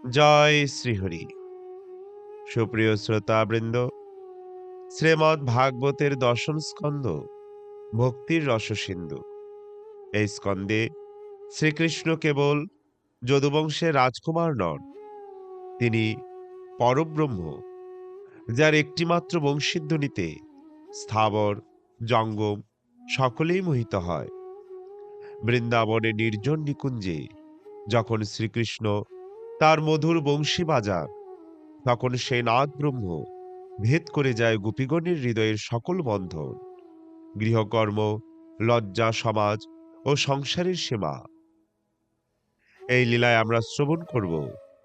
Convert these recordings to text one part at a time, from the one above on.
জয় শ্রীহরি। সুপ্রিয় শ্রোতাবৃন্দ, শ্রীমদ্ ভাগবতের দশম স্কন্ধ ভক্তির রসসিন্ধু। এই স্কন্ধে শ্রীকৃষ্ণ কেবল যদুবংশের রাজকুমার নন, তিনি পরব্রহ্ম, যার একটিমাত্র বংশীধ্বনিতে স্থাবর জঙ্গম সকলেই মোহিত হয়। বৃন্দাবনের নির্জন নিকুঞ্জে যখন শ্রীকৃষ্ণ তার মধুর বংশী বাজান, তখন সেই নাদ ব্রহ্ম ভেদ করে যায় গোপীগণের হৃদয়ের সকল বন্ধন, গৃহকর্ম, লজ্জা, সমাজ ও সংসারের সীমা। এই লীলায় আমরা শ্রবণ করব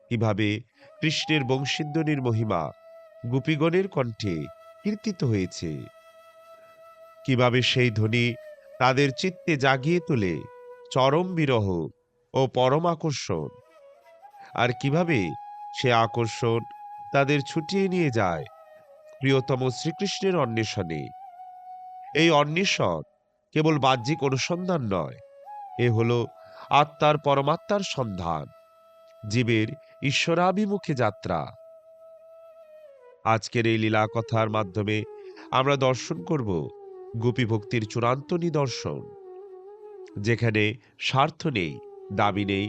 কিভাবে কৃষ্ণের বংশীধ্বনির মহিমা গোপীগণের কণ্ঠে কীর্তিত হয়েছে, কিভাবে সেই ধ্বনি তাদের চিত্তে জাগিয়ে তোলে চরম বিরহ ও পরম আকর্ষণ, আর কিভাবে সে আকর্ষণ তাদের ছুটিয়ে নিয়ে যায় প্রিয়তম শ্রীকৃষ্ণের অন্বেষণে। এই অন্বেষণ কেবল বাহ্যিক অনুসন্ধান নয়, এ হলো আত্মার পরমাত্মার সন্ধান, জীবের ঈশ্বরাভিমুখী যাত্রা। আজকের এই লীলা কথার মাধ্যমে আমরা দর্শন করব গোপী ভক্তির চূড়ান্ত নিদর্শন, যেখানে স্বার্থ নেই, দাবি নেই,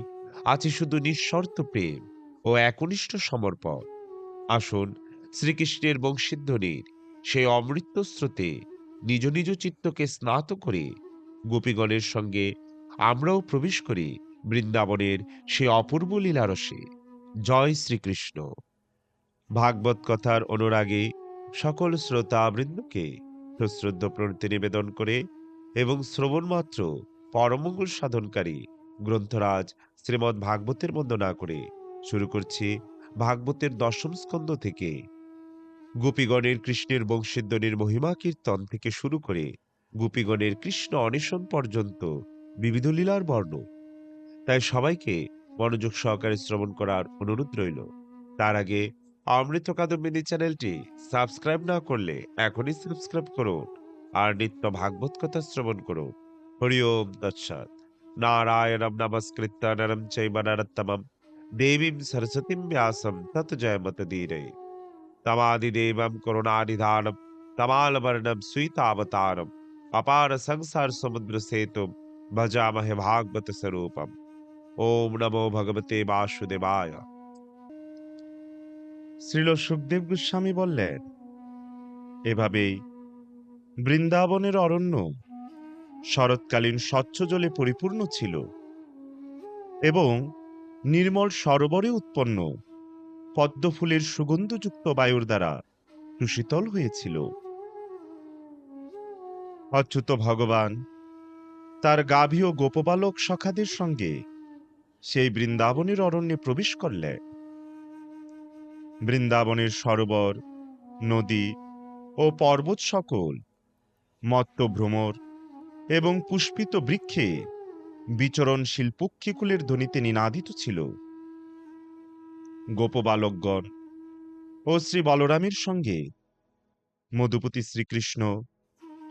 আছে শুধু নিঃশর্ত প্রেম ও একনিষ্ঠ সমর্পণ। আসুন শ্রীকৃষ্ণের বংশীধ্বনির সেই অমৃত স্রোতে নিজ নিজ চিত্তকে স্নাত করে গোপীগণের সঙ্গে আমরাও প্রবেশ করি বৃন্দাবনের সে অপূর্ব লীলারসে। জয় শ্রীকৃষ্ণ। ভাগবত কথার অনুরাগে সকল শ্রোতাবৃন্দকে সশ্রদ্ধ প্রণতি নিবেদন করে এবং শ্রবণমাত্র পরমঙ্গল সাধনকারী গ্রন্থরাজ শ্রীমদ্ ভাগবতের বন্দনা করে শুরু করছি ভাগবতের দশম স্কন্ধ থেকে। গোপীগণের কৃষ্ণের বংশীধ্বনির মহিমা কীর্তন থেকে শুরু করে গোপীগণের কৃষ্ণ অন্বেষণ পর্যন্ত বিবিধ লীলার বর্ণ। তাই সবাইকে মনোযোগ সহকারে শ্রবণ করার অনুরোধ রইল। তার আগে অমৃত কাদম্বিনী চ্যানেলটি সাবস্ক্রাইব না করলে এখনই সাবস্ক্রাইব করুন আর নিত্য ভাগবত কথা শ্রবণ করুন। হরি ওম তৎসৎ। নারায়ণম নমস্কৃত্য নরম চৈব নরোত্তমম দেবীম সরস্বতীম ব্যাসম তত জয়মতদীরে। তমাদিদেবম করুণানিধানম তমালবর্ণম সুইতাবতারম অপার সংসার সমুদ্র সেতুম ভজামহে ভাগবত স্বরূপম। ওম নমো ভগবতে বাসুদেবায়। শ্রীল সুখদেব গোস্বামী বললেন, এভাবেই বৃন্দাবনের অরণ্য শরৎকালীন স্বচ্ছ জলে পরিপূর্ণ ছিল এবং নির্মল সরোবরে উৎপন্ন পদ্মফুলের সুগন্ধযুক্ত বায়ুর দ্বারা সুশীতল হয়েছিল। অচ্যুত ভগবান তার গাভী ও গোপবালক সখাদের সঙ্গে সেই বৃন্দাবনের অরণ্যে প্রবেশ করলেন। বৃন্দাবনের সরোবর, নদী ও পর্বত সকল মত্ত ভ্রমর এবং পুষ্পিত বৃক্ষে বিচরণশীল পক্ষীকুলের ধ্বনিতে নিনাদিত ছিল। গোপবালকগণ ও শ্রী বলরামের সঙ্গে মধুপতি শ্রীকৃষ্ণ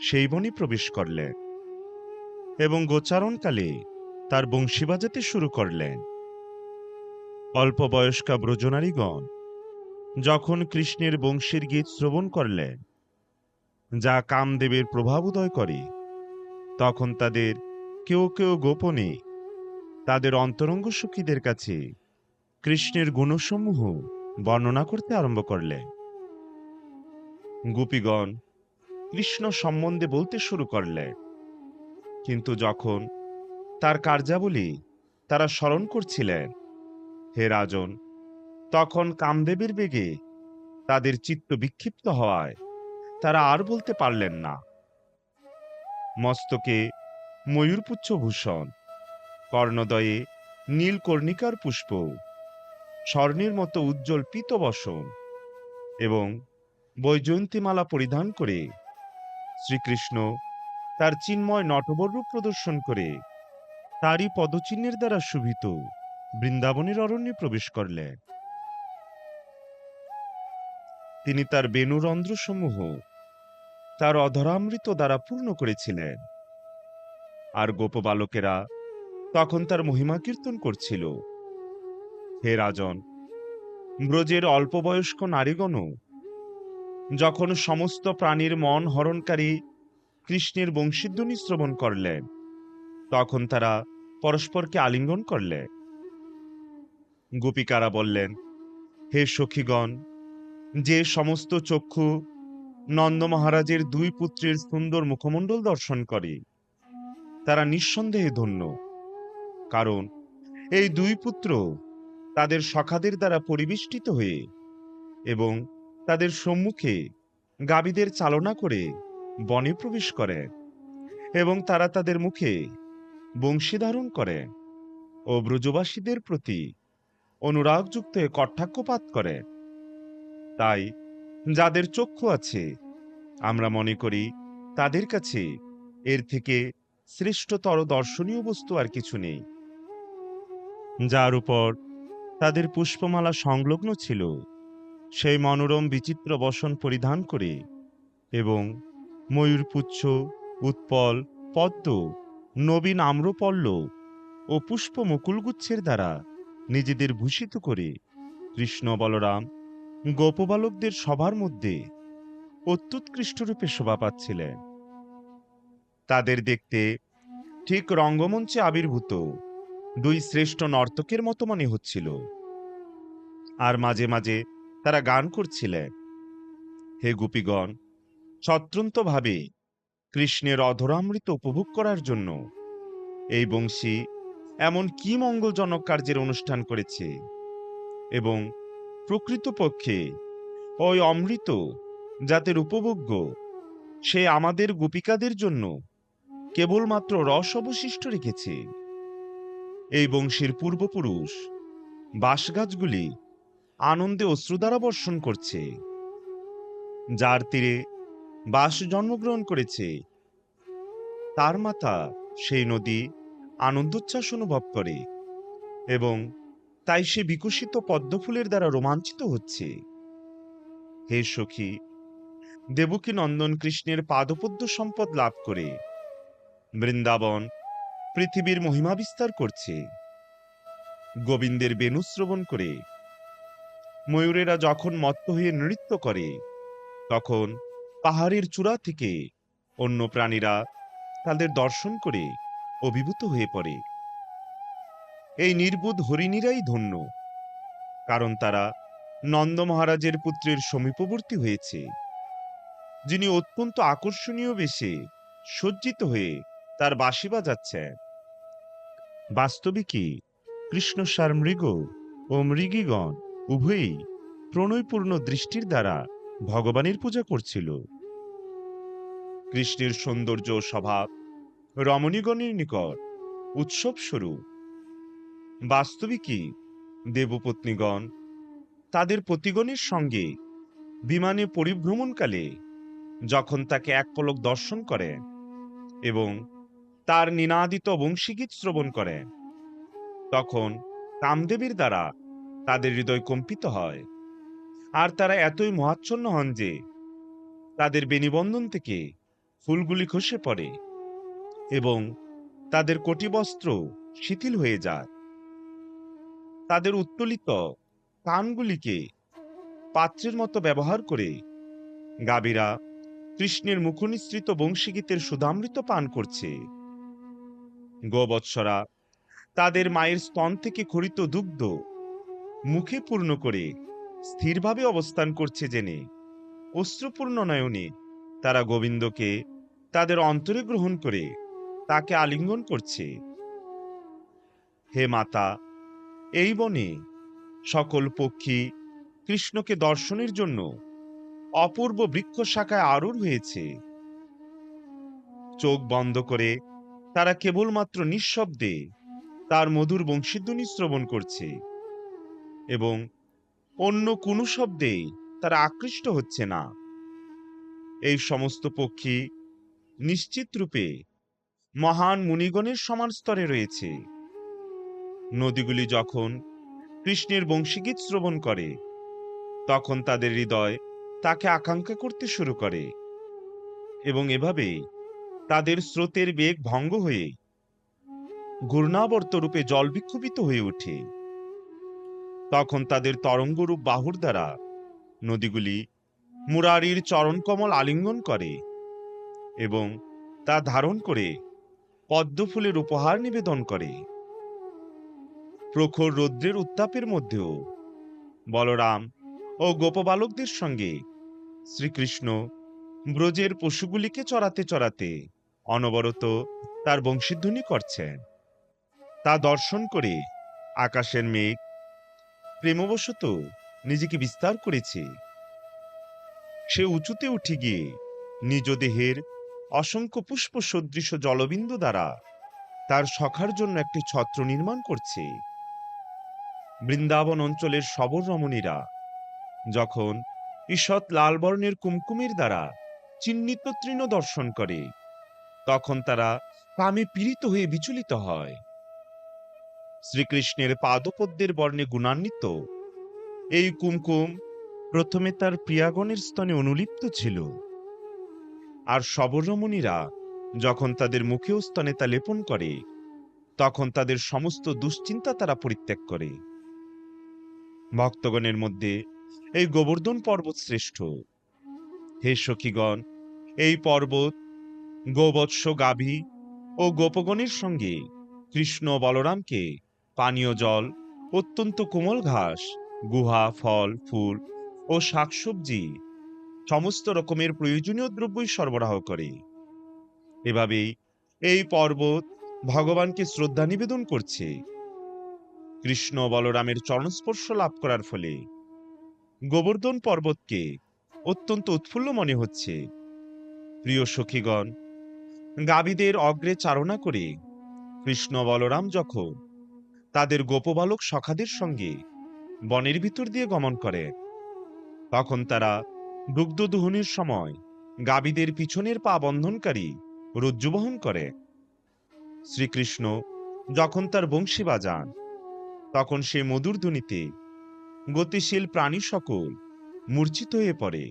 সেই বনে প্রবেশ করলেন এবং গোচারণকালে তার বংশী বাজাতে শুরু করলেন। অল্প বয়স্কা ব্রজনারীগণ যখন কৃষ্ণের বংশীর গীত শ্রবণ করলেন, যা কামদেবের প্রভাব উদয় করে, তখন তাদের কেউ কেউ গোপনে তাদের অন্তরঙ্গ সখীদের কাছে কৃষ্ণের গুণসমূহ বর্ণনা করতে আরম্ভ করলেন। গোপীগণ কৃষ্ণ সম্বন্ধে বলতে শুরু করলেন, কিন্তু যখন তার কার্যাবলী তারা স্মরণ করছিলেন, হে রাজন, তখন কামদেবের বেগে তাদের চিত্ত বিক্ষিপ্ত হওয়ায় তারা আর বলতে পারলেন না। মস্তকে ময়ূরপুচ্ছ ভূষণ, কর্ণদয়ে নীল কর্ণিকার পুষ্প, স্বর্ণের মতো উজ্জ্বল পীতবসন এবং বৈজয়ন্তীমালা পরিধান করে শ্রীকৃষ্ণ তার চিন্ময় নটবরূপ প্রদর্শন করে তারই পদচিহ্নের দ্বারা শোভিত বৃন্দাবনের অরণ্যে প্রবেশ করলেন। তিনি তার বেণুরন্ধ্রসমূহ তার অধরামৃত দ্বারা পূর্ণ করেছিলেন, আর গোপবালকেরা তখন তার মহিমা কীর্তন করছিল। হে রাজন, ব্রজের অল্পবয়স্ক নারীগণও যখন সমস্ত প্রাণীর মন হরণকারী কৃষ্ণের বংশীধ্বনি শ্রবণ করলেন, তখন তারা পরস্পরকে আলিঙ্গন করলেন। গোপিকারা বললেন, হে সখীগণ, যে সমস্ত চক্ষু নন্দ মহারাজের দুই পুত্রের সুন্দর মুখমণ্ডল দর্শন করে, তারা নিঃসন্দেহে ধন্য। কারণ এই দুই পুত্র তাদের সখাদের দ্বারা পরিবেষ্টিত হয়ে এবং তাদের সম্মুখে গাভীদের চালনা করে বনে প্রবেশ করে, এবং তারা তাদের মুখে বংশী ধারণ করে ও ব্রজবাসীদের প্রতি অনুরাগযুক্ত কটাক্ষপাত করে। তাই যাদের চক্ষু আছে, আমরা মনে করি তাদের কাছে এর থেকে শ্রেষ্ঠতর দর্শনীয় বস্তু আর কিছু নেই। যার উপর তাদের পুষ্পমালা সংলগ্ন ছিল, সেই মনোরম বিচিত্র বসন পরিধান করে এবং ময়ূরপুচ্ছ, উৎপল, পদ্ম, নবীন আম্রপল্লব ও পুষ্প মুকুলগুচ্ছের দ্বারা নিজেদের ভূষিত করে কৃষ্ণ বলরাম গোপবালকদের সবার মধ্যে অত্যুৎকৃষ্ট রূপে শোভা পাচ্ছিলেন। তাদের দেখতে ঠিক রঙ্গমঞ্চে আবির্ভূত দুই শ্রেষ্ঠ নর্তকের মতো মনে হচ্ছিল। আর মাঝে মাঝে তারা গান করছিলেন, হে গোপীগণ, স্বতন্ত্রভাবে কৃষ্ণের অধরামৃত উপভোগ করার জন্য এই বংশী এমন কি মঙ্গলজনক কার্যের অনুষ্ঠান করেছে, এবং প্রকৃতপক্ষে ওই অমৃত জাতের উপভোগ্য, সে আমাদের গোপিকাদের জন্য কেবলমাত্র রস অবশিষ্ট রেখেছে। এই বংশীর পূর্বপুরুষ বাঁশগাছগুলি আনন্দে অশ্রুধারা বর্ষণ করছে। যার তীরে বাঁশ জন্মগ্রহণ করেছে, তার মাথা সেই নদী আনন্দোচ্ছ্বাস অনুভব করে, এবং তাই সে বিকশিত পদ্মফুলের দ্বারা রোমাঞ্চিত হচ্ছে। হে সখী, দেবকী নন্দন কৃষ্ণের পাদপদ্ম সম্পদ লাভ করে বৃন্দাবন পৃথিবীর মহিমা বিস্তার করছে। গোবিন্দের বেণু শ্রবণ করে ময়ূরেরা যখন মত্ত হয়ে নৃত্য করে, তখন পাহাড়ের চূড়া থেকে অন্য প্রাণীরা তাদের দর্শন করে অভিভূত হয়ে পড়ে। এই নির্বুধ হরিণীরাই ধন্য, কারণ তারা নন্দ মহারাজের পুত্রের সমীপবর্তী হয়েছে, যিনি অত্যন্ত আকর্ষণীয় বেশে সজ্জিত হয়ে তার বাঁশি বাজাচ্ছেন। বাস্তবিকই কৃষ্ণসার মৃগ ও মৃগীগণ উভয়ই প্রণয়পূর্ণ দৃষ্টির দ্বারা ভগবানের পূজা করছিল। কৃষ্ণের সৌন্দর্য স্বভাব রমণীগণের নিকট উৎসব স্বরূপ। বাস্তবিকই দেবপত্নীগণ তাদের পতিগণের সঙ্গে বিমানে পরিভ্রমণকালে যখন তাকে এক পলক দর্শন করেন এবং তার নিনাদিত বংশীগীত শ্রবণ করেন, তখন কামদেবের দ্বারা তাদের হৃদয় কম্পিত হয়, আর তারা এতই মোহাচ্ছন্ন হন যে তাদের বেণীবন্ধন থেকে ফুলগুলি খসে পড়ে এবং তাদের কটিবস্ত্র শিথিল হয়ে যায়। তাদের উত্তোলিত কানগুলিকে পাত্রের মতো ব্যবহার করে গাভীরা কৃষ্ণের মুখনিসৃত বংশীগীতের সুধামৃত পান করছে। গোবৎসরা তাদের মায়ের স্তন থেকে খরিত দুগ্ধ মুখে পূর্ণ করে স্থিরভাবে অবস্থান করছে জেনে অশ্রুপূর্ণ নয়নে তারা গোবিন্দকে তাদের অন্তরে গ্রহণ করে তাকে আলিঙ্গন করছে। হে মাতা, এই বনে সকল পক্ষী কৃষ্ণকে দর্শনের জন্য অপূর্ব বৃক্ষ শাখায় আরূঢ় হয়েছে। চোখ বন্ধ করে তারা কেবলমাত্র নিঃশব্দে তার মধুর বংশীধ্বনি শ্রবণ করছে, এবং অন্য কোনো শব্দে তারা আকৃষ্ট হচ্ছে না। এই সমস্ত পক্ষী নিশ্চিত রূপে মহান মুনিগণের সমান স্তরে রয়েছে। নদীগুলি যখন কৃষ্ণের বংশীগীত শ্রবণ করে, তখন তাদের হৃদয় তাকে আকাঙ্ক্ষা করতে শুরু করে, এবং এভাবে তাদের স্রোতের বেগ ভঙ্গ হয়ে ঘূর্ণাবর্ত রূপে জল বিক্ষোভিত হয়ে ওঠে। তখন তাদের তরঙ্গরূপ বাহুর দ্বারা নদীগুলি মুরারির চরণকমল আলিঙ্গন করে এবং তা ধারণ করে পদ্মফুলের উপহার নিবেদন করে। প্রখর রৌদ্রের উত্তাপের মধ্যেও বলরাম ও গোপবালকদের সঙ্গে শ্রীকৃষ্ণ ব্রজের পশুগুলিকে চরাতে চরাতে অনবরত তার বংশীধ্বনি করছেন। তা দর্শন করে আকাশের মেঘ প্রেমবশত নিজেকে বিস্তার করেছে। সে উঁচুতে উঠে গিয়ে নিজ দেহের অসংখ্য পুষ্প সদৃশ জলবিন্দু দ্বারা তার সখার জন্য একটি ছত্র নির্মাণ করছে। বৃন্দাবন অঞ্চলের শবর রমণীরা যখন ঈষৎ লাল বর্ণের কুমকুমের দ্বারা চিহ্নিত তৃণ দর্শন করে তখন তারা কামে পীড়িত হয়ে বিচলিত হয়। শ্রীকৃষ্ণের পাদপদ্মের বর্ণে গুণান্বিত এই কুমকুম প্রথমে তার প্রিয়াগণের স্তনে অনুলিপ্ত ছিল, আর শবরমণীরা যখন তাদের মুখেও স্তনে তা লেপন করে তখন তাদের সমস্ত দুশ্চিন্তা তারা পরিত্যাগ করে। ভক্তগণের মধ্যে এই গোবর্ধন পর্বত শ্রেষ্ঠ। হে সখীগণ, এই পর্বত গোবৎস গাভী ও গোপগণের সঙ্গে কৃষ্ণ বলরামকে পানীয় জল, অত্যন্ত কোমল ঘাস, গুহা, ফল ফুল ও শাকসবজি সমস্ত রকমের প্রয়োজনীয় দ্রব্যই সরবরাহ করে। এভাবেই এই পর্বত ভগবানকে শ্রদ্ধা নিবেদন করছে। কৃষ্ণ বলরামের চরণস্পর্শ লাভ করার ফলে গোবর্ধন পর্বতকে অত্যন্ত উৎফুল্ল মনে হচ্ছে। প্রিয় সখীগণ, গাভীদের অগ্রে চারণা করে কৃষ্ণ বলরাম যখন তাদের গোপবালক সখাদের সঙ্গে বনের ভিতর দিয়ে গমন করে তখন তারা দুগ্ধ দোহনের সময় গাভীদের পিছনের পা বন্ধনকারী রজ্জু বহন করে। শ্রীকৃষ্ণ যখন তার বংশী বাজান তখন সে মধুর ধ্বনিতে গতিশীল প্রাণী সকল মূর্ছিত হয়ে পড়ে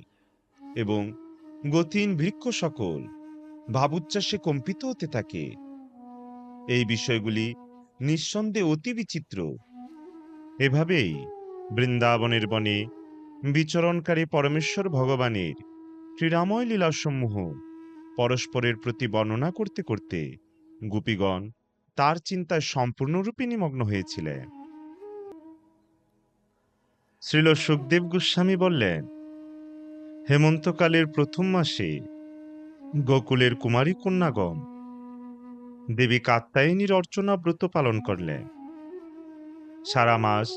এবং গতিহীন বৃক্ষ সকল ভাবুচ্ছ্বাসে কম্পিত হতে থাকে। এই বিষয়গুলি নিঃসন্দেহে অতি বিচিত্র। এভাবেই বৃন্দাবনের বনে বিচরণকারী পরমেশ্বর ভগবানের ক্রীড়াময় লীলাসমূহ পরস্পরের প্রতি বর্ণনা করতে করতে গোপীগণ তার চিন্তায় সম্পূর্ণরূপে নিমগ্ন হয়েছিলেন। শ্রীল সুখদেব গোস্বামী বললেন, হেমন্তকালের প্রথম মাসে গোকুলের কুমারী কন্যাগণ দেবী কাত্যায়নীর অর্চনা ব্রত পালন করলেন। সারা মাস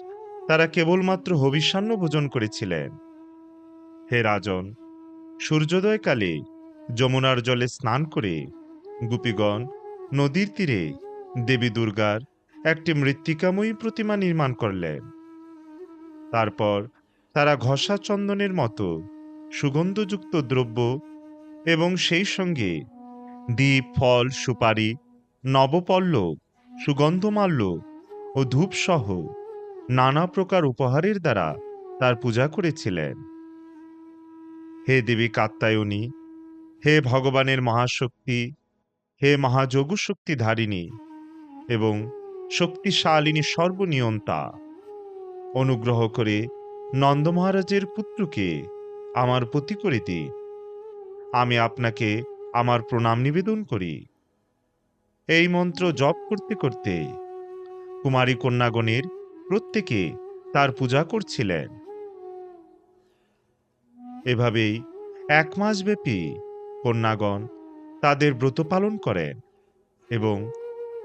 তারা কেবলমাত্র হবিষ্যান্ন ভোজন করেছিলেন। হে রাজন, সূর্যোদয়কালে যমুনার জলে স্নান করে গোপীগণ নদীর তীরে দেবী দুর্গার একটি মৃত্তিকাময়ী প্রতিমা নির্মাণ করলেন। তারপর তারা ঘষা চন্দনের মতো সুগন্ধযুক্ত দ্রব্য এবং সেই সঙ্গে দ্বীপ, ফল, সুপারি, নবপল্লব, সুগন্ধমাল্য ও ধূপসহ নানা প্রকার উপহারের দ্বারা তার পূজা করেছিলেন। হে দেবী কাত্যায়নী, হে ভগবানের মহাশক্তি, হে মহাযোগশক্তি ধারিণী এবং শক্তিশালিনী সর্বনিয়ন্তা, অনুগ্রহ করে নন্দ মহারাজের পুত্রকে আমার পতি করে দিন। আমি আপনাকে আমার প্রণাম নিবেদন করি। এই মন্ত্র জপ করতে করতে কুমারী কন্যাগণের প্রত্যেকে তার পূজা করছিলেন। এভাবেই 1 মাস ব্যাপী কন্যাগণ তাদের ব্রত পালন করেন এবং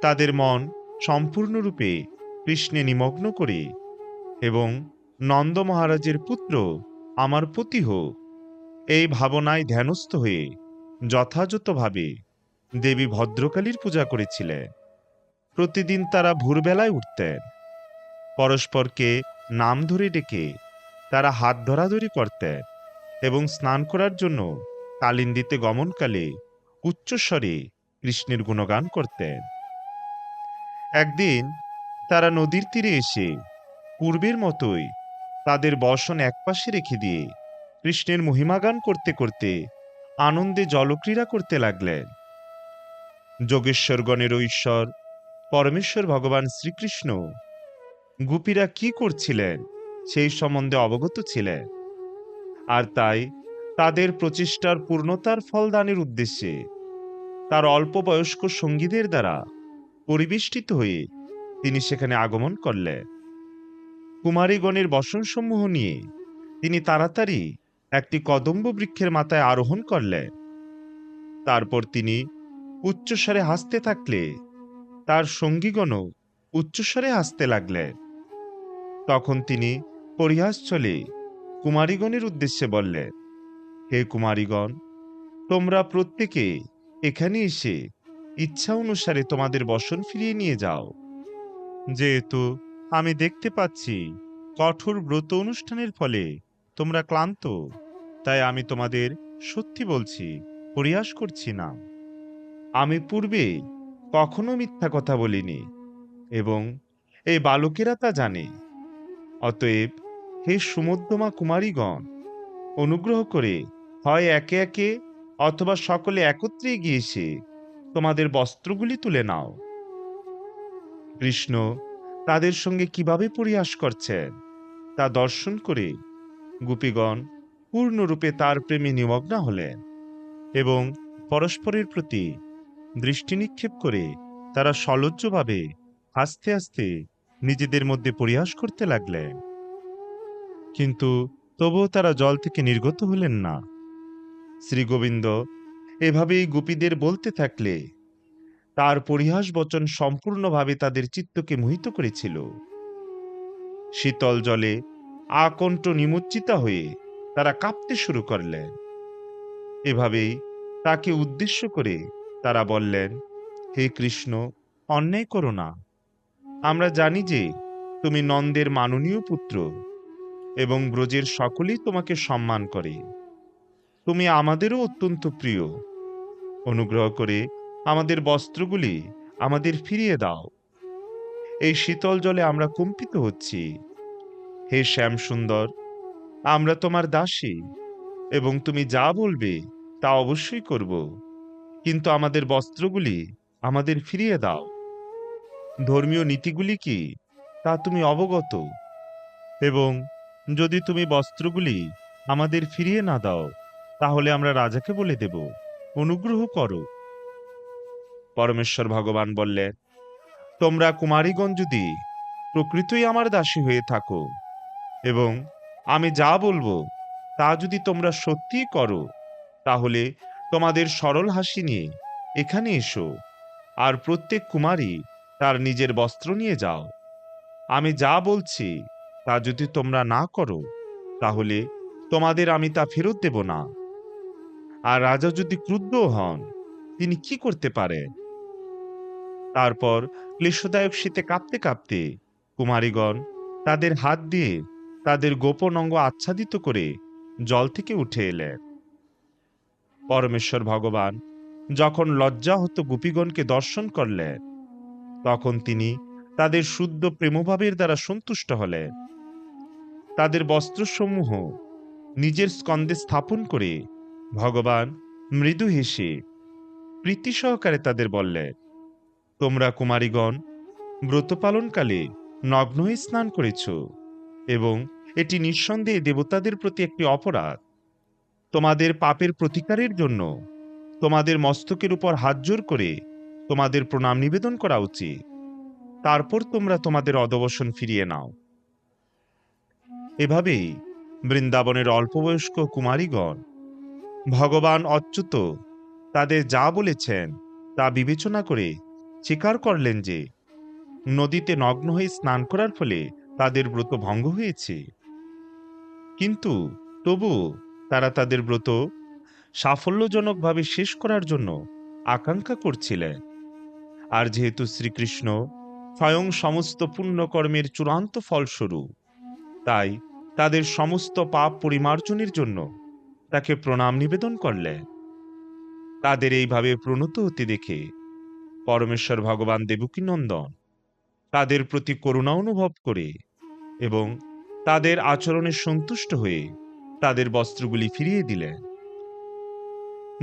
তাদের মন সম্পূর্ণরূপে কৃষ্ণে নিমগ্ন করে এবং নন্দ মহারাজের পুত্র আমার পতি হোক এই ভাবনায় ধ্যানস্থ হয়ে যথাযথভাবে দেবী ভদ্রকালীর পূজা করেছিলেন। প্রতিদিন তারা ভোরবেলায় উঠতেন, পরস্পরকে নাম ধরে ডেকে তারা হাত ধরাধরি করতেন এবং স্নান করার জন্য কালিন্দিতে গমনকালে উচ্চস্বরে কৃষ্ণের গুণগান করতেন। একদিন তারা নদীর তীরে এসে পূর্বের মতোই তাদের বসন একপাশে রেখে দিয়ে কৃষ্ণের মহিমাগান করতে করতে আনন্দে জলক্রীড়া করতে লাগলেন। যোগেশ্বরগণের ঈশ্বর পরমেশ্বর ভগবান শ্রীকৃষ্ণ গোপীরা কি করছিলেন সেই সম্বন্ধে অবগত ছিলেন, আর তাই তাদের প্রচেষ্টার পূর্ণতার ফলদানের উদ্দেশ্যে তার অল্প বয়স্ক সঙ্গীদের দ্বারা পরিবেষ্টিত হয়ে তিনি সেখানে আগমন করলেন। কুমারীগণের বসনসমূহ নিয়ে তিনি তাড়াতাড়ি একটি কদম্ব বৃক্ষের মাথায় আরোহণ করলেন। তারপর তিনি উচ্চস্বরে হাসতে থাকলে তার সঙ্গীগণও উচ্চস্বরে হাসতে লাগলেন। তখন তিনি পরিহাস ছলে কুমারীগণের উদ্দেশ্যে বললেন, হে কুমারীগণ, তোমরা প্রত্যেকে এখানে এসে ইচ্ছা অনুসারে তোমাদের বসন ফিরিয়ে নিয়ে যাও। যেহেতু আমি দেখতে পাচ্ছি কঠোর ব্রত অনুষ্ঠানের ফলে তোমরা ক্লান্ত, তাই আমি তোমাদের সত্যি বলছি, পরিহাস করছি না। আমি পূর্বে কখনো মিথ্যা কথা বলিনি, এবং এই বালকেরা তা জানে। অতএব হে সুমধ্যমা কুমারীগণ, অনুগ্রহ করে হয় একে একে অথবা সকলে একত্রে গিয়ে এসে তোমাদের বস্ত্রগুলি তুলে নাও। কৃষ্ণ তাদের সঙ্গে কিভাবে পরিহাস করছেন তা দর্শন করে গোপীগণ পূর্ণরূপে তার প্রেমে নিমগ্ন হলেন, এবং পরস্পরের প্রতি দৃষ্টি নিক্ষেপ করে তারা সলজ্জভাবে হাসতে হাসতে নিজেদের মধ্যে পরিহাস করতে লাগলেন। কিন্তু তবুও তারা জল থেকে নির্গত হলেন না। শ্রী গোবিন্দ এভাবেই গোপীদের বলতে থাকলে তার পরিহাস বচন সম্পূর্ণভাবে তাদের চিত্তকে মোহিত করেছিল। শীতল জলে আকণ্ঠ নিমজ্জিতা হয়ে তারা কাঁপতে শুরু করলেন। এভাবেই তাকে উদ্দেশ্য করে তারা বললেন, হে কৃষ্ণ, অন্যায় করো না। আমরা জানি যে তুমি নন্দের মাননীয় পুত্র, এবং ব্রজের সকলেই তোমাকে সম্মান করে। তুমি আমাদেরও অত্যন্ত প্রিয়। অনুগ্রহ করে আমাদের বস্ত্রগুলি আমাদের ফিরিয়ে দাও। এই শীতল জলে আমরা কম্পিত হচ্ছি। হে শ্যাম সুন্দর, আমরা তোমার দাসী, এবং তুমি যা বলবে তা অবশ্যই করব, কিন্তু আমাদের বস্ত্রগুলি আমাদের ফিরিয়ে দাও। ধর্মীয় নীতিগুলি কি তা তুমি অবগত, এবং যদি তুমি বস্ত্রগুলি আমাদের ফিরিয়ে না দাও, তাহলে আমরা রাজাকে বলে দেব, অনুগ্রহ করো। পরমেশ্বর ভগবান বললেন, তোমরা কুমারীগণ যদি প্রকৃতই আমার দাসী হয়ে থাকো, এবং আমি যা বলবো তা যদি তোমরা সত্যিই করো, তাহলে তোমাদের সরল হাসি নিয়ে এখানে এসো, আর প্রত্যেক কুমারী তার নিজের বস্ত্র নিয়ে যাও। আমি যা বলছি তা যদি তোমরা না করো, তাহলে তোমাদের আমি তা ফেরত দেব না। আর রাজা যদি ক্রুদ্ধ হন, তিনি কি করতে পারেন? তারপর ক্লেশদায়ক শীতে কাঁপতে কাঁপতে কুমারীগণ তাদের হাত দিয়ে তাদের গোপন অঙ্গ আচ্ছাদিত করে জল থেকে উঠে এলেন। পরমেশ্বর ভগবান যখন লজ্জাহত গোপীগণকে দর্শন করলেন, তখন তিনি তাদের শুদ্ধ প্রেমভাবের দ্বারা সন্তুষ্ট হলেন। তাদের বস্ত্রসমূহ নিজের স্কন্ধে স্থাপন করে ভগবান মৃদু হেসে প্রীতি সহকারে তাদের বললেন, তোমরা কুমারীগণ ব্রত পালনকালে নগ্ন হয়ে স্নান করেছ, এবং এটি নিঃসন্দেহে দেবতাদের প্রতি একটি অপরাধ। তোমাদের পাপের প্রতিকারের জন্য তোমাদের মস্তকের উপর হাত জোর করে তোমাদের প্রণাম নিবেদন করা উচিত। তারপর তোমরা তোমাদের অধবসন ফিরিয়ে নাও। এভাবেই বৃন্দাবনের অল্পবয়স্ক কুমারীগণ ভগবান অচ্যুত তাদের যা বলেছেন তা বিবেচনা করে স্বীকার করলেন যে নদীতে নগ্ন হয়ে স্নান করার ফলে তাদের ব্রত ভঙ্গ হয়েছে। কিন্তু তবু তারা তাদের ব্রত সাফল্যজনকভাবে শেষ করার জন্য আকাঙ্ক্ষা করছিলেন। আর যেহেতু শ্রীকৃষ্ণ স্বয়ং সমস্ত পুণ্যকর্মের চূড়ান্ত ফলস্বরূপ, তাই তাদের সমস্ত পাপ পরিমার্জনের জন্য তাকে প্রণাম নিবেদন করলেন। তাদের এইভাবে প্রণত হতে দেখে পরমেশ্বর ভগবান দেবকীনন্দন তাদের প্রতি করুণা অনুভব করে এবং তাদের আচরণে সন্তুষ্ট হয়ে তাদের বস্ত্রগুলি ফিরিয়ে দিলেন।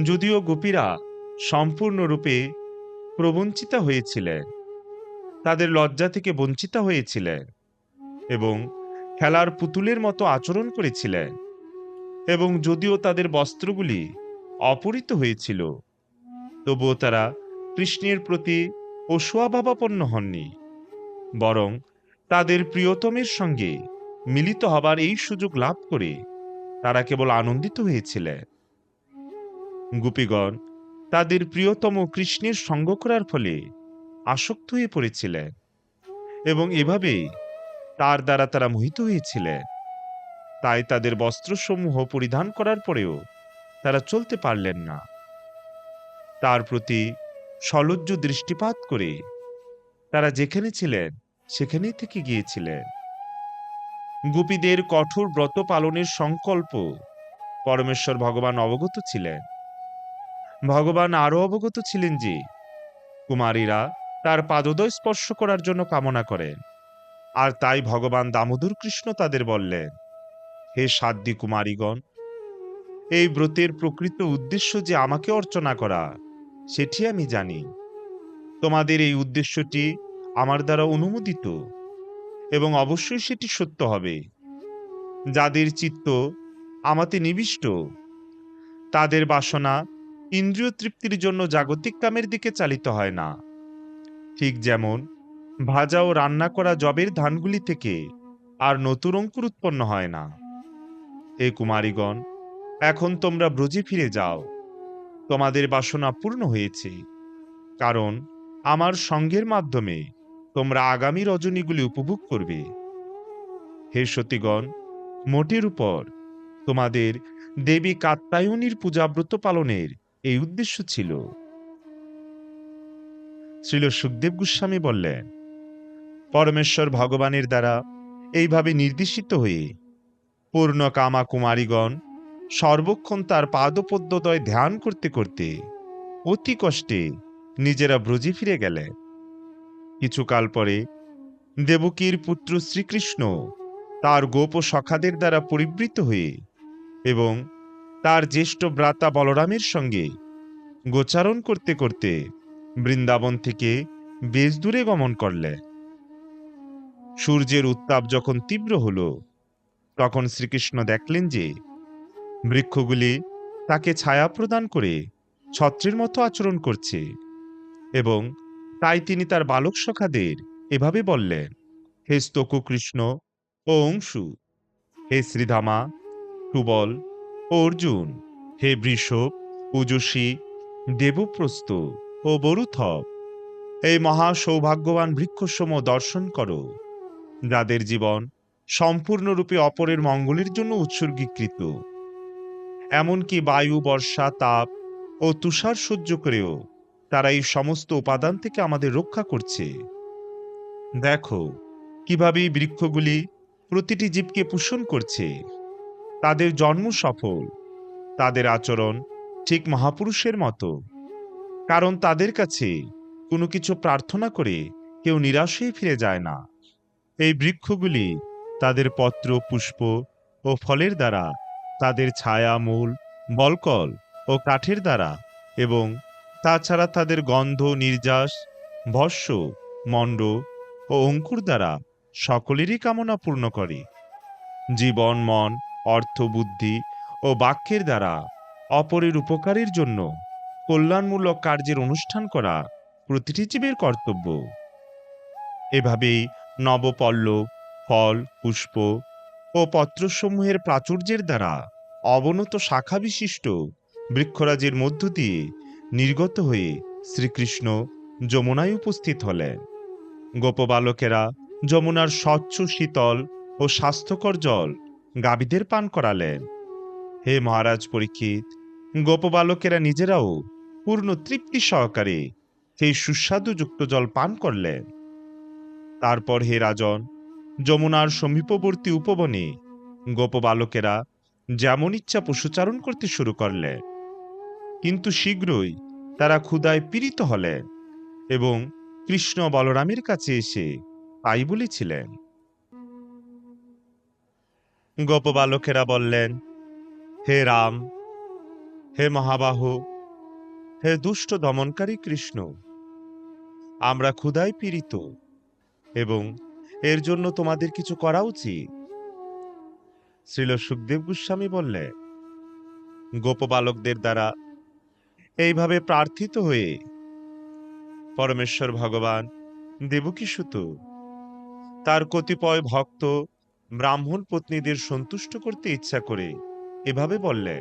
যদিও গোপীরা সম্পূর্ণরূপে প্রবঞ্চিতা হয়েছিলেন, তাদের লজ্জা থেকে বঞ্চিতা হয়েছিলেন, এবং খেলার পুতুলের মতো আচরণ করেছিলেন, এবং যদিও তাদের বস্ত্রগুলি অপহৃত হয়েছিল, তবুও তারা কৃষ্ণের প্রতি অসূয়াভাবাপন্ন হননি, বরং তাদের প্রিয়তমের সঙ্গে মিলিত হবার এই সুযোগ লাভ করে তারা কেবল আনন্দিত হয়েছিলেন। গোপীগণ তাদের প্রিয়তম কৃষ্ণের সঙ্গ করার ফলে আসক্ত হয়ে পড়েছিলেন, এবং এভাবে তার দ্বারা তারা মোহিত হয়েছিলেন। তাই তাদের বস্ত্রসমূহ পরিধান করার পরেও তারা চলতে পারলেন না। তার প্রতি সলজ্জ দৃষ্টিপাত করে তারা যেখানে ছিলেন সেখানেই থেকে গিয়েছিলেন। গোপীদের কঠোর ব্রত পালনের সংকল্প পরমেশ্বর ভগবান অবগত ছিলেন। ভগবান আরও অবগত ছিলেন যে কুমারীরা তার পাদোদয় স্পর্শ করার জন্য কামনা করেন, আর তাই ভগবান দামোদর কৃষ্ণ তাদের বললেন, হে সাধ্বী কুমারীগণ, এই ব্রতের প্রকৃত উদ্দেশ্য যে আমাকে অর্চনা করা, সেটি আমি জানি। তোমাদের এই উদ্দেশ্যটি আমার দ্বারা অনুমোদিত, এবং অবশ্যই সেটি সত্য হবে। যাদের চিত্ত আমাতে নিবিষ্ট, তাদের বাসনা ইন্দ্রিয় তৃপ্তির জন্য জাগতিক কামের দিকে চালিত হয় না। ঠিক যেমন ভাজা ও রান্না করা যবের ধানগুলি থেকে আর নতুন অঙ্কুর উৎপন্ন হয় না। হে কুমারীগণ, এখন তোমরা ব্রজে ফিরে যাও। তোমাদের বাসনা পূর্ণ হয়েছে, কারণ আমার সঙ্গের মাধ্যমে তোমরা আগামী রজনীগুলি উপভোগ করবে। হে সতীগণ, মোটের উপর তোমাদের দেবী কাত্যায়নীর পূজাব্রত পালনের এই উদ্দেশ্য ছিল। শ্রীল সুখদেব গোস্বামী বললেন, পরমেশ্বর ভগবানের দ্বারা এইভাবে নির্দেশিত হয়ে পূর্ণ কামা কুমারীগণ সর্বক্ষণ তার পাদপদ্মদয় ধ্যান করতে করতে অতি কষ্টে নিজেরা ব্রজে ফিরে গেলেন। কিছুকাল পরে দেবকীর পুত্র শ্রীকৃষ্ণ তার গোপ সখাদের দ্বারা পরিবৃত হয়ে এবং তার জ্যেষ্ঠ ভ্রাতা বলরামের সঙ্গে গোচারণ করতে করতে বৃন্দাবন থেকে বেশ দূরে গমন করলেন। সূর্যের উত্তাপ যখন তীব্র হল, তখন শ্রীকৃষ্ণ দেখলেন যে বৃক্ষগুলি তাকে ছায়া প্রদান করে ছত্রের মতো আচরণ করছে, এবং তাই তিনি তার বালক সখাদের এভাবে বললেন, হে স্তকু কৃষ্ণ ও অংশু, হে শ্রীধামা, সুবল ও অর্জুন, হে বৃষভ, উজসী, দেবপ্রস্থ ও বরুথপ, এই মহা সৌভাগ্যবান বৃক্ষসমূহ দর্শন করো, যাদের জীবন সম্পূর্ণরূপে অপরের মঙ্গলের জন্য উৎসর্গীকৃত। এমনকি বায়ু, বর্ষা, তাপ ও তুষার সহ্য করেও তারা এই সমস্ত উপাদান থেকে আমাদের রক্ষা করছে। দেখো কিভাবে এই বৃক্ষগুলি প্রতিটি জীবকে পোষণ করছে। তাদের জন্ম সফল, তাদের আচরণ ঠিক মহাপুরুষের মতো, কারণ তাদের কাছে কোনো কিছু প্রার্থনা করে কেউ নিরাশ হয়ে ফিরে যায় না। এই বৃক্ষগুলি তাদের পত্র, পুষ্প ও ফলের দ্বারা, তাদের ছায়া, মূল, বলকল ও কাঠের দ্বারা, এবং তাছাড়া তাদের গন্ধ, নির্যাস, ভস্য, মণ্ড ও অঙ্কুর দ্বারা সকলেরই কামনা পূর্ণ করে। জীবন, মন, অর্থ, বুদ্ধি ও বাক্যের দ্বারা অপরের উপকারের জন্য কল্যাণমূলক কার্যের অনুষ্ঠান করা প্রতিটি জীবের কর্তব্য। এভাবেই নবপল্লব, ফল, পুষ্প ও পত্রসমূহের প্রাচুর্যের দ্বারা অবনত শাখা বিশিষ্ট বৃক্ষরাজের মধ্য দিয়ে নির্গত হয়ে শ্রীকৃষ্ণ যমুনায় উপস্থিত হলেন। গোপবালকেরা যমুনার স্বচ্ছ, শীতল ও স্বাস্থ্যকর জল গাভীদের পান করালেন। হে মহারাজ পরীক্ষিত, গোপবালকেরা নিজেরাও পূর্ণ তৃপ্তি সহকারে সেই সুস্বাদুযুক্ত জল পান করলেন। তারপর হে রাজন, যমুনার সমীপবর্তী উপবনে গোপবালকেরা যেমন ইচ্ছা পশুচারণ করতে শুরু করলেন, কিন্তু শীঘ্রই তারা ক্ষুধায় পীড়িত হলেন এবং কৃষ্ণ বলরামের কাছে এসে তাই বলেছিলেন। গোপবালকেরা বললেন, হে রাম, হে মহাবাহু, হে দুষ্ট দমনকারী কৃষ্ণ, আমরা ক্ষুধায় পীড়িত এবং এর জন্য তোমাদের কিছু করা উচিত। শ্রীল সুখদেব গোস্বামী বললে, গোপবালকদের দ্বারা এইভাবে প্রার্থিত হয়ে পরমেশ্বর ভগবান দেবকীসুত তার কতিপয় ভক্ত ব্রাহ্মণ পত্নীদের সন্তুষ্ট করতে ইচ্ছা করে এভাবে বললে,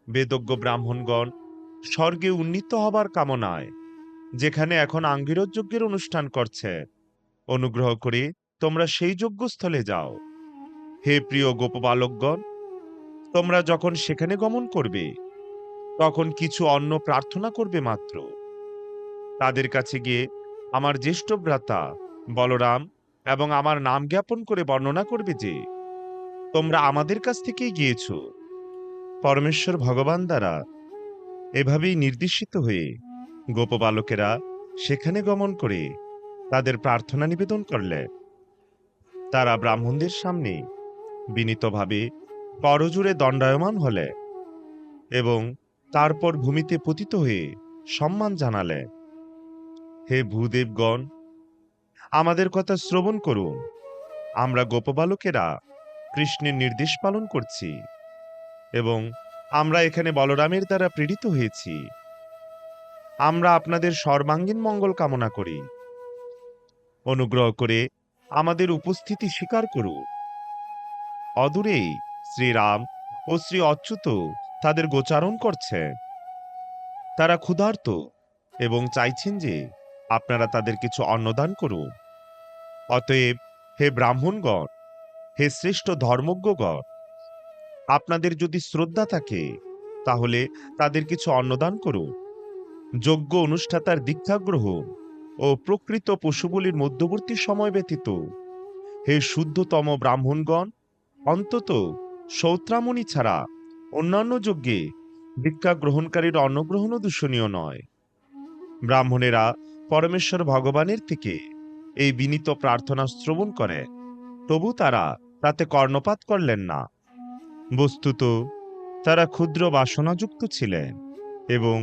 বেদজ্ঞ ব্রাহ্মণগণ স্বর্গে উন্নীত হবার কামনায় যেখানে এখন আঙ্গিরস যজ্ঞের অনুষ্ঠান করছে, অনুগ্রহ করে তোমরা সেই যজ্ঞস্থলে যাও। হে প্রিয় গোপবালকগণ, তোমরা যখন সেখানে গমন করবে তখন কিছু অন্ন প্রার্থনা করবে মাত্র। তাদের কাছে গিয়ে আমার জ্যেষ্ঠ ভ্রাতা বলরাম এবং আমার নাম জ্ঞাপন করে বর্ণনা করবে যে তোমরা আমাদের কাছ থেকেই গিয়েছ। পরমেশ্বর ভগবান দ্বারা এভাবেই নির্দেশিত হয়ে গোপবালকেরা সেখানে গমন করে তাদের প্রার্থনা নিবেদন করলে। তারা ব্রাহ্মণদের সামনে বিনীতভাবে করজোড়ে দণ্ডায়মান হলে এবং তারপর ভূমিতে পতিত হয়ে সম্মান জানালে, হে ভূদেবগণ, আমাদের কথা শ্রবণ করুন। আমরা গোপবালকেরা কৃষ্ণের নির্দেশ পালন করছি এবং আমরা এখানে বলরামের দ্বারা প্রেরিত হয়েছি। আমরা আপনাদের সর্বাঙ্গীন মঙ্গল কামনা করি। অনুগ্রহ করে আমাদের উপস্থিতি স্বীকার করুন। অদূরেই শ্রীরাম ও শ্রী অচ্যুত তাদের গোচারণ করছে। তারা ক্ষুধার্ত এবং চাইছেন যে আপনারা তাদের কিছু অন্নদান করুন। অতএব হে ব্রাহ্মণগণ, হে শ্রেষ্ঠ ধর্মজ্ঞগণ, আপনাদের যদি শ্রদ্ধা থাকে তাহলে তাদের কিছু অন্নদান করুন। যজ্ঞ অনুষ্ঠাতার দীক্ষা গ্রহণ ও প্রকৃত পশুবলির মধ্যবর্তী সময় ব্যতীত হে শুদ্ধতম ব্রাহ্মণগণ, অন্তত সৌত্রামণি ছাড়া অন্যান্য যজ্ঞে দীক্ষা গ্রহণকারীর অন্নগ্রহণও দূষণীয় নয়। ব্রাহ্মণেরা পরমেশ্বর ভগবানের থেকে এই বিনীত প্রার্থনা শ্রবণ করে, তবু তারা তাতে কর্ণপাত করলেন না। বস্তুত তারা ক্ষুদ্র বাসনাযুক্ত ছিলেন এবং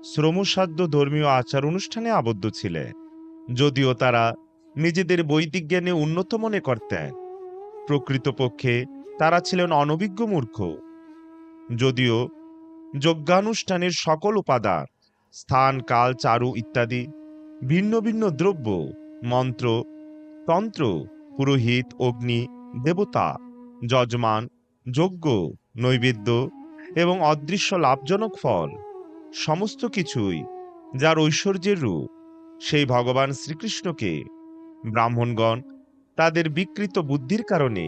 শ্রমসাধ্য ধর্মীয় আচার অনুষ্ঠানে আবদ্ধ ছিলেন। যদিও তারা নিজেদের বৈদিক জ্ঞানে উন্নত মনে করতেন, প্রকৃতপক্ষে তারা ছিলেন অনভিজ্ঞ মূর্খ। যদিও যজ্ঞানুষ্ঠানের সকল উপাদান, স্থান, কাল, চারু ইত্যাদি ভিন্ন ভিন্ন দ্রব্য, মন্ত্র, তন্ত্র, পুরোহিত, অগ্নি, দেবতা, যজমান, যজ্ঞ, নৈবেদ্য এবং অদৃশ্য লাভজনক ফল সমস্ত কিছুই যার ঐশ্বর্যের রূপ, সেই ভগবান শ্রীকৃষ্ণকে ব্রাহ্মণগণ তাদের বিকৃত বুদ্ধির কারণে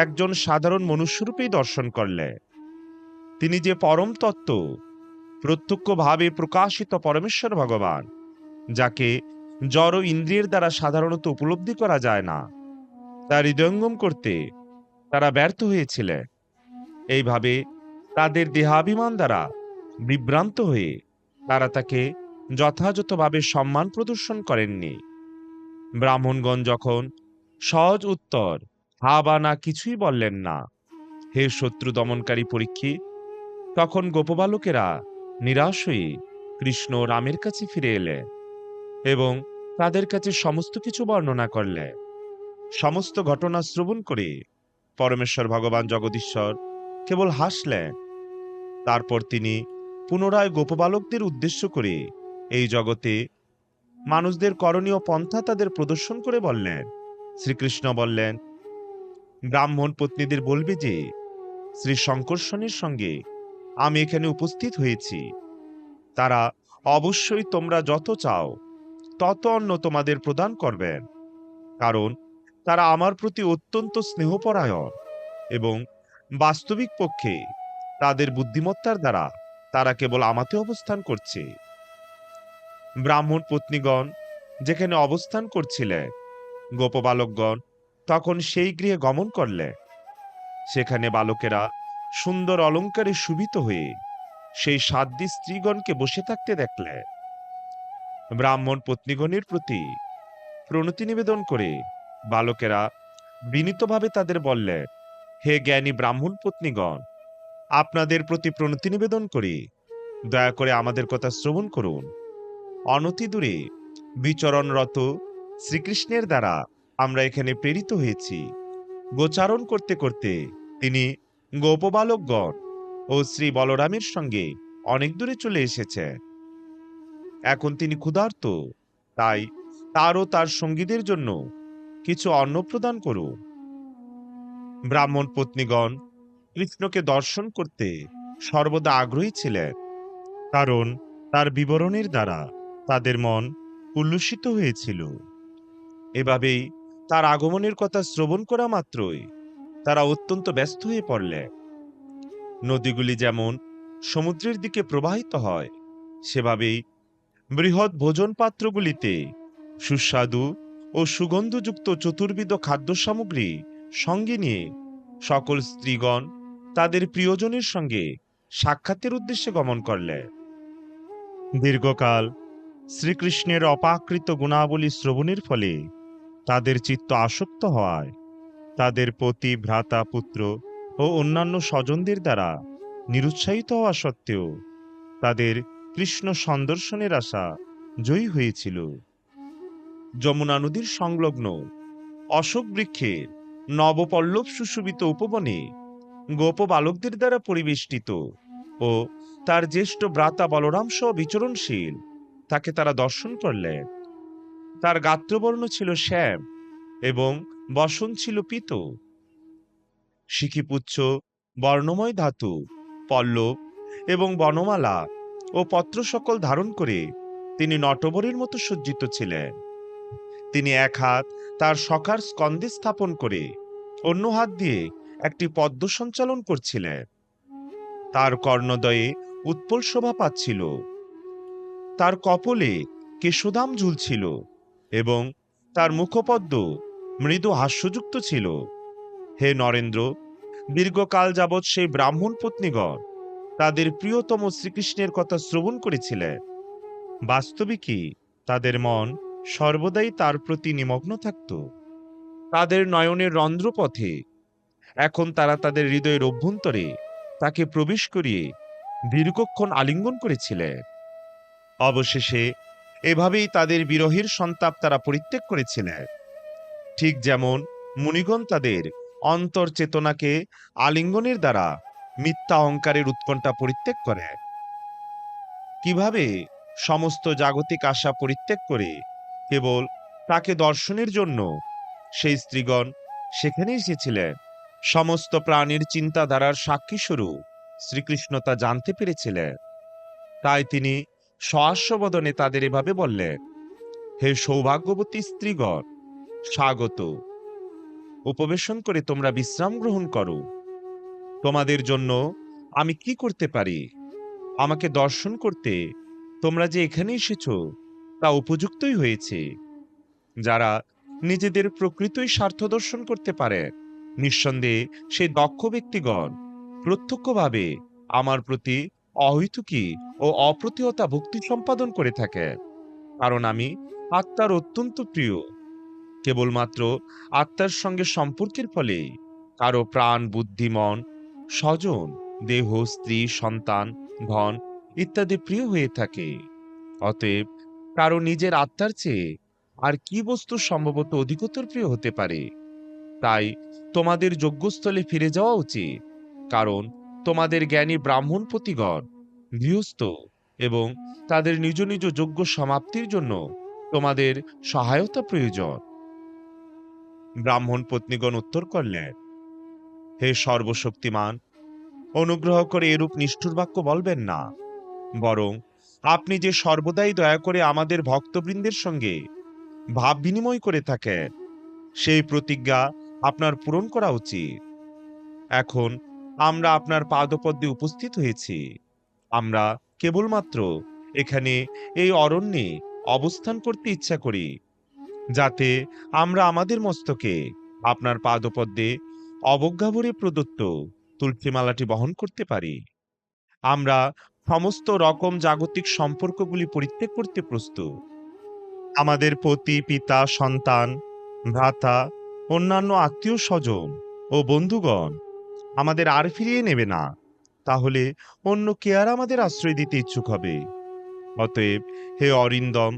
একজন সাধারণ মনুষ্যরূপেই দর্শন করলে। তিনি যে পরম তত্ত্ব, প্রত্যক্ষভাবে প্রকাশিত পরমেশ্বর ভগবান, যাকে জড় ইন্দ্রিয়ের দ্বারা সাধারণত উপলব্ধি করা যায় না, তার হৃদয়ঙ্গম করতে তারা ব্যর্থ হয়েছিলেন। এইভাবে তাদের দেহাভিমান দ্বারা বিভ্রান্ত হয়ে তারা তাকে যথাযথভাবে সম্মান প্রদর্শন করেননি। ব্রাহ্মণগণ যখন সহজ উত্তর হা বা না কিছুই বললেন না, হে শত্রু দমনকারী পরীক্ষিত, তখন গোপবালকেরা নিরাশ হয়ে কৃষ্ণ রামের কাছে ফিরে এলে এবং তাদের কাছে সমস্ত কিছু বর্ণনা করলে। সমস্ত ঘটনা শ্রবণ করে পরমেশ্বর ভগবান জগদীশ্বর কেবল হাসলেন। তারপর তিনি পুনরায় গোপবালকদের উদ্দেশ্য করে এই জগতে মানুষদের করণীয় পন্থা তাদের প্রদর্শন করে বললেন। শ্রীকৃষ্ণ বললেন, ব্রাহ্মণ পত্নীদের বলবে যে শ্রী শঙ্কর্ষণের সঙ্গে আমি এখানে উপস্থিত হয়েছি। তারা অবশ্যই তোমরা যত চাও তত অন্ন তোমাদের প্রদান করবেন, কারণ তারা আমার প্রতি অত্যন্ত স্নেহপরায়ণ এবং বাস্তবিক পক্ষে তাদের বুদ্ধিমত্তার দ্বারা তারা কেবল আমাতে অবস্থান করছে। ব্রাহ্মণ পত্নীগণ যেখানে অবস্থান করছিলেন, গোপবালকগণ তখন সেই গৃহে গমন করলে। সেখানে বালকেরা সুন্দর অলঙ্কারে শোভিত হয়ে সেই সাধ্বী স্ত্রীগণকে বসে থাকতে দেখলে। ব্রাহ্মণ পত্নীগণের প্রতি প্রণতি নিবেদন করে বালকেরা বিনীতভাবে তাদের বললে, হে জ্ঞানী ব্রাহ্মণ পত্নীগণ, আপনাদের প্রতি প্রণতি নিবেদন করি, দয়া করে আমাদের কথা শ্রবণ করুন। অনতি দূরে বিচরণরত শ্রীকৃষ্ণের দ্বারা আমরা এখানে প্রেরিত হয়েছি। গোচারণ করতে করতে তিনি গোপবালকগণ ও শ্রী বলরামের সঙ্গে অনেক দূরে চলে এসেছে। এখন তিনি ক্ষুধার্ত, তাই তার ও তার সঙ্গীদের জন্য কিছু অন্ন প্রদান করুন। ব্রাহ্মণ পত্নীগণ কৃষ্ণকে দর্শন করতে সর্বদা আগ্রহী ছিলেন, কারণ তার বিবরণের দ্বারা তাদের মন উল্লসিত হয়েছিল। এভাবেই তার আগমনের কথা শ্রবণ করা মাত্রই তারা অত্যন্ত ব্যস্ত হয়ে পড়লেন। নদীগুলি যেমন সমুদ্রের দিকে প্রবাহিত হয়, সেভাবেই বৃহৎ ভোজন পাত্রগুলিতে সুস্বাদু ও সুগন্ধযুক্ত চতুর্বিধ খাদ্য সামগ্রী সঙ্গে নিয়ে সকল স্ত্রীগণ তাদের প্রিয়জনের সঙ্গে সাক্ষাতের উদ্দেশ্যে গমন করলেন। দীর্ঘকাল শ্রীকৃষ্ণের অপাকৃত গুণাবলী শ্রবণের ফলে তাদের চিত্ত আসক্ত হওয়ায় তাদের পতি, ভ্রাতা, পুত্র ও অন্যান্য স্বজনদের দ্বারা নিরুৎসাহিত হওয়া সত্ত্বেও তাদের কৃষ্ণ সন্দর্শনের আশা জয়ী হয়েছিল। যমুনা নদীর সংলগ্ন অশোক বৃক্ষের নবপল্লব সুশোভিত উপবনে গোপ বালকদের দ্বারা পরিবেষ্টিত ও তার জ্যেষ্ঠ ভ্রাতা বলরাম সহ বিচরণশীল তাকে তারা দর্শন করলেন। তার গাত্রবর্ণ ছিল শ্যাম এবং বসন ছিল পীত। শিখিপুচ্ছ, বর্ণময় ধাতু, পল্লব এবং বনমালা ও পত্র সকল ধারণ করে তিনি নটবরের মতো সজ্জিত ছিলেন। তিনি এক হাত তার সখার স্কন্ধে স্থাপন করে অন্য হাত দিয়ে একটি পদ্ম সঞ্চালন করছিলেন। তার কর্ণদয়ে উৎপল শোভা পাচ্ছিল, তার কপলে কেশোদাম ঝুলছিল এবং তার মুখপদ্ম মৃদু হাস্যযুক্ত ছিল। হে নরেন্দ্র, দীর্ঘকাল যাবৎ সেই ব্রাহ্মণ পত্নীগণ তাদের প্রিয়তম শ্রীকৃষ্ণের কথা শ্রবণ করেছিলেন। বাস্তবিকই তাদের মন সর্বদাই তার প্রতি নিমগ্ন থাকত। তাদের নয়নের রন্ধ্রপথে এখন তারা তাদের হৃদয়ের অভ্যন্তরে তাকে প্রবেশ করিয়ে দীর্ঘক্ষণ আলিঙ্গন করেছিলেন। অবশেষে এভাবেই তাদের বিরহের সন্তাপ তারা পরিত্যাগ করেছিলেন, ঠিক যেমন মুনিগণ তাদের অন্তর চেতনাকে আলিঙ্গনের দ্বারা মিথ্যা অহংকারের উৎকণ্ঠা পরিত্যাগ করে। কিভাবে সমস্ত জাগতিক আশা পরিত্যাগ করে কেবল তাকে দর্শনের জন্য সেই স্ত্রীগণ সেখানে এসেছিলেন, সমস্ত প্রাণীর চিন্তাধারার সাক্ষী স্বরূপ শ্রীকৃষ্ণ তা জানতে পেরেছিলেন। তাই তিনি সহাস্যবদনে তাদের এভাবে বললেন, হে সৌভাগ্যবতী স্ত্রীগণ, স্বাগত। উপবেশন করে তোমরা বিশ্রাম গ্রহণ করো। তোমাদের জন্য আমি কি করতে পারি? আমাকে দর্শন করতে তোমরা যে এখানে এসেছো তা উপযুক্তই হয়েছে। যারা নিজেদের প্রকৃতই স্বার্থ দর্শন করতে পারে, নিঃসন্দেহে সেই দক্ষ ব্যক্তিগণ প্রত্যক্ষভাবে আমার প্রতি অহৈতুকী ও অপ্রতিহতা ভক্তি সম্পাদন করে থাকে, কারণ আমি আত্মার অত্যন্ত প্রিয়। কেবলমাত্র আত্মার সঙ্গে সম্পর্কের ফলে কারো প্রাণ, বুদ্ধি, মন, স্বজন, দেহ, স্ত্রী, সন্তান, ধন ইত্যাদি প্রিয় হয়ে থাকে। অতএব কারো নিজের আত্মার চেয়ে আর কি বস্তু সম্ভবত অধিকতর প্রিয় হতে পারে? তাই তোমাদের যজ্ঞস্থলে ফিরে যাওয়া উচিত, কারণ তোমাদের জ্ঞানী ব্রাহ্মণপতিগণ গৃহস্থ এবং তাদের নিজ নিজ যজ্ঞ সমাপ্তির জন্য তোমাদের সহায়তা প্রয়োজন। ব্রাহ্মণ পত্নীগণ উত্তর করলেন, হে সর্বশক্তিমান, অনুগ্রহ করে এরূপ নিষ্ঠুর বাক্য বলবেন না। বরং আপনি যে সর্বদাই দয়া করে আমাদের ভক্তবৃন্দের সঙ্গে ভাব বিনিময় করে থাকেন, সেই প্রতিজ্ঞা আপনার পূরণ করা উচিত। এখন আমরা আপনার পাদপদ্মে উপস্থিত হয়েছি। আমরা কেবলমাত্র এখানে এই অরণ্যে অবস্থান করতে ইচ্ছা করি, যাতে আমরা আমাদের মস্তকে আপনার পাদপদ্মে অবজ্ঞাভরে প্রদত্ত তুলসীমালাটি বহন করতে পারি। আমরা সমস্ত রকম জাগতিক সম্পর্কগুলি পরিত্যাগ করতে প্রস্তুত। আমাদের পতি, পিতা, সন্তান, ভ্রাতা, অন্যান্য আত্মীয় স্বজন ও বন্ধুগণ আমাদের আর ফিরিয়ে নেবে না, তাহলে অন্য কে আর আমাদের আশ্রয় দিতে ইচ্ছুক হবে? অতএব হে অরিন্দম,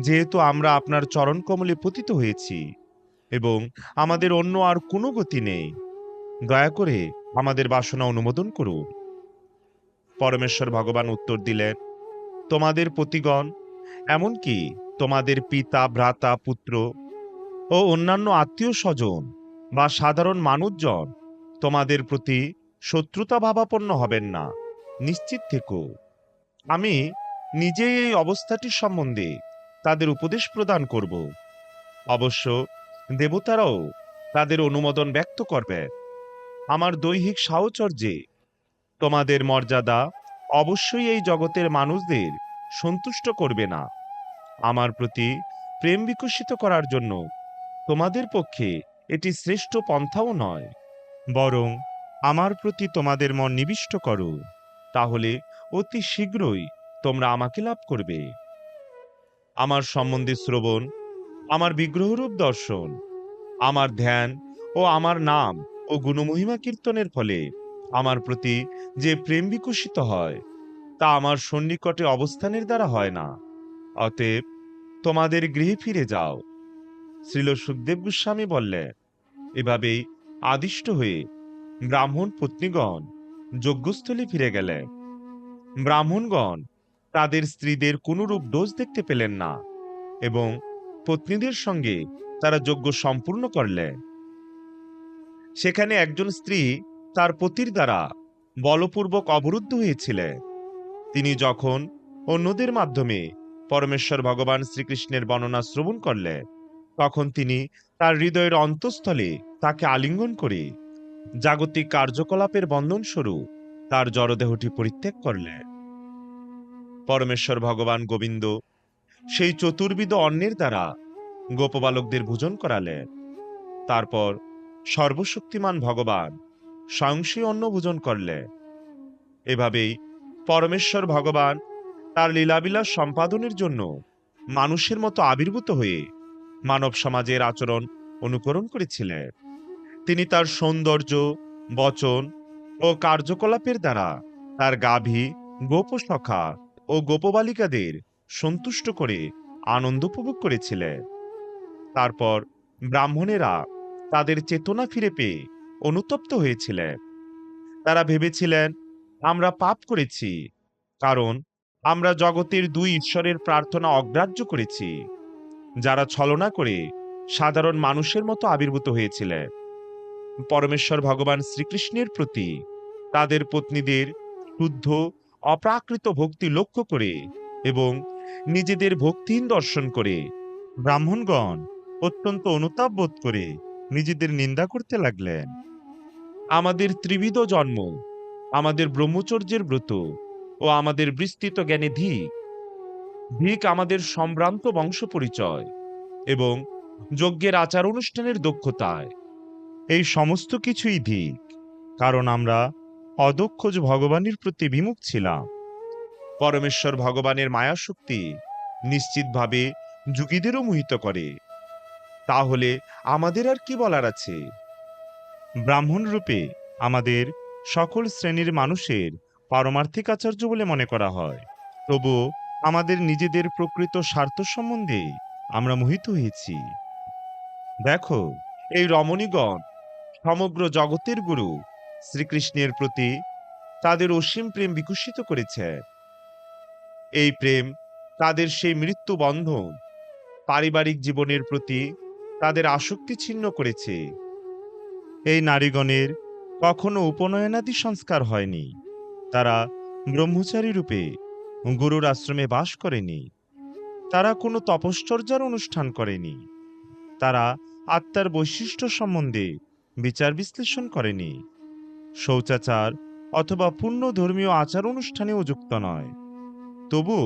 যেহেতু আমরা আপনার চরণ কমলে পতিত হয়েছি, এবং আমাদের অন্য আর কোনো গতি নেই। দয়া করে আমাদের বাসনা অনুমোদন করুন। পরমেশ্বর ভগবান উত্তর দিলেন, তোমাদের পতিগণ, এমনকি তোমাদের পিতা, ভ্রাতা, পুত্র ও অন্যান্য আত্মীয় স্বজন বা সাধারণ মানুষজন তোমাদের প্রতি শত্রুতা ভাবাপন্ন হবেন না, নিশ্চিত থেকো। আমি নিজেই এই অবস্থাটির সম্বন্ধে তাদের উপদেশ প্রদান করব। অবশ্য দেবতারাও তাদের অনুমোদন ব্যক্ত করবে। আমার দৈহিক সাহচর্যে তোমাদের মর্যাদা অবশ্যই এই জগতের মানুষদের সন্তুষ্ট করবে না। আমার প্রতি প্রেম বিকশিত করার জন্য তোমাদের পক্ষে এটি শ্রেষ্ঠ পন্থাও নয়, বরং আমার প্রতি তোমাদের মন নিবিষ্ট করো, তাহলে অতি শীঘ্রই তোমরা আমাকে লাভ করবে। আমার সম্বন্ধে শ্রবণ, আমার বিগ্রহরূপ দর্শন, আমার ধ্যান ও আমার নাম ও গুণমহিমা কীর্তনের ফলে আমার প্রতি যে প্রেম বিকশিত হয়, তা আমার সন্নিকটে অবস্থানের দ্বারা হয় না। অতএব তোমাদের গৃহে ফিরে যাও। শ্রীল সুখদেব গোস্বামী বললেন, এভাবেই আদিষ্ট হয়ে ব্রাহ্মণ পত্নীগণ যজ্ঞস্থলে ফিরে গেলেন। ব্রাহ্মণগণ তাদের স্ত্রীদের কোনরূপ দোষ দেখতে পেলেন না এবং পত্নীদের সঙ্গে তারা যজ্ঞ সম্পূর্ণ করলেন। সেখানে একজন স্ত্রী তার পতির দ্বারা বলপূর্বক অবরুদ্ধ হয়েছিলেন। তিনি যখন অন্যদের মাধ্যমে পরমেশ্বর ভগবান শ্রীকৃষ্ণের বর্ণনা শ্রবণ করলেন, তখন তিনি তার হৃদয়ের অন্তঃস্থলে তাকে আলিঙ্গন করে জাগতিক কার্যকলাপের বন্ধনস্বরূপ তার জড়দেহটি পরিত্যাগ করলেন। পরমেশ্বর ভগবান গোবিন্দ সেই চতুর্বিধ অন্নের দ্বারা গোপবালকদের ভোজন করালেন। তারপর সর্বশক্তিমান ভগবান স্বয়ং সেই অন্ন ভোজন করলেন। এভাবেই পরমেশ্বর ভগবান তার লীলাবিলাস সম্পাদনের জন্য মানুষের মতো আবির্ভূত হয়ে মানব সমাজের আচরণ অনুকরণ করেছিলেন। তিনি তার সৌন্দর্য, বচন ও কার্যকলাপের দ্বারা তার গাভী, গোপসখা ও গোপবালিকাদের সন্তুষ্ট করে আনন্দ উপভোগ করেছিলেন। তারপর ব্রাহ্মণেরা তাদের চেতনা ফিরে পেয়ে অনুতপ্ত হয়েছিলেন। তারা ভেবেছিলেন, আমরা পাপ করেছি, কারণ আমরা জগতের দুই ঈশ্বরের প্রার্থনা অগ্রাহ্য করেছি, যারা ছলনা করে সাধারণ মানুষের মতো আবির্ভূত হয়েছিলেন। পরমেশ্বর ভগবান শ্রীকৃষ্ণের প্রতি তাদের পত্নীদের শুদ্ধ অপ্রাকৃত ভক্তি লক্ষ্য করে এবং নিজেদের ভক্তিহীন দর্শন করে ব্রাহ্মণগণ অত্যন্ত অনুতাপ বোধ করে নিজেদের নিন্দা করতে লাগলেন। আমাদের ত্রিবিধ জন্ম, আমাদের ব্রহ্মচর্যের ব্রত ও আমাদের বিস্তৃত জ্ঞানে ধিক আমাদের সম্ভ্রান্ত বংশ পরিচয় এবং যজ্ঞের আচার অনুষ্ঠানের দক্ষতায়, এই সমস্ত কিছুই ধিক, কারণ আমরা অদক্ষ ভগবানের প্রতি বিমুখ ছিলাম। পরমেশ্বর ভগবানের মায়াশক্তি নিশ্চিতভাবে যুগীদেরও মোহিত করে। তাহলে আমাদের আর কি বলার আছে? ব্রাহ্মণ রূপে আমাদের সকল শ্রেণীর মানুষের পারমার্থিক আচার্য বলে মনে করা হয়, তবুও আমাদের নিজেদের প্রকৃত স্বার্থ সম্বন্ধে আমরা মোহিত হয়েছি। দেখো, এই রমণীগণ সমগ্র জগতের গুরু শ্রীকৃষ্ণের প্রতি তাদের অসীম প্রেম বিকশিত করেছে। এই প্রেম তাদের সেই মৃত্যু বন্ধন, পারিবারিক জীবনের প্রতি তাদের আসক্তি ছিন্ন করেছে। এই নারীগণের কখনো উপনয়নাদি সংস্কার হয়নি। তারা ব্রহ্মচারী রূপে গুরুর আশ্রমে বাস করেনি। তারা কোনো তপশ্চর্যার অনুষ্ঠান করেনি। তারা আত্মার বৈশিষ্ট্য সম্বন্ধে বিচার বিশ্লেষণ করেনি। শৌচাচার অথবা পূর্ণ ধর্মীয় আচার অনুষ্ঠানেও যুক্ত নয়। তবু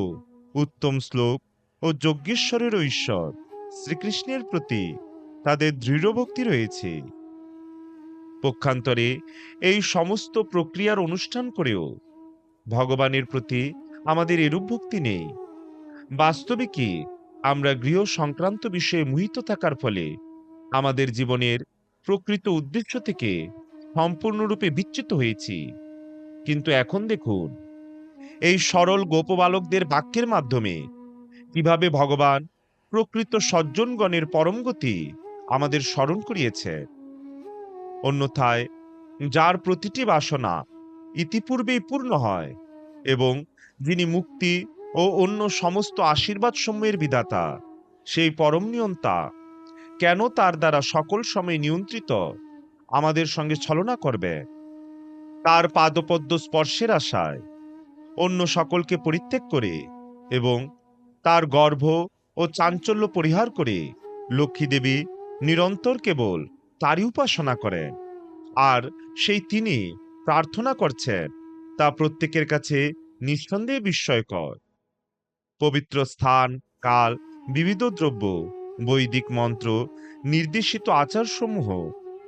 উত্তম শ্লোক ও যজ্ঞেশ্বরের ঈশ্বর শ্রীকৃষ্ণের প্রতি তাদের দৃঢ় ভক্তি রয়েছে। পক্ষান্তরে এই সমস্ত প্রক্রিয়ার অনুষ্ঠান করেও ভগবানের প্রতি আমাদের এরূপ ভক্তি নেই। বাস্তবে কি আমরা গৃহ সংক্রান্ত বিষয়ে মোহিত থাকার ফলে আমাদের জীবনের প্রকৃত উদ্দেশ্য থেকে সম্পূর্ণরূপে বিচ্যুত হয়েছি। কিন্তু এখন দেখুন, এই সরল গোপবালকদের বাক্যের মাধ্যমে কিভাবে ভগবান প্রকৃত সজ্জনগণের পরম গতি আমাদের স্মরণ করিয়েছে। অন্যথায় যার প্রতিটি বাসনা ইতিপূর্বেই পূর্ণ হয় এবং যিনি মুক্তি ও অন্য সমস্ত আশীর্বাদ সমূহের বিধাতা, সেই পরম নিয়ন্তা কেন তার দ্বারা সকল সময় নিয়ন্ত্রিত আমাদের সঙ্গে ছলনা করবে? তার পাদপদ্ম স্পর্শের আশায় অন্য সকলকে পরিত্যাগ করে এবং তার গর্ভ ও চাঞ্চল্য পরিহার করে লক্ষ্মী দেবী নিরন্তর কেবল তারই উপাসনা করেন। আর সেই তিনি প্রার্থনা করছেন তা প্রত্যেকের কাছে নিঃসন্দেহে বিস্ময়কর। পবিত্র স্থান, কাল, বিবিধ দ্রব্য, বৈদিক মন্ত্র, নির্দেশিত আচারসমূহ,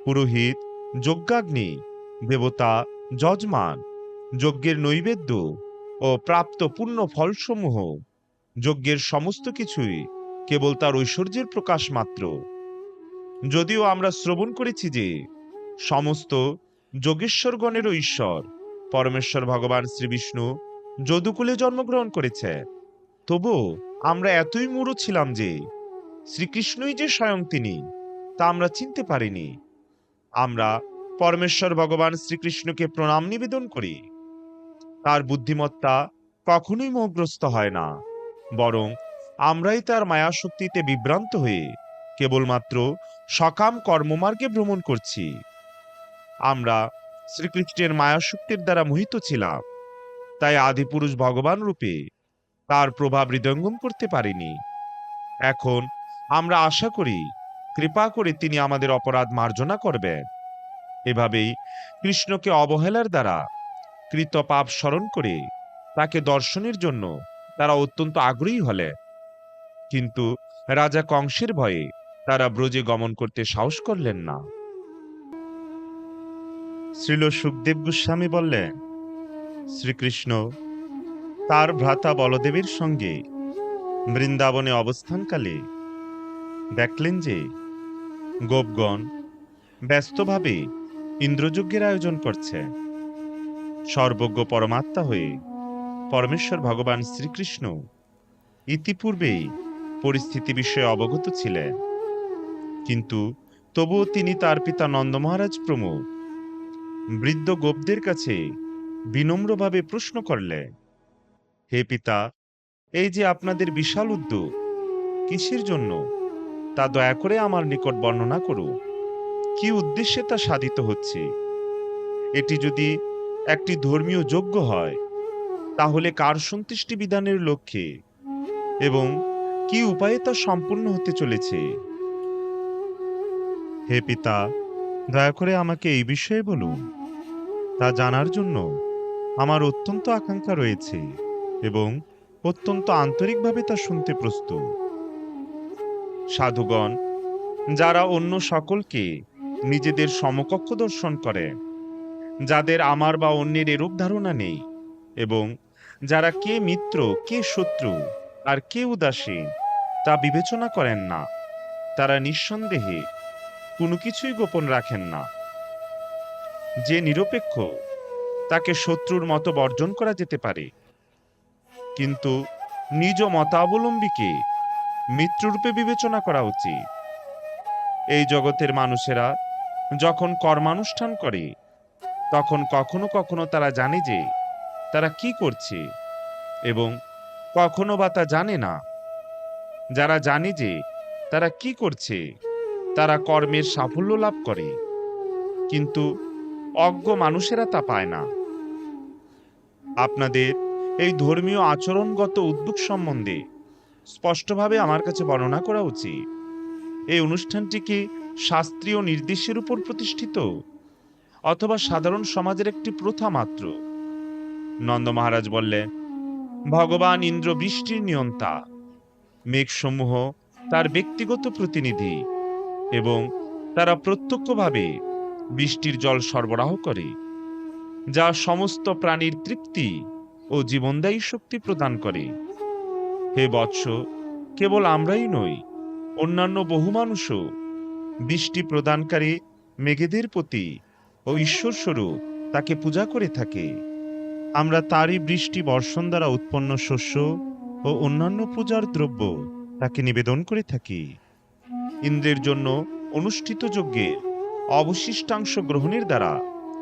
পুরোহিত, যজ্ঞাগ্নি, দেবতা, যজমান, যজ্ঞের নৈবেদ্য ও প্রাপ্ত পুণ্য ফলসমূহ, যজ্ঞের সমস্ত কিছুই কেবল তার ঐশ্বর্যের প্রকাশ মাত্র। যদিও আমরা শ্রবণ করেছি যে সমস্ত যোগেশ্বরগণেরও ঈশ্বর পরমেশ্বর ভগবান শ্রীবিষ্ণু যদুকুলে জন্মগ্রহণ করেছে, তবুও আমরা এতই মূঢ় ছিলাম যে শ্রীকৃষ্ণই যে স্বয়ং তিনি তা আমরা চিনতে পারিনি। আমরা পরমেশ্বর ভগবান শ্রীকৃষ্ণকে প্রণাম নিবেদন করি। তার বুদ্ধিমত্তা কখনোই মোহগ্রস্ত হয় না, বরং আমরাই তার মায়াশক্তিতে বিভ্রান্ত হয়ে কেবলমাত্র সকাম কর্মমার্গে ভ্রমণ করছি। আমরা শ্রীকৃষ্ণের মায়াশক্তির দ্বারা মোহিত ছিলাম, তাই আদিপুরুষ ভগবান রূপে তার প্রভাব হৃদয়ঙ্গম করতে পারিনি। এখন আমরা আশা করি কৃপা করে তিনি আমাদের অপরাধ মার্জনা করবেন। এভাবেই কৃষ্ণকে অবহেলার দ্বারা কৃত পাপ স্মরণ করে তাকে দর্শনের জন্য তারা অত্যন্ত আগ্রহী হলে, কিন্তু রাজা কংসের ভয়ে তারা ব্রজে গমন করতে সাহস করলেন না। শ্রীল সুখদেব গোস্বামী বললেন, শ্রীকৃষ্ণ তার ভ্রাতা বলদেবের সঙ্গে বৃন্দাবনে অবস্থানকালে দেখলেন যে গোপগণ ব্যস্তভাবে ইন্দ্রযজ্ঞের আয়োজন করছে। সর্বজ্ঞ পরমাত্মা হয়ে পরমেশ্বর ভগবান শ্রীকৃষ্ণ ইতিপূর্বেই পরিস্থিতি বিষয়ে অবগত ছিলেন, কিন্তু তবুও তিনি তার পিতা নন্দ মহারাজ প্রমুখ বৃদ্ধ গোপদের কাছে বিনম্রভাবে প্রশ্ন করলেন, হে পিতা, এই যে আপনাদের বিশাল উদ্যোগ কিসের জন্য তা দয়া করে আমার নিকট বর্ণনা করুন। কি উদ্দেশ্যে তা সাধিত হচ্ছে? এটি যদি একটি ধর্মীয় যজ্ঞ হয় তাহলে কার সন্তুষ্টি বিধানের লক্ষ্যে এবং কি উপায়ে তা সম্পূর্ণ হতে চলেছে? হে পিতা, দয়া করে আমাকে এই বিষয়ে বলুন। তা জানার জন্য আমার অত্যন্ত আকাঙ্ক্ষা রয়েছে এবং অত্যন্ত আন্তরিকভাবে তা শুনতে প্রস্তুত। সাধুগণ যারা অন্য সকলকে নিজেদের সমকক্ষ দর্শন করে, যাদের আমার বা অন্যের এরূপ ধারণা নেই, এবং যারা কে মিত্র, কে শত্রু আর কে উদাসীন তা বিবেচনা করেন না, তারা নিঃসন্দেহে কোনো কিছুই গোপন রাখেন না। যে নিরপেক্ষ তাকে শত্রুর মতো বর্জন করা যেতে পারে, কিন্তু নিজ মতাবলম্বীকে মিত্ররূপে বিবেচনা করা উচিত। এই জগতের মানুষেরা যখন কর্মানুষ্ঠান করে তখন কখনো কখনো তারা জানে যে তারা কি করছে এবং কখনো বা তা জানে না। যারা জানে যে তারা কি করছে তারা কর্মের সাফল্য লাভ করে, কিন্তু অজ্ঞ মানুষেরা তা পায় না। আপনাদের এই ধর্মীয় আচরণগত উদ্যোগ সম্বন্ধে স্পষ্টভাবে আমার কাছে বর্ণনা করা উচিত। এই অনুষ্ঠানটি কি শাস্ত্রীয় নির্দেশের উপর প্রতিষ্ঠিত, অথবা সাধারণ সমাজের একটি প্রথা মাত্র? নন্দ মহারাজ বললেন, ভগবান ইন্দ্র বৃষ্টির নিয়ন্তা, মেঘসমূহ তার ব্যক্তিগত প্রতিনিধি এবং তারা প্রত্যক্ষভাবে বৃষ্টির জল সরবরাহ করে, যা সমস্ত প্রাণীর তৃপ্তি ও জীবনদায়ী শক্তি প্রদান করে। হে বৎস, কেবল আমরাই নই, অন্যান্য বহু মানুষও বৃষ্টি প্রদানকারী মেঘেদের প্রতি ও ঈশ্বরস্বরূপ তাকে পূজা করে থাকে। আমরা তারই বৃষ্টি বর্ষণ দ্বারা উৎপন্ন শস্য ও অন্যান্য পূজার দ্রব্য তাকে নিবেদন করে থাকি। ইন্দ্রের জন্য অনুষ্ঠিত যজ্ঞের অবশিষ্টাংশ গ্রহণের দ্বারা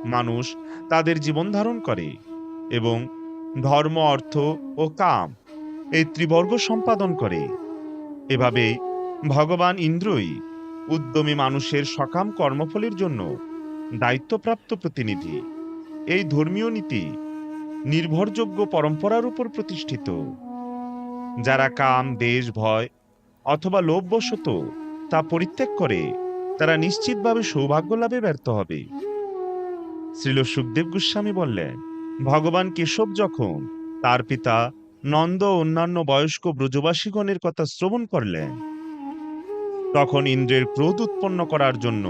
মানুষ তাদের জীবন ধারণ করে এবং ধর্ম, অর্থ ও কাম এই ত্রিবর্গ সম্পাদন করে। এভাবেই ভগবান ইন্দ্রই উদ্যমী মানুষের সকাম কর্মফলের জন্য দায়িত্বপ্রাপ্ত প্রতিনিধি। এই ধর্মীয় নীতি নির্ভরযোগ্য পরম্পরার উপর প্রতিষ্ঠিত। যারা কাম, দেশ, ভয় অথবা লোভবশত তা পরিত্যাগ করে তারা নিশ্চিতভাবে সৌভাগ্য লাভে ব্যর্থ হবে। শ্রীল সুখদেব গোস্বামী বললেন, ভগবান কেশব যখন তার পিতা নন্দ ও অন্যান্য বয়স্ক ব্রজবাসীগণের কথা শ্রবণ করলেন, তখন ইন্দ্রের ক্রোধ উৎপন্ন করার জন্য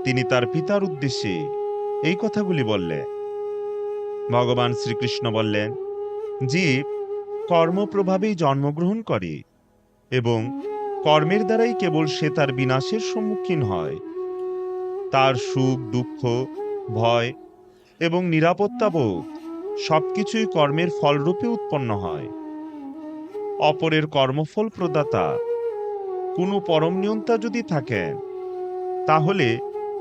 তিনি তার পিতার উদ্দেশ্যে এই কথাগুলি বললেন। ভগবান শ্রীকৃষ্ণ বললেন, জীব কর্মপ্রভাবেই জন্মগ্রহণ করে এবং কর্মের দ্বারাই কেবল সে তার বিনাশের সম্মুখীন হয়। তার সুখ, দুঃখ, ভয় এবং নিরাপত্তাবোধ সবকিছুই কর্মের ফলরূপে উৎপন্ন হয়। অপরের কর্মফল প্রদাতা কোনো পরম নিয়ন্তা যদি থাকেন, তাহলে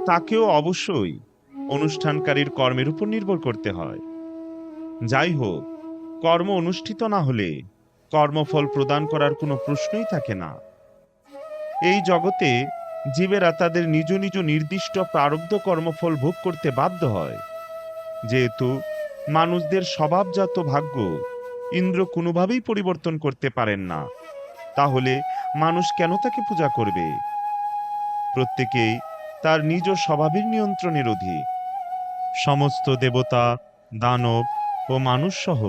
তাকেও অবশ্যই অনুষ্ঠানকারীর কর্মের উপর নির্ভর করতে হয়। যাই হোক, কর্ম অনুষ্ঠিত না হলে কর্মফল প্রদান করার কোনো প্রশ্নই থাকে না। এই জগতে জীবেরা তাদের নিজ নিজ নির্দিষ্ট প্রারব্ধ কর্মফল ভোগ করতে বাধ্য হয়। যেহেতু মানুষদের স্বভাবজাত ভাগ্য ইন্দ্র কোনোভাবেই পরিবর্তন করতে পারেন না, তাহলে মানুষ কেন তাকে পূজা করবে? প্রত্যেকেই তার নিজ স্বভাবের নিয়ন্ত্রণের অধীন। সমস্ত দেবতা, দানব ও মানুষ সহ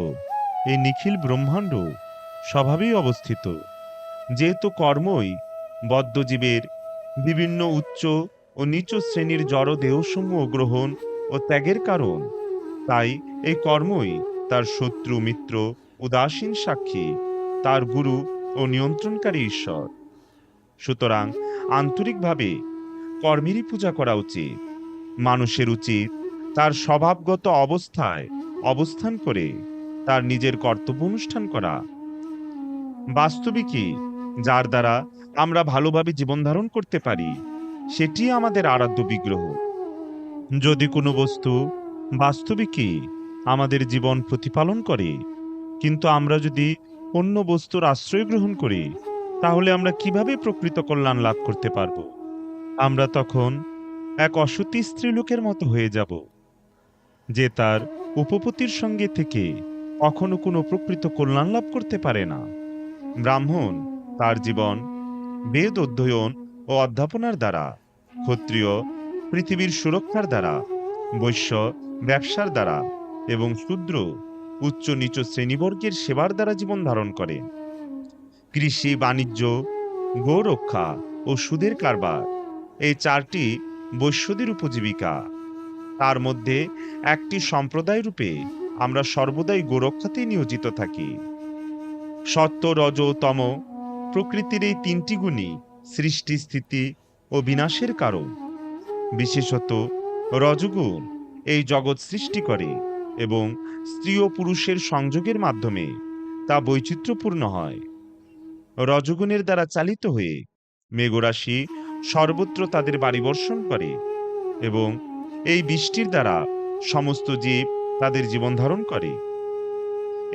এই নিখিল ব্রহ্মাণ্ড স্বভাবেই অবস্থিত। যেহেতু কর্মই বদ্ধজীবের বিভিন্ন উচ্চ ও নিচ শ্রেণীর জড় দেহসমূহ গ্রহণ ও ত্যাগের কারণ, তাই এই কর্মই তার শত্রু, মিত্র, উদাসীন সাক্ষী, তার গুরু ও নিয়ন্ত্রণকারী ঈশ্বর। সুতরাং আন্তরিকভাবে কর্মেরই পূজা করা উচিত। মানুষের উচিত তার স্বভাবগত অবস্থায় অবস্থান করে তার নিজের কর্তব্য অনুষ্ঠান করা। বাস্তবিকই যার দ্বারা আমরা ভালোভাবে জীবন ধারণ করতে পারি, সেটি আমাদের আরাধ্য বিগ্রহ। যদি কোনো বস্তু বাস্তবিকই আমাদের জীবন প্রতিপালন করে, কিন্তু আমরা যদি অন্য বস্তুর আশ্রয় গ্রহণ করি, তাহলে আমরা কিভাবে প্রকৃত কল্যাণ লাভ করতে পারব? আমরা তখন এক অসতী স্ত্রীলোকের মতো হয়ে যাব, যে তার উপপতির সঙ্গে থেকে কখনো কোনো প্রকৃত কল্যাণ লাভ করতে পারে না। ব্রাহ্মণ তার জীবন বেদ অধ্যয়ন ও অধ্যাপনার দ্বারা, ক্ষত্রিয় পৃথিবীর সুরক্ষার দ্বারা, বৈশ্য ব্যবসার দ্বারা এবং শূদ্র উচ্চ নিচ শ্রেণীবর্গের সেবার দ্বারা জীবন ধারণ করে। কৃষি, বাণিজ্য, গোরক্ষা ও সুদের কারবার, এই চারটি বৈশ্যদের উপজীবিকা। তার মধ্যে একটি সম্প্রদায় রূপে আমরা সর্বদাই গোরক্ষাতেই নিয়োজিত থাকি। সত্য, রজ, তম প্রকৃতির এই তিনটি গুণই সৃষ্টি, স্থিতি ও বিনাশের কারণ। বিশেষত রজগুণ এই জগৎ সৃষ্টি করে এবং স্ত্রী ও পুরুষের সংযোগের মাধ্যমে তা বৈচিত্র্যপূর্ণ হয়। রজগুণের দ্বারা চালিত হয়ে মেঘরাশি সর্বত্র তাদের বাড়ি বর্ষণ করে এবং এই বৃষ্টির দ্বারা সমস্ত জীব তাদের জীবন ধারণ করে।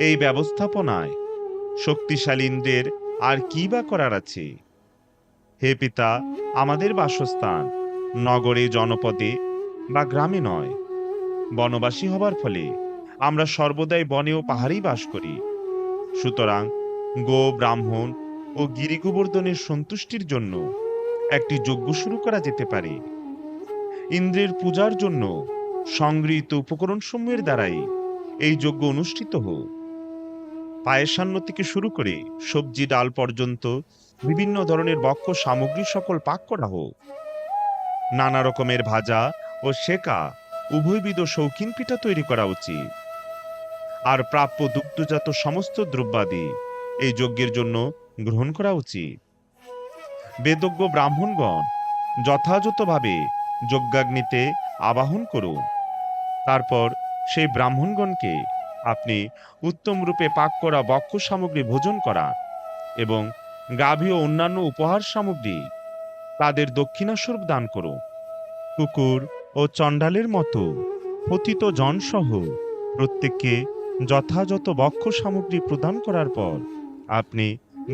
এই ব্যবস্থাপনায় শক্তিশালী ইন্দ্রের আর কি বা করার আছে? হে পিতা, আমাদের বাসস্থান নগরে, জনপদে বা গ্রামে নয়। বনবাসী হবার ফলে আমরা সর্বদাই বনে ও পাহাড়েই বাস করি। সুতরাং গো, ব্রাহ্মণ ও গিরিগোবর্ধনের সন্তুষ্টির জন্য একটি যজ্ঞ শুরু করা যেতে পারে। ইন্দ্রের পূজার জন্য সংগৃহীত উপকরণসমূহের দ্বারাই এই যজ্ঞ অনুষ্ঠিত হোক। পায়েসান্ন থেকে শুরু করে সবজি, ডাল পর্যন্ত বিভিন্ন ধরনের ভক্ষ্য সামগ্রী সকল পাক করা হোক। নানা রকমের ভাজা ও সেকা উভয়বিধ শৌখিন পিঠা তৈরি করা উচিত। আর প্রাপ্য দুগ্ধজাত সমস্ত দ্রব্যাদি এই যজ্ঞের জন্য গ্রহণ করা উচিত। বেদজ্ঞ ব্রাহ্মণগণ যথাযথভাবে যজ্ঞাগ্নিতে আবাহন করুন। তারপর সেই ব্রাহ্মণগণকে আপনি উত্তম রূপে পাক করা ভক্ষ্য সামগ্রী ভোজন করান এবং গাভী ও অন্যান্য উপহার সামগ্রী তাদের দক্ষিণাস্বরূপ দান করো। কুকুর ও চণ্ডালের মতো পতিত জনসহ প্রত্যেককে যথাযথ বক্ষ সামগ্রী প্রদান করার পর আপনি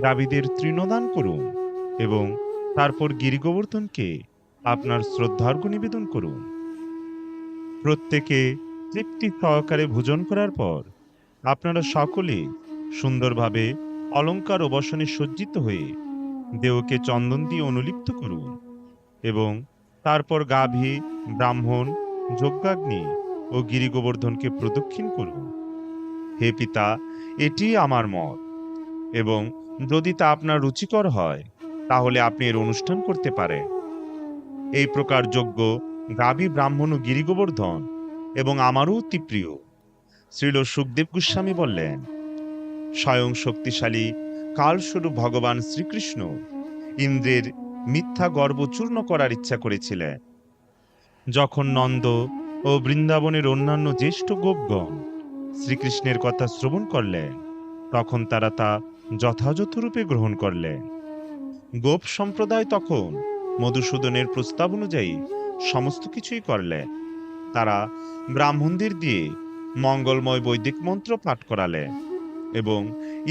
গাভীদের তৃণদান করুন এবং তারপর গিরিগোবর্ধনকে আপনার শ্রদ্ধার্ঘ্য নিবেদন করুন। প্রত্যেকে তৃপ্তি সহকারে ভোজন করার পর আপনারা সকলে সুন্দরভাবে অলঙ্কার ও বসনে সজ্জিত হয়ে দেহকে চন্দন দিয়ে অনুলিপ্ত করুন এবং তারপর গাভী, ব্রাহ্মণ, যজ্ঞাগ্নি ও গিরিগোবর্ধনকে প্রদক্ষিণ করুন। হে পিতা, এটি আমার মত, এবং যদি তা আপনার রুচিকর হয় তাহলে আপনি এর অনুষ্ঠান করতে পারেন। এই প্রকার যজ্ঞ গাভী, ব্রাহ্মণ ও গিরিগোবর্ধন এবং আমারও অতি প্রিয়। শ্রীল সুখদেব গোস্বামী বললেন, স্বয়ং শক্তিশালী কালস্বরূপ ভগবান শ্রীকৃষ্ণ ইন্দ্রের মিথ্যা গর্ব চূর্ণ করার ইচ্ছা করেছিলেন। যখন নন্দ ও বৃন্দাবনের অন্যান্য জ্যেষ্ঠ গোপগণ শ্রীকৃষ্ণের কথা শ্রবণ করলেন, তখন তারা তা যথাযথ রূপে গ্রহণ করলেন। গোপ সম্প্রদায় তখন মধুসূদনের প্রস্তাব অনুযায়ী সমস্ত কিছুই করলেন। তারা ব্রাহ্মণদের দিয়ে মঙ্গলময় বৈদিক মন্ত্র পাঠ করালেন এবং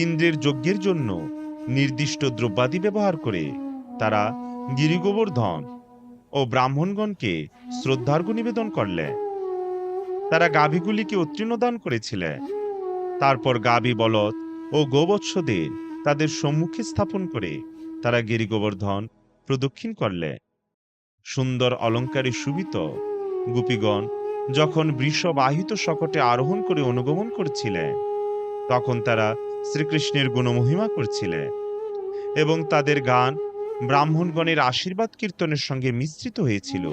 ইন্দ্রের যজ্ঞের জন্য নির্দিষ্ট দ্রব্যাদি ব্যবহার করে তারা গিরিগোবর্ধন ও ব্রাহ্মণগণকে শ্রদ্ধার্ঘ্য নিবেদন করলেন। তারা গাভীগুলিকে উত্তীর্ণদান করেছিলেন। তারপর গাভী, বলদ ও গোবৎসদের তাদের সম্মুখে স্থাপন করে তারা গিরিগোবর্ধন প্রদক্ষিণ করলেন। সুন্দর অলঙ্কারে শোভিত গোপীগণ যখন বৃষবাহিত শকটে আরোহণ করে অনুগমন করছিলেন, তখন তারা শ্রীকৃষ্ণের গুণমহিমা করছিলেন এবং তাদের গান ব্রাহ্মণগণের আশীর্বাদ কীর্তনের সঙ্গে মিশ্রিত হয়েছিল।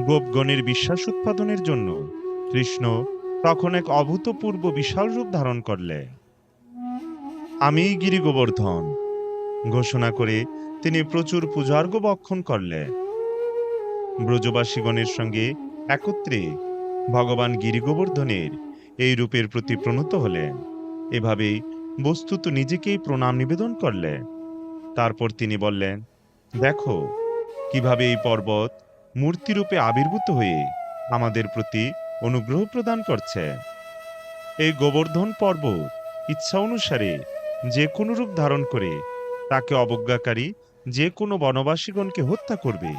গোপগণের বিশ্বাস উৎপাদনের জন্য কৃষ্ণ তখন এক অভূতপূর্ব বিশাল রূপ ধারণ করলেন। আমিই গিরিগোবর্ধন ঘোষণা করে তিনি প্রচুর পূজার্ঘ্য বক্ষণ করলেন। ব্রজবাসীগণের সঙ্গে একত্রে ভগবান গিরিগোবর্ধনের এই রূপের প্রতি প্রণত হলেন। এভাবেই বস্তুত নিজেকেই প্রণাম নিবেদন করলেন। তারপর তিনি বললেন, দেখো কিভাবে এই পর্বত মূর্তিরূপে আবির্ভূত হয়ে আমাদের প্রতি অনুগ্রহ প্রদান করছে। এই গোবর্ধন পর্বত ইচ্ছা অনুসারে যে কোনো রূপ ধারণ করে তাকে অবজ্ঞাকারী যে কোনো বনবাসীগণকে হত্যা করবে।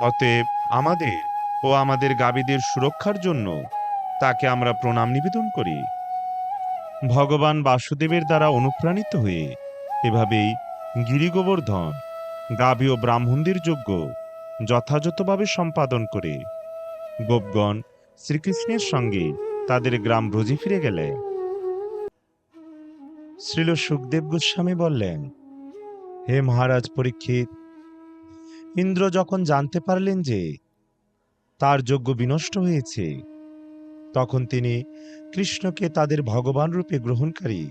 অতএব আমাদের ও আমাদের গাভীদের সুরক্ষার জন্য তাকে আমরা প্রণাম নিবেদন করি। ভগবান বাসুদেবের দ্বারা অনুপ্রাণিত হয়ে এভাবেই গিরিগোবর্ধন গাভী ও ব্রাহ্মণদের যজ্ঞ যথাযথভাবে সম্পাদন করে গোপগণ শ্রীকৃষ্ণের সঙ্গে তাদের গ্রাম ব্রজে ফিরে গেলে। শ্রীল সুখদেব গোস্বামী বললেন, হে মহারাজ পরীক্ষিত, ইন্দ্র যখন জানতে পারলেন যে তার যজ্ঞ বিনষ্ট হয়েছে, তখন তিনি কৃষ্ণকে তাদের ভগবান রূপে গ্রহণকারী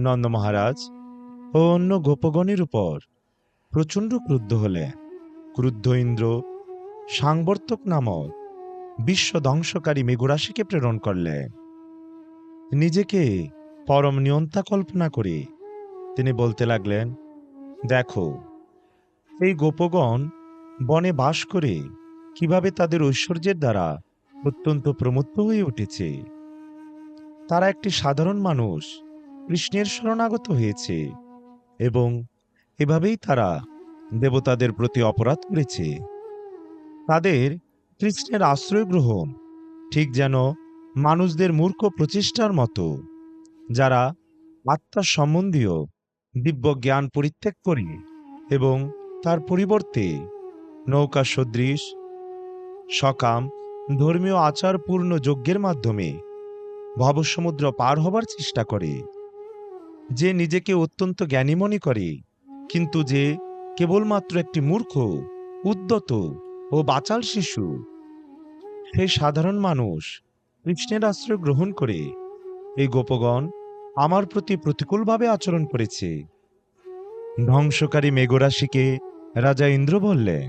নন্দ মহারাজ ও অন্য গোপগণের উপর প্রচণ্ড ক্রুদ্ধ হলেন। ক্রুদ্ধ ইন্দ্র সাংবর্তক নামক বিশ্ব ধ্বংসকারী মেঘরাশিকে প্রেরণ করলেন। নিজেকে পরম নিয়ন্তা কল্পনা করে তিনি বলতে লাগলেন, দেখো এই গোপগণ বনে বাস করে কিভাবে তাদের ঐশ্বর্যের দ্বারা অত্যন্ত প্রমত্ত হয়ে উঠেছে। তারা একটি সাধারণ মানুষ কৃষ্ণের শরণাগত হয়েছে এবং এভাবেই তারা দেবতাদের প্রতি অপরাধ করেছে। তাদের কৃষ্ণের আশ্রয় গ্রহণ ঠিক যেন মানুষদের মূর্খ প্রচেষ্টার মতো, যারা আত্মার সম্বন্ধীয় দিব্য জ্ঞান পরিত্যাগ করে এবং তার পরিবর্তে নৌকা সদৃশ সকাম ধর্মীয় আচারপূর্ণ যজ্ঞের মাধ্যমে ভবসমুদ্র পার হবার চেষ্টা করে। যে নিজেকে অত্যন্ত জ্ঞানী মনে করে, কিন্তু যে কেবলমাত্র একটি মূর্খ, উদ্যত ও বাচাল শিশু, সেই সাধারণ মানুষ কৃষ্ণের আশ্রয় গ্রহণ করে এই গোপগণ আমার প্রতি প্রতিকূলভাবে আচরণ করেছে। ধ্বংসকারী মেঘরাশিকে রাজা ইন্দ্র বললেন,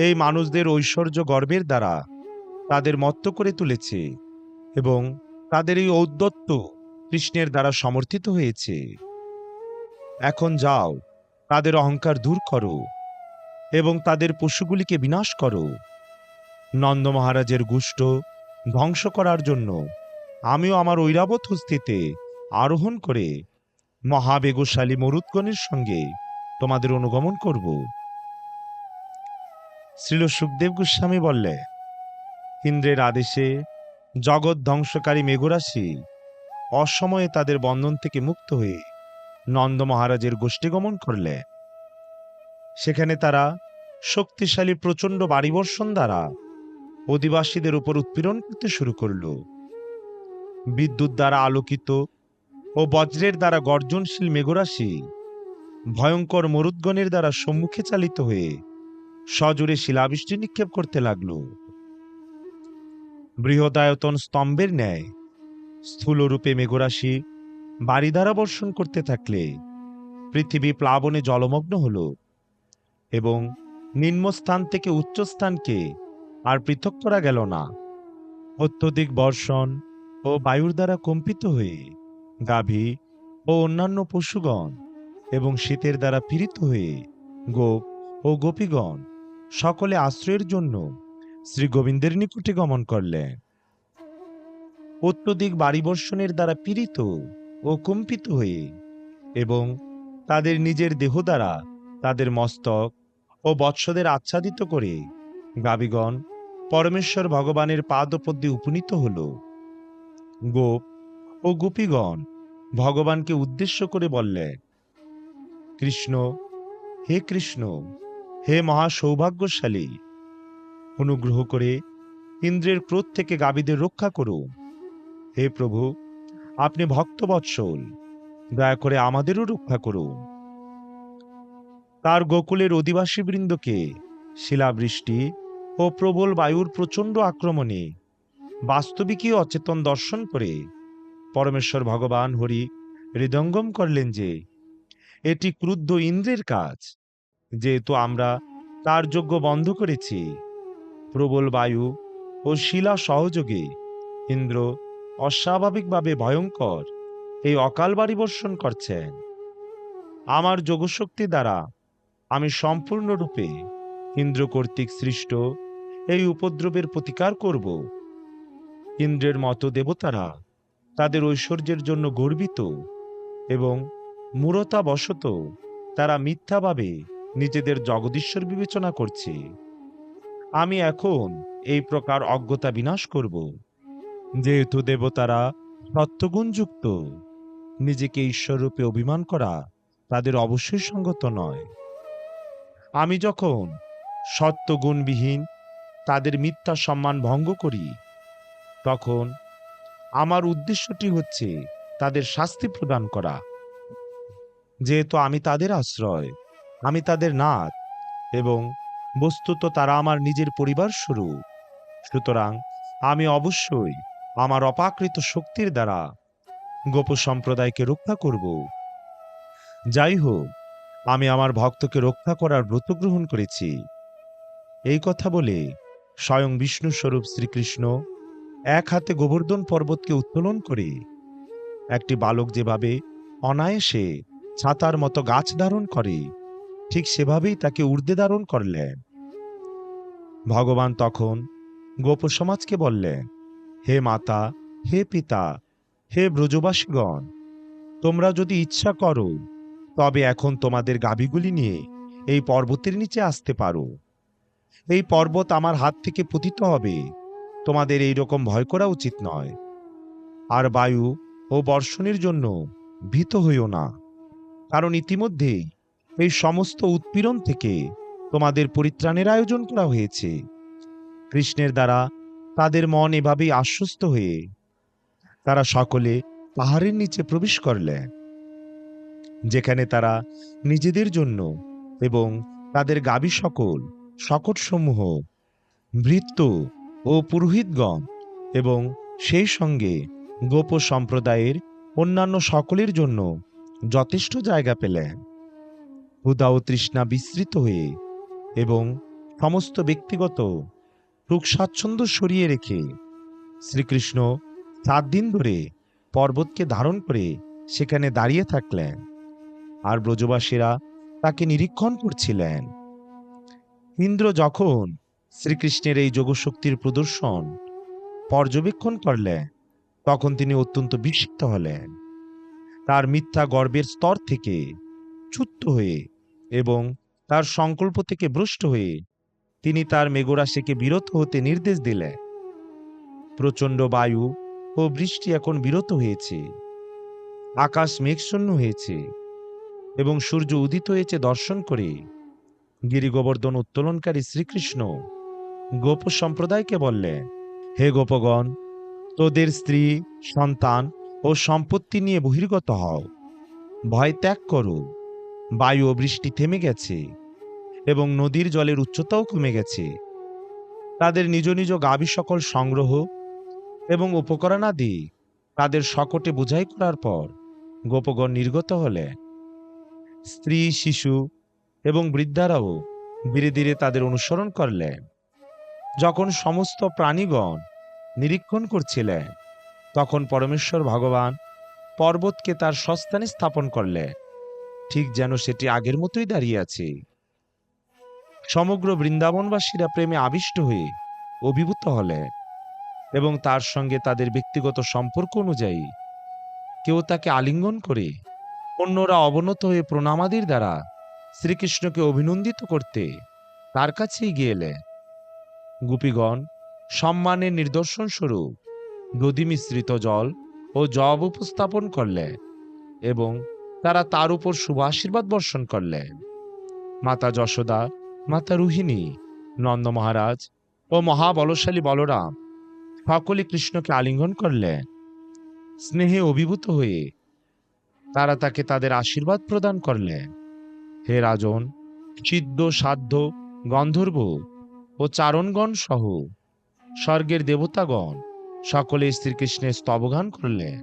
এই মানুষদের ঐশ্বর্য গর্বের দ্বারা তাদের মত্ত করে তুলেছে এবং তাদের এই ঔদ্ধত্য কৃষ্ণের দ্বারা সমর্থিত হয়েছে। এখন যাও, তাদের অহংকার দূর করো এবং তাদের পশুগুলিকে বিনাশ করো। নন্দ মহারাজের গুষ্ট ধ্বংস করার জন্য আমিও আমার ঐরাবত হস্তিতে আরোহণ করে মহাবেগশালী মরুদ্গণের সঙ্গে তোমাদের অনুগমন করব। শ্রীল সুখদেব গোস্বামী বললে, ইন্দ্রের আদেশে জগৎ ধ্বংসকারী মেঘরাশি অসময়ে তাদের বন্ধন থেকে মুক্ত হয়ে নন্দ মহারাজের গোষ্ঠী গমন করলে। সেখানে তারা শক্তিশালী প্রচণ্ড বাড়িবর্ষণ দ্বারা অধিবাসীদের উপর উৎপীড়ন করতে শুরু করল। বিদ্যুৎ দ্বারা আলোকিত ও বজ্রের দ্বারা গর্জনশীল মেঘরাশি ভয়ঙ্কর মরুদ্গণের দ্বারা সম্মুখে চালিত হয়ে সজোরে শিলাবৃষ্টি নিক্ষেপ করতে লাগল। বৃহদায়তন স্তম্ভের ন্যায় স্থূলরূপে মেঘরাশি বাড়ি দ্বারা বর্ষণ করতে থাকলে পৃথিবী প্লাবনে জলমগ্ন হল এবং নিম্নস্থান থেকে উচ্চস্থানকে আর পৃথক করা গেল না। অত্যধিক বর্ষণ ও বায়ুর দ্বারা কম্পিত হয়ে গাভী ও অন্যান্য পশুগণ এবং শীতের দ্বারা পীড়িত হয়ে গোপ ও গোপীগণ সকলে আশ্রয়ের জন্য শ্রী গোবিন্দের নিকটে গমন করলেন। অত্যধিক বাড়িবর্ষণের দ্বারা পীড়িত ও কম্পিত হয়ে এবং তাদের নিজের দেহ দ্বারা তাদের মস্তক ও বৎসদের আচ্ছাদিত করে গাভীগণ পরমেশ্বর ভগবানের পাদপদ্মে উপনীত হল। গোপ ও গোপীগণ ভগবানকে উদ্দেশ্য করে বললেন, কৃষ্ণ, হে কৃষ্ণ, হে মহা সৌভাগ্যশালী, অনুগ্রহ করে ইন্দ্রের ক্রোধ থেকে গাভীদের রক্ষা করুন। হে প্রভু, আপনি ভক্তবৎসল, দয়া করে আমাদেরও রক্ষা করুন। তার গোকুলের অধিবাসী বৃন্দকে শিলাবৃষ্টি ও প্রবল বায়ুর প্রচণ্ড আক্রমণে বাস্তবিকই অচেতন দর্শন করে পরমেশ্বর ভগবান হরি হৃদঙ্গম করলেন যে এটি ক্রুদ্ধ ইন্দ্রের কাজ। যেহেতু আমরা তার যজ্ঞ বন্ধ করেছি, প্রবল বায়ু ও শিলা সহযোগে ইন্দ্র অস্বাভাবিকভাবে ভয়ঙ্কর এই অকাল বাড়ি বর্ষণ করছেন। আমার যোগশক্তি দ্বারা আমি সম্পূর্ণরূপে ইন্দ্র কর্তৃক সৃষ্ট এই উপদ্রবের প্রতিকার করব। ইন্দ্রের মতো দেবতারা তাদের ঐশ্বর্যের জন্য গর্বিত এবং মূঢ়তাবশত তারা মিথ্যাভাবে নিজেদের জগদীশ্বর বিবেচনা করছে। আমি এখন এই প্রকার অজ্ঞতা বিনাশ করব। যেহেতু দেবতারা সত্যগুণযুক্ত, নিজেকে ঈশ্বররূপে অভিমান করা তাদের অবশ্যই সঙ্গত নয়। আমি যখন সত্যগুণবিহীন তাদের মিথ্যা সম্মান ভঙ্গ করি, তখন আমার উদ্দেশ্যটি হচ্ছে তাদের শাস্তি প্রদান করা। যেহেতু আমি তাদের আশ্রয়, আমি তাদের নাথ এবং বস্তুত তারা আমার নিজের পরিবার স্বরূপ, সুতরাং আমি অবশ্যই আমার অপাকৃত শক্তির দ্বারা গোপ সম্প্রদায়কে রক্ষা করব। যাই হোক, আমি আমার ভক্তকে রক্ষা করার ব্রত গ্রহণ করেছি। এই কথা বলে স্বয়ং বিষ্ণু স্বরূপ শ্রীকৃষ্ণ এক হাতে গোবর্ধন পর্বতকে উত্তোলন করে একটি বালক যেভাবে অনায়াসে ছাতার মতো গাছ ধারণ করে, ঠিক সেভাবেই তাকে ঊর্ধ্বে ধারণ করলেন। ভগবান তখন গোপ সমাজকে বললেন, হে মাতা, হে পিতা, হে ব্রজবাসীগণ, তোমরা যদি ইচ্ছা করো তবে এখন তোমাদের গাভীগুলি নিয়ে এই পর্বতের নিচে আসতে পারো। এই পর্বত আমার হাত থেকে পতিত হবে, তোমাদের এই রকম ভয় করা উচিত নয়। আর বায়ু ও বর্ষণের জন্য ভীত হইও না, কারণ ইতিমধ্যেই এই সমস্ত উৎপীড়ন থেকে তোমাদের পরিত্রাণের আয়োজন করা হয়েছে। কৃষ্ণের দ্বারা তাদের মন এভাবেই আশ্বস্ত হয়ে তারা সকলে পাহাড়ের নিচে প্রবেশ করলেন, যেখানে তারা নিজেদের জন্য এবং তাদের গাভী সকল শকটসমূহ, ভৃত্য ও পুরোহিতগণ এবং সেই সঙ্গে গোপ সম্প্রদায়ের অন্যান্য সকলের জন্য যথেষ্ট জায়গা পেলেন। ক্ষুধা ও তৃষ্ণা বিস্তৃত হয়ে এবং সমস্ত ব্যক্তিগত সুখ স্বাচ্ছন্দ্য সরিয়ে রেখে শ্রীকৃষ্ণ 7 দিন ধরে পর্বতকে ধারণ করে সেখানে দাঁড়িয়ে থাকলেন। আর ব্রজবাসীরা তাকে নিরীক্ষণ করছিলেন। ইন্দ্র যখন শ্রীকৃষ্ণের এই যোগশক্তির প্রদর্শন পর্যবেক্ষণ করলেন, তখন তিনি অত্যন্ত বিস্মিত হলেন। তার মিথ্যা গর্বের স্তর থেকে চ্যুত হয়ে এবং তার সংকল্প থেকে ভ্রষ্ট হয়ে তিনি তার মেঘরাশিকে বিরত হতে নির্দেশ দিলেন। প্রচণ্ড বায়ু ও বৃষ্টি এখন বিরত হয়েছে, আকাশ মেঘশূন্য হয়েছে এবং সূর্য উদিত হয়েছে দর্শন করে গিরিগোবর্ধন উত্তোলনকারী শ্রীকৃষ্ণ গোপ সম্প্রদায়কে বললেন, হে গোপগণ, তোদের স্ত্রী, সন্তান ও সম্পত্তি নিয়ে বহির্গত হও, ভয় ত্যাগ করো। বায়ু ও বৃষ্টি থেমে গেছে এবং নদীর জলের উচ্চতাও কমে গেছে। তাদের নিজ নিজ গাভী সকল সংগ্রহ এবং উপকরণাদি তাদের শকটে বোঝাই করার পর গোপগণ নির্গত হলে স্ত্রী, শিশু এবং বৃদ্ধারাও ধীরে ধীরে তাদের অনুসরণ করলেন। যখন সমস্ত প্রাণীগণ নিরীক্ষণ করছিলেন, তখন পরমেশ্বর ভগবান পর্বতকে তার স্বস্থানে স্থাপন করলেন, ঠিক যেন সেটি আগের মতোই দাঁড়িয়ে আছে। সমগ্র বৃন্দাবনবাসীরা প্রেমে আবিষ্ট হয়ে অভিভূত হলেন এবং তার সঙ্গে তাদের ব্যক্তিগত সম্পর্ক অনুযায়ী কেউ তাকে আলিঙ্গন করে, অন্যরা অবনত হয়ে প্রণামাদির দ্বারা শ্রীকৃষ্ণকে অভিনন্দিত করতে তার কাছেই গিয়ে এলেন। গোপীগণ সম্মানের নিদর্শন স্বরূপ দধি মিশ্রিত জল ও যব উপস্থাপন করলেন এবং তারা তার উপর শুভ আশীর্বাদ বর্ষণ করলেন। মাতা যশোদা, মাতা রোহিণী, নন্দ মহারাজ ও মহাবলশালী বলরাম সকলে কৃষ্ণকে আলিঙ্গন করলেন। স্নেহে অভিভূত হয়ে তারা তাকে তাদের আশীর্বাদ প্রদান করলেন। হে রাজন, সিদ্ধ, সাধ্য, গন্ধর্ব ও চারণগণ সহ স্বর্গের দেবতাগণ সকলে শ্রীকৃষ্ণের স্তবগান করলেন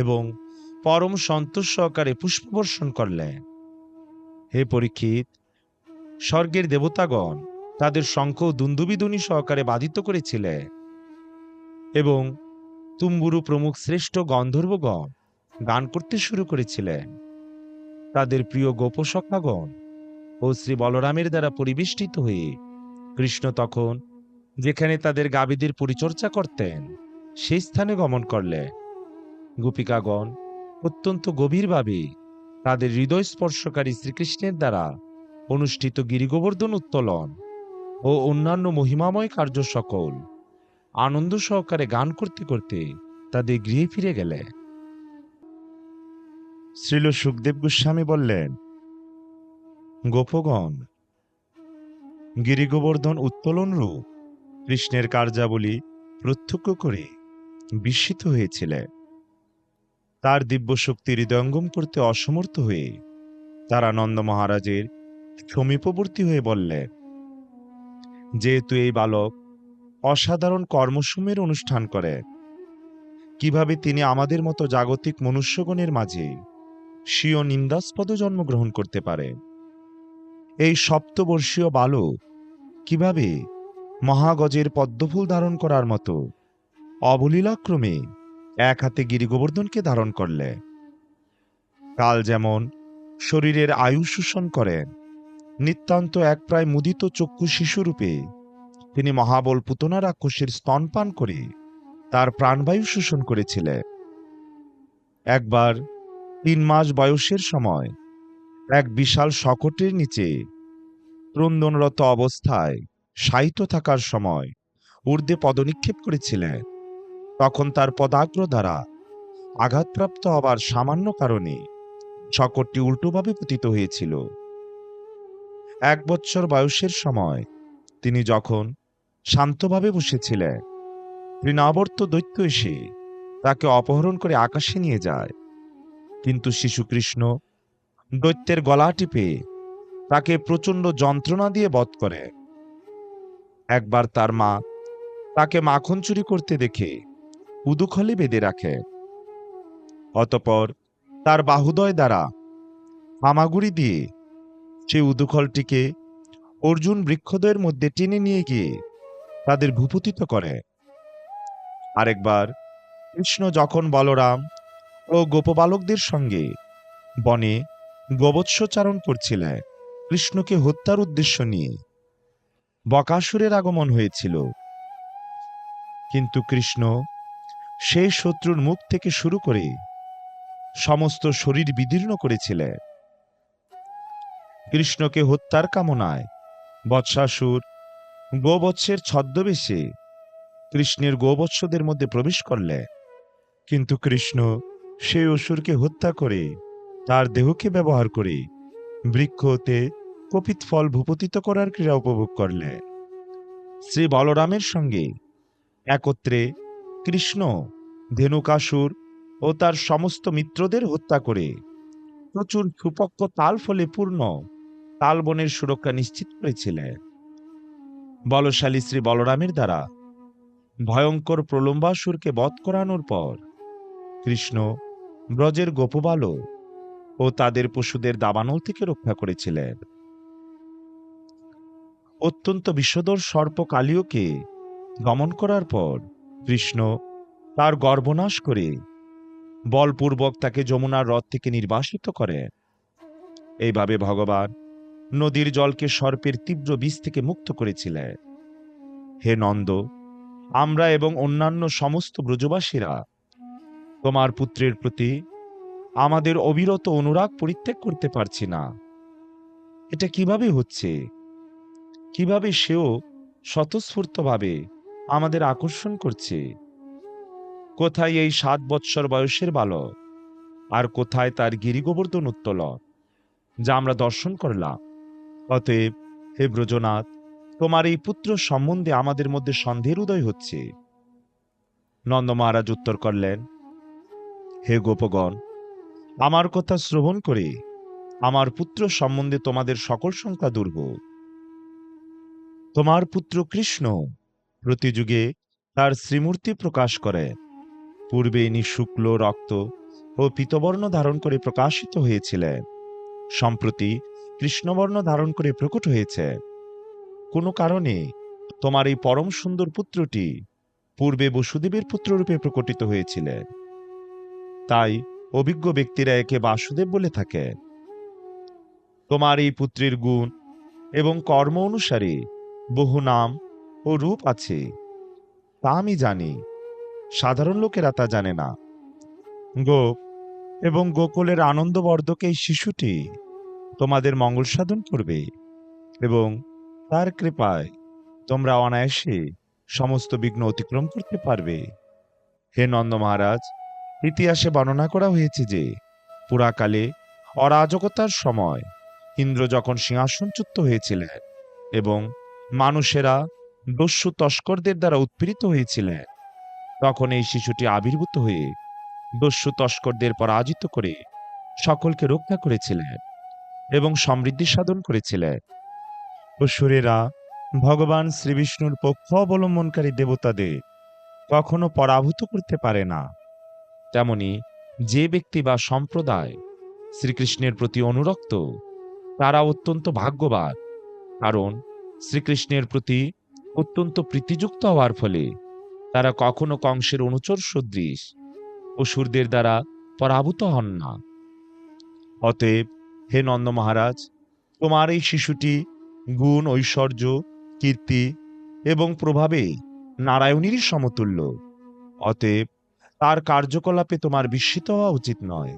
এবং পরম সন্তোষ সহকারে পুষ্পবর্ষণ করলেন। হে পরীক্ষিত, স্বর্গের দেবতাগণ তাদের শঙ্খ ও দুন্দুবিধ্বনি সহকারে বাধিত করেছিলেন এবং তুম্বুরু প্রমুখ শ্রেষ্ঠ গন্ধর্বগণ গান করতে শুরু করেছিলেন। তাদের প্রিয় গোপসখাগণ ও শ্রী বলরামের দ্বারা পরিবেষ্টিত হয়ে কৃষ্ণ তখন যেখানে তাদের গাভীদের পরিচর্যা করতেন সেই স্থানে গমন করলেন। গোপিকাগণ অত্যন্ত গভীরভাবে তাদের হৃদয় স্পর্শকারী শ্রীকৃষ্ণের দ্বারা অনুষ্ঠিত গিরিগোবর্ধন উত্তোলন ও অন্যান্য মহিমাময় কার্য সকল আনন্দ সহকারে গান করতে করতে তাদের গৃহে ফিরে গেলে। শ্রীল সুখদেব গোস্বামী বললেন, গোপগণ গিরিগোবর্ধন উত্তোলন রূপ কৃষ্ণের কার্যাবলী প্রত্যক্ষ করে বিস্মিত হয়েছিলেন। তার দিব্য শক্তি হৃদয়ঙ্গম করতে অসমর্থ হয়ে তারা নন্দ মহারাজের সমীপবর্তী হয়ে বললেন, যেহেতু এই বালক অসাধারণ কর্মসমূহের অনুষ্ঠান করে, কিভাবে তিনি আমাদের মতো জাগতিক মনুষ্যগণের মাঝে স্বীয় নিন্দাস্পদ জন্মগ্রহণ করতে পারে? এই সপ্তবর্ষীয় বালক কিভাবে মহাগজের পদ্মফুল ধারণ করার মতো অবলীলাক্রমে এক হাতে গিরিগোবর্ধনকে ধারণ করলে? কাল যেমন শরীরের আয়ু শোষণ করেন, নিতান্ত এক প্রায় মুদিত চক্ষু শিশুরূপে তিনি মহাবল পুতনা রাক্ষসের স্তনপান করে তার প্রাণবায়ু শোষণ করেছিলেন। একবার 3 মাস বয়সের সময় এক বিশাল শকটের নিচে ক্রন্দনরত অবস্থায় শায়িত থাকার সময় ঊর্ধ্বে পদনিক্ষেপ করেছিলেন। তখন তার পদাগ্র দ্বারা আঘাতপ্রাপ্ত হবার সামান্য কারণে শকটটি উল্টোভাবে পতিত হয়েছিল। 1 বৎসর বয়সের সময় তিনি যখন শান্তভাবে বসেছিলেন, তৃণাবর্ত দৈত্য এসে তাকে অপহরণ করে আকাশে নিয়ে যায়, কিন্তু শিশু কৃষ্ণ দৈত্যের গলা টিপে তাকে প্রচণ্ড যন্ত্রণা দিয়ে বধ করে। একবার তার মা তাকে মাখন চুরি করতে দেখে উদুখলে বেঁধে রাখে। অতঃপর তার বাহুদয় দ্বারা হামাগুড়ি দিয়ে সেই উদুখলটিকে অর্জুন বৃক্ষদ্বয়ের মধ্যে টেনে নিয়ে গিয়ে তাদের ভূপতিত করে। আরেকবার কৃষ্ণ যখন বলরাম ও গোপবালকদের সঙ্গে বনে গোবৎসচারণ করছিলেন কৃষ্ণকে হত্যার উদ্দেশ্য নিয়ে। বকাসুরের আগমন হয়েছিল, কিন্তু কৃষ্ণ সেই শত্রুর মুখ থেকে শুরু করে সমস্ত শরীর বিদীর্ণ করেছিলেন। কৃষ্ণকে হত্যার কামনায় বৎসাসুর গোবৎসের ছদ্মবেশে কৃষ্ণের গোবৎসদের মধ্যে প্রবেশ করলে, কিন্তু কৃষ্ণ সেই অসুরকে হত্যা করে তার দেহকে ব্যবহার করে বৃক্ষ হতে কপিত ফল ভূপতিত করার ক্রীড়া উপভোগ করলে। শ্রী বলরামের সঙ্গে একত্রে কৃষ্ণ ধেনুকাসুর ও তার সমস্ত মিত্রদের হত্যা করে প্রচুর সুপক্ক তাল ফলে পূর্ণ তালবনের সুরক্ষা নিশ্চিত করেছিলেন। বলশালী শ্রী বলরামের দ্বারা ভয়ঙ্কর প্রলম্বাসুরকে বধ করানোর পর কৃষ্ণ ব্রজের গোপবালক ও তাদের পশুদের দাবানল থেকে রক্ষা করেছিলেন। অত্যন্ত বিষধর সর্প কালিয়কে দমন করার পর কৃষ্ণ তার গর্ভনাশ করে বলপূর্বক তাকে যমুনার হ্রদ থেকে নির্বাসিত করে। এইভাবে ভগবান নদীর জলকে সর্পের তীব্র বিষ থেকে মুক্ত করেছিলেন। হে নন্দ, আমরা এবং অন্যান্য সমস্ত ব্রজবাসীরা তোমার পুত্রের প্রতি আমাদের অবিরত অনুরাগ পরিত্যাগ করতে পারছি না। এটা কিভাবে হচ্ছে? কিভাবে সেও স্বতঃস্ফূর্তভাবে আমাদের আকর্ষণ করছে? কোথায় এই 7 বৎসর বয়সের বালক, আর কোথায় তার গিরিগোবর্ধন উত্তোলন, যা আমরা দর্শন করলাম? অতএব হে ব্রজনাথ, তোমার এই পুত্র সম্বন্ধে আমাদের মধ্যে সন্দেহের উদয় হচ্ছে। নন্দ মহারাজ উত্তর করলেন, হে গোপগণ, আমার কথা শ্রবণ করে আমার পুত্র সম্বন্ধে তোমাদের সকল শঙ্কা দূর হোক। তোমার পুত্র কৃষ্ণ প্রতিযুগে তার শ্রীমূর্তি প্রকাশ করে। পূর্বে ইনি শুক্ল, রক্ত ও পীতবর্ণ ধারণ করে প্রকাশিত হয়েছিলেন। সম্প্রতি কৃষ্ণবর্ণ ধারণ করে প্রকট হয়েছে। কোনো কারণে তোমার এই পরম সুন্দর পুত্রটি পূর্বে বসুদেবের পুত্ররূপে প্রকটিত হয়েছিলেন। তাই অভিজ্ঞ ব্যক্তিরা একে বাসুদেব বলে থাকে। তোমার এই পুত্রের গুণ এবং কর্ম অনুসারে বহু নাম ও রূপ আছে, তা আমি জানি। সাধারণ লোকেরা তা জানে না। গোপ এবং গোকুলের আনন্দবর্ধক এই শিশুটি তোমাদের মঙ্গল সাধন করবে এবং তার কৃপায় তোমরা অনায়াসে সমস্ত বিঘ্ন অতিক্রম করতে পারবে। হে নন্দ মহারাজ, ইতিহাসে বর্ণনা করা হয়েছে যে পুরাকালে অরাজকতার সময় ইন্দ্র যখন সিংহাসনচ্যুত হয়েছিলেন এবং মানুষেরা দস্যু তস্করদের দ্বারা উৎপীড়িত হয়েছিলেন, তখন এই শিশুটি আবির্ভূত হয়ে দস্যু তস্করদের পরাজিত করে সকলকে রক্ষা করেছিলেন এবং সমৃদ্ধি সাধন করেছিলেন। অসুরেরা ভগবান শ্রীবিষ্ণুর পক্ষ অবলম্বনকারী দেবতাদের কখনো পরাভূত করতে পারে না। তেমনি যে ব্যক্তি বা সম্প্রদায় শ্রীকৃষ্ণের প্রতি অনুরক্ত, তারা অত্যন্ত ভাগ্যবান, কারণ শ্রীকৃষ্ণের প্রতি অত্যন্ত প্রীতিযুক্ত হওয়ার ফলে তারা কখনো কংসের অনুচর সদৃশ অসুরদের দ্বারা পরাভূত হন না। অতএব হে নন্দ মহারাজ, তোমার এই শিশুটি গুণ, ঐশ্বর্য, কীর্তি এবং প্রভাবে নারায়ণীরই সমতুল্য। অতএব তার কার্যকলাপে তোমার বিস্মিত হওয়া উচিত নয়।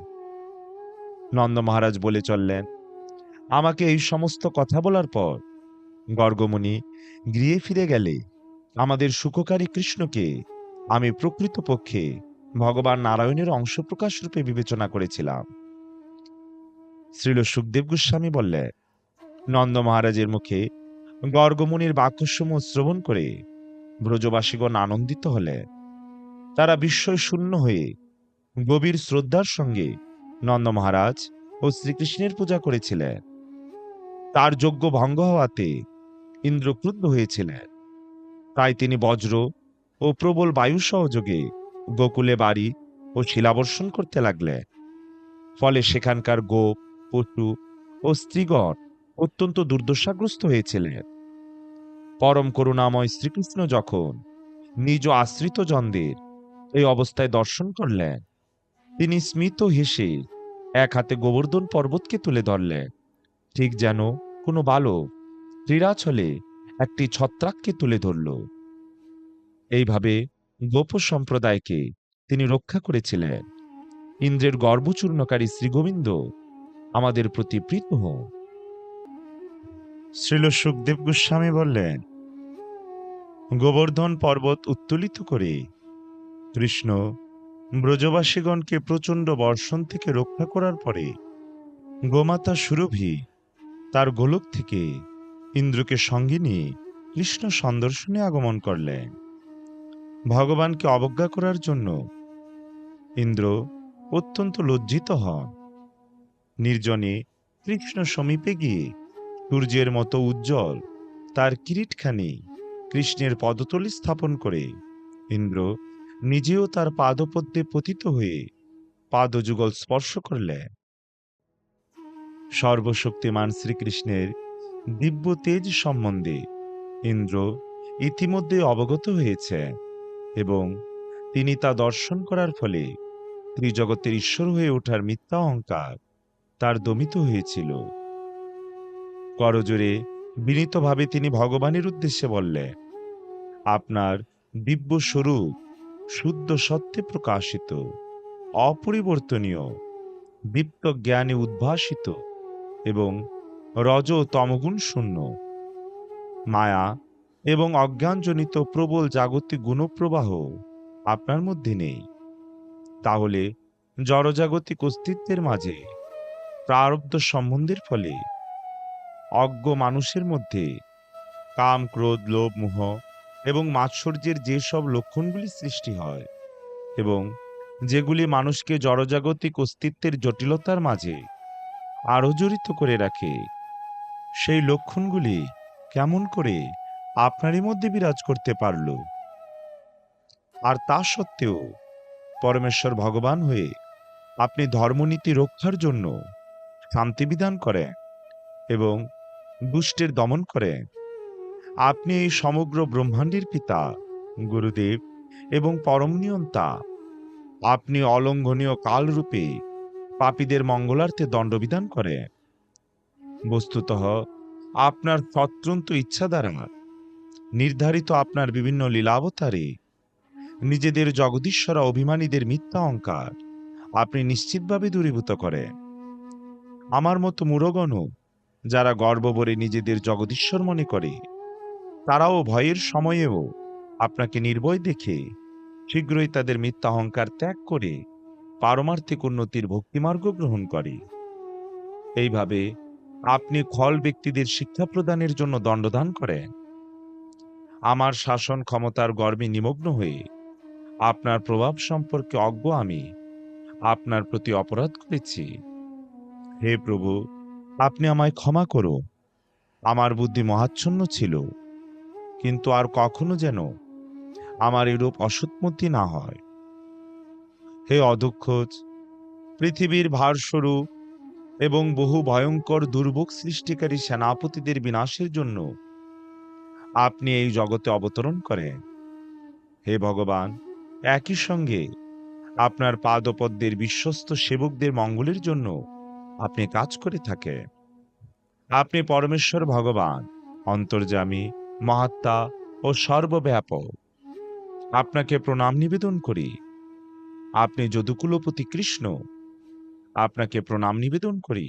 নন্দ মহারাজ বলে চললেন, আমাকে এই সমস্ত কথা বলার পর গর্গমুনি গৃহে ফিরে গেলে আমাদের সুখকারী কৃষ্ণকে আমি প্রকৃতপক্ষে ভগবান নারায়ণের অংশ প্রকাশ রূপে বিবেচনা করেছিলাম। শ্রীল সুখদেব গোস্বামী বললেন, নন্দ মহারাজের মুখে গর্গমুনির বাক্যসমূহ শ্রবণ করে ব্রজবাসীগণ আনন্দিত হলেন। তারা বিস্ময় শূন্য হয়ে গভীর শ্রদ্ধার সঙ্গে নন্দ মহারাজ ও শ্রীকৃষ্ণের পূজা করেছিলেন। তার যজ্ঞ ভঙ্গ হওয়াতে ইন্দ্র ক্রুদ্ধ হয়েছিলেন। তাই তিনি বজ্র ও প্রবল বায়ু সহযোগে গোকুলে বাড়ি ও শিলাবর্ষণ করতে লাগলেন। ফলে সেখানকার গোপ, পশু ও স্ত্রীগণ অত্যন্ত দুর্দশাগ্রস্ত হয়েছিলেন। পরম করুণাময় শ্রীকৃষ্ণ যখন নিজ আশ্রিত জনদের এই অবস্থায় দর্শন করলেন, তিনি স্মিত হেসে এক হাতে গোবর্ধন পর্বতকে তুলে ধরলেন, ঠিক যেন কোনো বালক ক্রীড়াছলে একটি ছত্রাককে তুলে ধরল। এইভাবে গোপ সম্প্রদায়কে তিনি রক্ষা করেছিলেন। ইন্দ্রের গর্বচূর্ণকারী শ্রীগোবিন্দ আমাদের প্রতি প্রীত হন। শ্রীল সুখদেব গোস্বামী বললেন, গোবর্ধন পর্বত উত্তোলিত করে কৃষ্ণ ব্রজবাসীগণকে প্রচণ্ড বর্ষণ থেকে রক্ষা করার পরে গোমাতা সুরভি তার গোলক থেকে ইন্দ্রকে সঙ্গে নিয়ে কৃষ্ণ সন্দর্শনে আগমন করলেন। ভগবানকে অবজ্ঞা করার জন্য ইন্দ্র অত্যন্ত লজ্জিত হন। নির্জনে কৃষ্ণ সমীপে গিয়ে সূর্যের মতো উজ্জ্বল তার কিরিটখানি কৃষ্ণের পদতলে স্থাপন করে ইন্দ্র নিজেও তার পাদপদ্মে পতিত হয়ে পাদযুগল স্পর্শ করলেন। সর্বশক্তিমান শ্রীকৃষ্ণের দিব্য তেজ সম্বন্ধে ইন্দ্র ইতিমধ্যে অবগত হয়েছে এবং তিনি তা দর্শন করার ফলে ত্রিজগতের ঈশ্বর হয়ে ওঠার মিথ্যা অহংকার তার দমিত হয়েছিল। করজোরে বিনীতভাবে তিনি ভগবানের উদ্দেশ্যে বললেন, আপনার দিব্য স্বরূপ শুদ্ধ সত্যে প্রকাশিত, অপরিবর্তনীয়, দীপ্ত জ্ঞানে উদ্ভাসিত এবং রজ ও তমগুণ শূন্য। মায়া এবং অজ্ঞানজনিত প্রবল জাগতিক গুণপ্রবাহ আপনার মধ্যে নেই। তাহলে জড়জাগতিক অস্তিত্বের মাঝে প্রারব্ধ সম্বন্ধের ফলে অজ্ঞ মানুষের মধ্যে কাম, ক্রোধ, লোভ, মোহ এবং মাৎসর্যের যেসব লক্ষণগুলি সৃষ্টি হয় এবং যেগুলি মানুষকে জড়জাগতিক অস্তিত্বের জটিলতার মাঝে আরো জড়িত করে রাখে, সেই লক্ষণগুলি কেমন করে আপনারই মধ্যে বিরাজ করতে পারল? আর তা সত্ত্বেও পরমেশ্বর ভগবান হয়ে আপনি ধর্মনীতি রক্ষার জন্য শান্তি বিধান করেন এবং দুষ্টের দমন করেন। আপনি এই সমগ্র ব্রহ্মাণ্ডের পিতা, গুরুদেব এবং পরম নিয়ন্তা। আপনি অলঙ্ঘনীয় কালরূপে পাপীদের মঙ্গলার্থে দণ্ডবিধান করেন। বস্তুতঃ আপনার স্বতন্ত্র ইচ্ছা দ্বারা নির্ধারিত আপনার বিভিন্ন লীলাবতারে নিজেদের জগদীশ্বরা অভিমানীদের মিথ্যা অহংকার আপনি নিশ্চিতভাবে দূরীভূত করেন। আমার মতো মূঢ়গণও যারা গর্বভরে নিজেদের জগদীশ্বর মনে করে, তারাও ভয়ের সময়েও আপনাকে নির্ভয় দেখে শীঘ্রই তাদের মিথ্যা অহংকার ত্যাগ করে পারমার্থিক উন্নতির ভক্তিমার্গ গ্রহণ করে। এইভাবে আপনি খল ব্যক্তিদের শিক্ষা প্রদানের জন্য দণ্ডদান করেন। আমার শাসন ক্ষমতার গর্বে নিমগ্ন হয়ে আপনার প্রভাব সম্পর্কে অজ্ঞ আমি আপনার প্রতি অপরাধ করেছি। হে প্রভু, আপনি আমায় ক্ষমা করুন। আমার বুদ্ধি মহাচ্ছন্ন ছিল, কিন্তু আর কখনো যেন আমার এরূপ অসৎমতি না হয়। হে অধক্ষজ, পৃথিবীর ভারস্বরূপ এবং বহু ভয়ঙ্কর দুর্ভোগ সৃষ্টিকারী সেনাপতিদের বিনাশের জন্য আপনি এই জগতে অবতরণ করেন। হে ভগবান, একই সঙ্গে আপনার পাদপদ্মের বিশ্বস্ত সেবকদের মঙ্গলের জন্য আপনি কাজ করে থাকেন। আপনি পরমেশ্বর ভগবান, অন্তর্যামী, মহাত্মা ও সর্বব্যাপক। আপনাকে প্রণাম নিবেদন করি। আপনি যদুকুলপতি কৃষ্ণ, আপনাকে প্রণাম নিবেদন করি,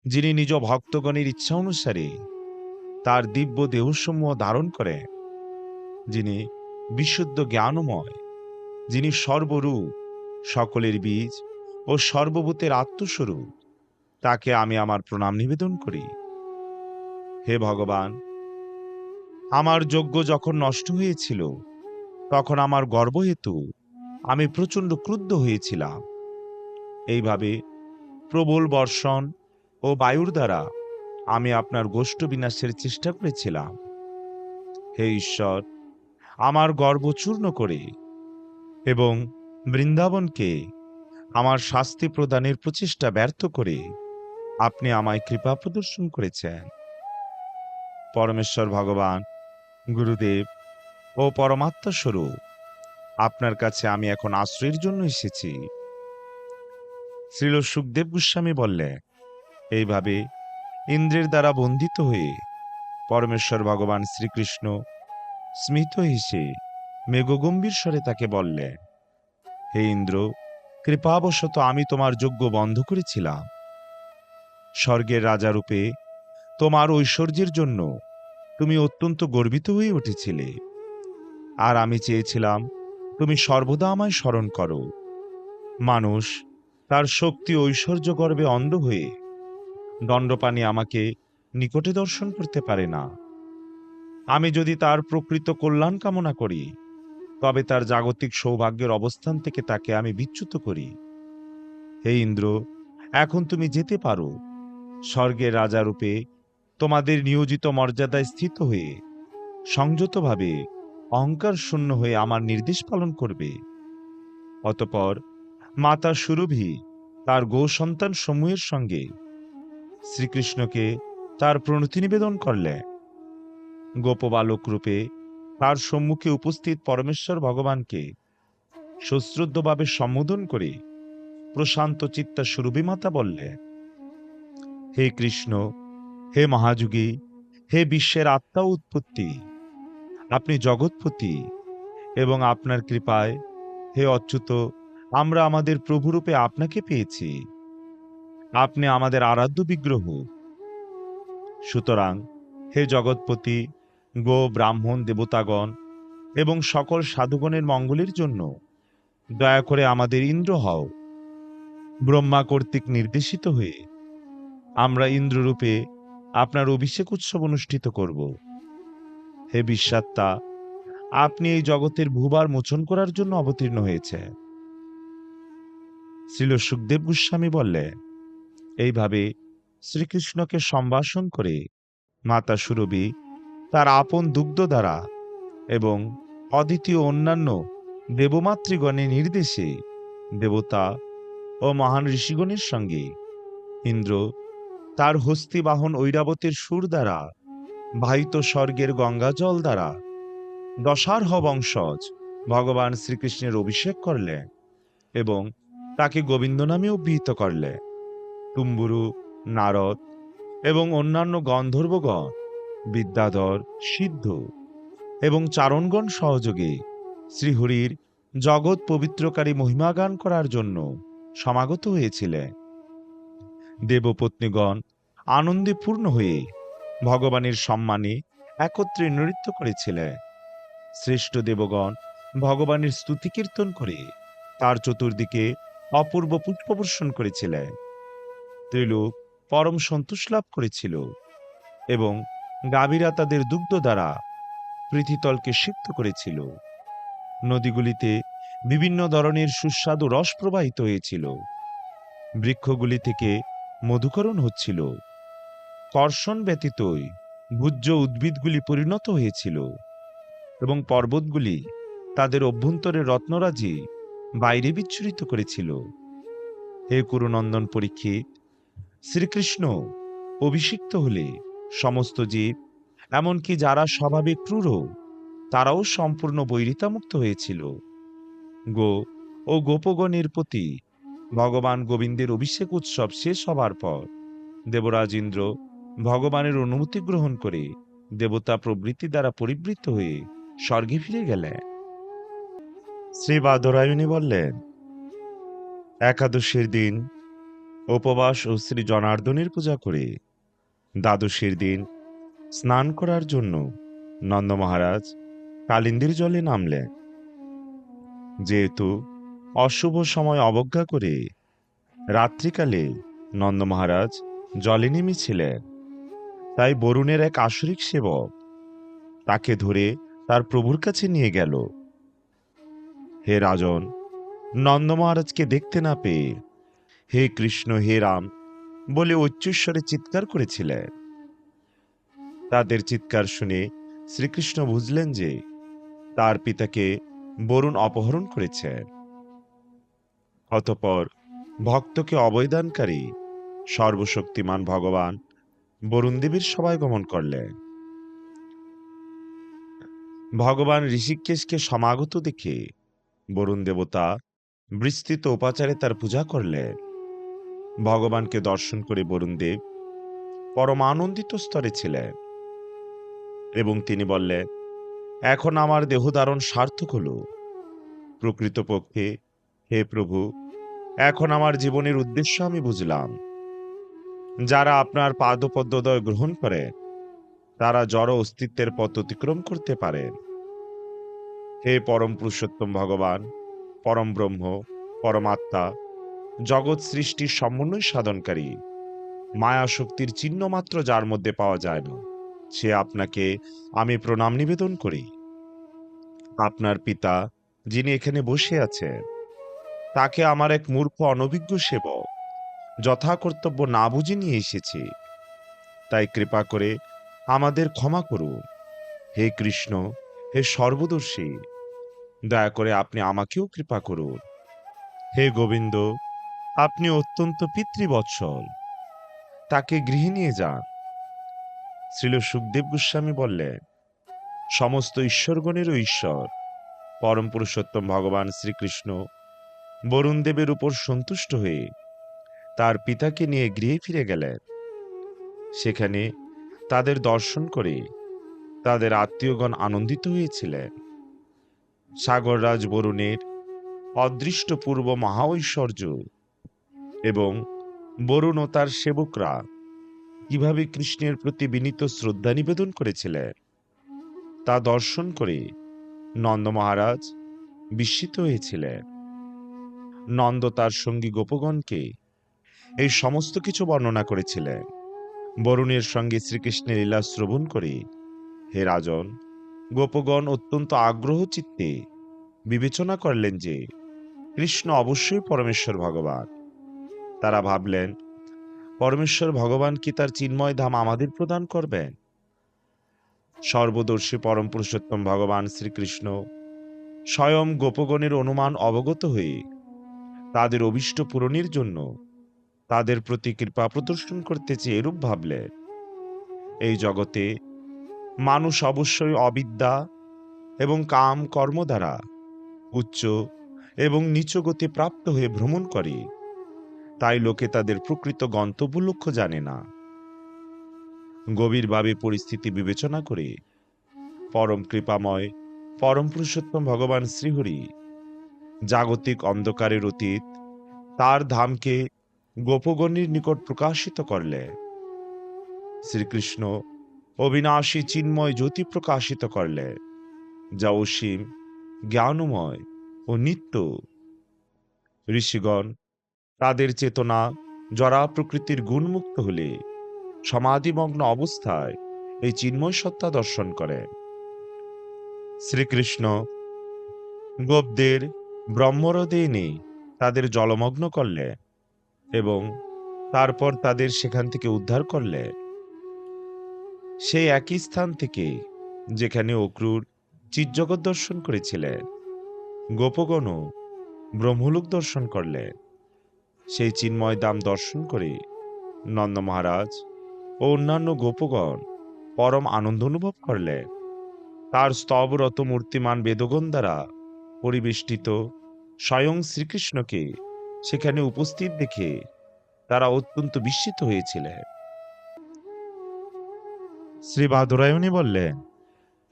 যিনি নিজ ভক্তগণের ইচ্ছা অনুসারে তার দিব্য দেহসমূহ ধারণ করেন, যিনি বিশুদ্ধ জ্ঞানময়, যিনি সর্বরূপ, সকলের বীজ ও সর্বভূতের আত্মস্বরূপ। তাকে আমি আমার প্রণাম নিবেদন করি। হে ভগবান, আমার যজ্ঞ যখন নষ্ট হয়েছিল, তখন আমার গর্ব হেতু আমি প্রচণ্ড ক্রুদ্ধ হয়েছিলাম। এইভাবে প্রবল বর্ষণ ও বায়ুর দ্বারা আমি আপনার গোষ্ঠ বিনাশের চেষ্টা করেছিলাম। হে ঈশ্বর, আমার গর্ব চূর্ণ করে এবং বৃন্দাবনকে আমার শাস্তি প্রদানের প্রচেষ্টা ব্যর্থ করে আপনি আমায় কৃপা প্রদর্শন করেছেন। পরমেশ্বর ভগবান, গুরুদেব ও পরমাত্মা স্বরূপ, আপনার কাছে আমি এখন আশ্রয়ের জন্য এসেছি। শ্রীল সুখদেব গোস্বামী বললেন, এইভাবে ইন্দ্রের দ্বারা বন্দিত হয়ে পরমেশ্বর ভগবান শ্রীকৃষ্ণ স্মিত হেসে মেঘগম্ভীর স্বরে তাকে বললেন, হে ইন্দ্র, কৃপাবশত আমি তোমার যজ্ঞ বন্ধ করেছিলাম। স্বর্গের রাজারূপে তোমার ঐশ্বর্যের জন্য তুমি অত্যন্ত গর্বিত হয়ে উঠেছিলে, আর আমি চেয়েছিলাম তুমি সর্বদা আমায় স্মরণ করো। মানুষ তার শক্তি ঐশ্বর্য গর্বে অন্ধ হয়ে দণ্ডপানি আমাকে নিকটে দর্শন করতে পারে না। আমি যদি তার প্রকৃত কল্যাণ কামনা করি, তবে তার জাগতিক সৌভাগ্যের অবস্থান থেকে তাকে আমি বিচ্যুত করি। হে ইন্দ্র, এখন তুমি যেতে পারো। স্বর্গের রাজারূপে তোমাদের নিয়োজিত মর্যাদায় স্থিত হয়ে সংযতভাবে অহংকার শূন্য হয়ে আমার নির্দেশ পালন করবে। অতঃপর মাতা সুরভি তার গো সন্তান সমূহের সঙ্গে শ্রীকৃষ্ণকে তার প্রণতি নিবেদন করলে। গোপবালক রূপে তার সম্মুখে উপস্থিত পরমেশ্বর ভগবানকে সশ্রদ্ধভাবে সম্বোধন করে প্রশান্ত চিত্তা সুরভি মাতা বললে, হে কৃষ্ণ, হে মহাযুগী, হে বিশ্বের আত্মা ও উৎপত্তি, আপনি জগৎপতি, এবং আপনার কৃপায়, হে অচ্যুত, আমরা আমাদের প্রভুরূপে আপনাকে পেয়েছি। আপনি আমাদের আরাধ্য বিগ্রহ। সুতরাং হে জগৎপতি, গো ব্রাহ্মণ দেবতাগণ এবং সকল সাধুগণের মঙ্গলের জন্য দয়া করে আমাদের ইন্দ্র হও। ব্রহ্মা কর্তৃক নির্দেশিত হয়ে আমরা ইন্দ্ররূপে আপনার অভিষেক উৎসব অনুষ্ঠিত করব। হে বিশ্বাত্মা, আপনি এই জগতের ভূভার মোচন করার জন্য অবতীর্ণ হয়েছে। শ্রীল সুখদেব গোস্বামী বললে, এইভাবে শ্রীকৃষ্ণকে সম্ভাষণ করে মাতা সুরভি তার আপন দুগ্ধ দ্বারা এবং অদ্বিতীয় অন্যান্য দেবমাতৃগণের নির্দেশে দেবতা ও মহান ঋষিগণের সঙ্গে ইন্দ্র তার হস্তিবাহন ঐরাবতের সুর দ্বারা বাহিত স্বর্গের গঙ্গা জল দ্বারা দশার্হ বংশজ ভগবান শ্রীকৃষ্ণের অভিষেক করলে এবং তাকে গোবিন্দ নামে অভিহিত করলে। তুম্বুরু, নারদ এবং অন্যান্য গন্ধর্বগণ, বিদ্যাধর, সিদ্ধ এবং চারণগণ সহযোগে শ্রীহরির জগৎ পবিত্রকারী মহিমা গান করার জন্য সমাগত হয়েছিলেন। দেবপত্নীগণ আনন্দে পূর্ণ হয়ে ভগবানের সম্মানে একত্রে নৃত্য করেছিলেন। শ্রেষ্ঠ দেবগণ ভগবানের স্তুতি কীর্তন করে তার চতুর্দিকে অপূর্ব পুষ্পবর্ষণ করেছিলেন। ত্রিলোক পরম সন্তোষ লাভ করেছিল এবং গাভীরা তাদের দুগ্ধ দ্বারা পৃথিতলকে সিক্ত করেছিল। নদীগুলিতে বিভিন্ন ধরনের সুস্বাদু রস প্রবাহিত হয়েছিল। বৃক্ষগুলি থেকে মধুকরণ হচ্ছিল। কর্ষণ ব্যতীতই ভূজ্য উদ্ভিদগুলি পরিণত হয়েছিল এবং পর্বতগুলি তাদের অভ্যন্তরে রত্নরাজি বাইরে বিচ্ছুরিত করেছিল। হে কুরুনন্দন পরীক্ষিত, শ্রীকৃষ্ণ অভিষিক্ত হলে সমস্ত জীব, এমনকি যারা স্বভাবে ক্রূর, তারাও সম্পূর্ণ বৈরিতামুক্ত হয়েছিল। গো ও গোপগণের প্রতি ভগবান গোবিন্দের অভিষেক উৎসব শেষ হবার পর দেবরাজ ইন্দ্র ভগবানের অনুমতি গ্রহণ করে দেবতা প্রবৃত্তি দ্বারা পরিবৃত্ত হয়ে স্বর্গে ফিরে গেলেন। শ্রী বাদরায়ণী বললেন, একাদশীর দিন উপবাস ও শ্রী জনার্দনের পূজা করে দ্বাদশীর দিন স্নান করার জন্য নন্দ মহারাজ কালিন্দীর জলে নামলেন। যেহেতু অশুভ সময় অবজ্ঞা করে রাত্রিকালে নন্দ মহারাজ জলে নেমেছিলেন, তাই বরুণের এক আসরিক সেবক তাকে ধরে তার প্রভুর কাছে নিয়ে গেল। হে রাজন, নন্দ মহারাজকে দেখতে না পেয়ে হে কৃষ্ণ, হে রাম বলে উচ্চস্বরে চিৎকার করেছিলেন। তাদের চিৎকার শুনে শ্রীকৃষ্ণ বুঝলেন যে তার পিতাকে বরুণ অপহরণ করেছেন। অতঃপর ভক্তকে অবৈদানকারী সর্বশক্তিমান ভগবান বরুণ দেবীর সভায় গমন করলেন। ভগবান ঋষিকেশকে সমাগত দেখে বরুণ দেবতা বিস্তৃত উপাচারে তার পূজা করলেন। ভগবানকে দর্শন করে বরুণদেব পরম আনন্দিত স্তরে ছিলেন এবং তিনি বললেন, এখন আমার দেহধারণ সার্থক হলো। প্রকৃতপক্ষে হে প্রভু, এখন আমার জীবনের উদ্দেশ্য আমি বুঝলাম। যারা আপনার পাদপদ্মদয় গ্রহণ করে তারা জড় অস্তিত্বের পথ অতিক্রম করতে পারেন। হে পরম পুরুষোত্তম ভগবান, পরম ব্রহ্ম, পরমাত্মা, জগৎ সৃষ্টির সমন্বয় সাধনকারী, মায়া শক্তির চিহ্ন মাত্র যার মধ্যে পাওয়া যায় না, সে আপনাকে আমি প্রণাম নিবেদন করি। আপনার পিতা যিনি এখানে বসে আছেন, তাকে আমার এক মূর্খ অনভিজ্ঞ সেবক যথা কর্তব্য না বুঝে নিয়ে এসেছি, তাই কৃপা করে আমাদের ক্ষমা করুন। হে কৃষ্ণ, হে সর্বদর্শী, দয়া করে আপনি আমাকেও কৃপা করুন। হে গোবিন্দ, আপনি অত্যন্ত পিতৃবৎসল, তাকে গৃহে নিয়ে যান। শ্রীল সুখদেব গোস্বামী বললেন, সমস্ত ঈশ্বরগণেরও ঈশ্বর পরম পুরুষোত্তম ভগবান শ্রীকৃষ্ণ বরুণদেবের উপর সন্তুষ্ট হয়ে তার পিতাকে নিয়ে গৃহে ফিরে গেলেন। সেখানে তাদের দর্শন করে তাদের আত্মীয়গণ আনন্দিত হয়েছিলেন। সাগররাজ বরুণের অদৃষ্ট পূর্ব মহা ঐশ্বর্য এবং বরুণ ও তার সেবকরা কিভাবে কৃষ্ণের প্রতি বিনীত শ্রদ্ধা নিবেদন করেছিলেন তা দর্শন করে নন্দ মহারাজ বিস্মিত হয়েছিলেন। নন্দ তার সঙ্গী গোপগণকে এই সমস্ত কিছু বর্ণনা করেছিলেন। বরুণের সঙ্গে শ্রীকৃষ্ণের লীলা শ্রবণ করে হে রাজন, গোপগণ অত্যন্ত আগ্রহ চিত্তে বিবেচনা করলেন যে কৃষ্ণ অবশ্যই পরমেশ্বর ভগবান। তারা ভাবলেন, পরমেশ্বর ভগবান কি তার চিন্ময় ধাম আমাদের প্রদান করবেন? সর্বদর্শী পরম পুরুষোত্তম ভগবান শ্রীকৃষ্ণ স্বয়ং গোপগণের অনুমান অবগত হয়ে তাদের অভীষ্ট পূরণের জন্য তাদের প্রতি কৃপা প্রদর্শন করতে চেয়ে এরূপ ভাবলেন, এই জগতে মানুষ অবশ্যই অবিদ্যা এবং কাম কর্ম দ্বারা উচ্চ এবং নিচ গতি প্রাপ্ত হয়ে ভ্রমণ করে, তাই লোকে তাদের প্রকৃত গন্তব্য লক্ষ্য জানে না। গভীরভাবে পরিস্থিতি বিবেচনা করে পরম কৃপাময় পরম পুরুষোত্তম ভগবান শ্রীহরি জাগতিক অন্ধকারের অতীত তার ধামকে গোপগণের নিকট প্রকাশিত করলে। শ্রীকৃষ্ণ অবিনাশী চিন্ময় জ্যোতি প্রকাশিত করলে, যা অসীম, জ্ঞানময় ও নিত্য। ঋষিগণ তাদের চেতনা জরা প্রকৃতির গুণমুক্ত হলে সমাধিমগ্ন অবস্থায় এই চিন্ময় সত্তা দর্শন করে। শ্রীকৃষ্ণ গোপদের ব্রহ্মরদে এনে তাদের জলমগ্ন করলে এবং তারপর তাদের সেখান থেকে উদ্ধার করলে। সেই একই স্থান থেকে যেখানে অক্রূর চিৎজগৎ দর্শন করেছিলেন, গোপগণও ব্রহ্মলোক দর্শন করলে। সেই চিন্ময় ধাম দর্শন করে নন্দ মহারাজ ও অন্যান্য গোপগণ পরম আনন্দ অনুভব করলে। তার স্তবরত মূর্তিমান বেদগণ দ্বারা পরিবেষ্টিত স্বয়ং শ্রীকৃষ্ণকে সেখানে উপস্থিত দেখে তারা অত্যন্ত বিস্মিত হয়েছিলেন। শ্রী বাদরায়ণী বললেন,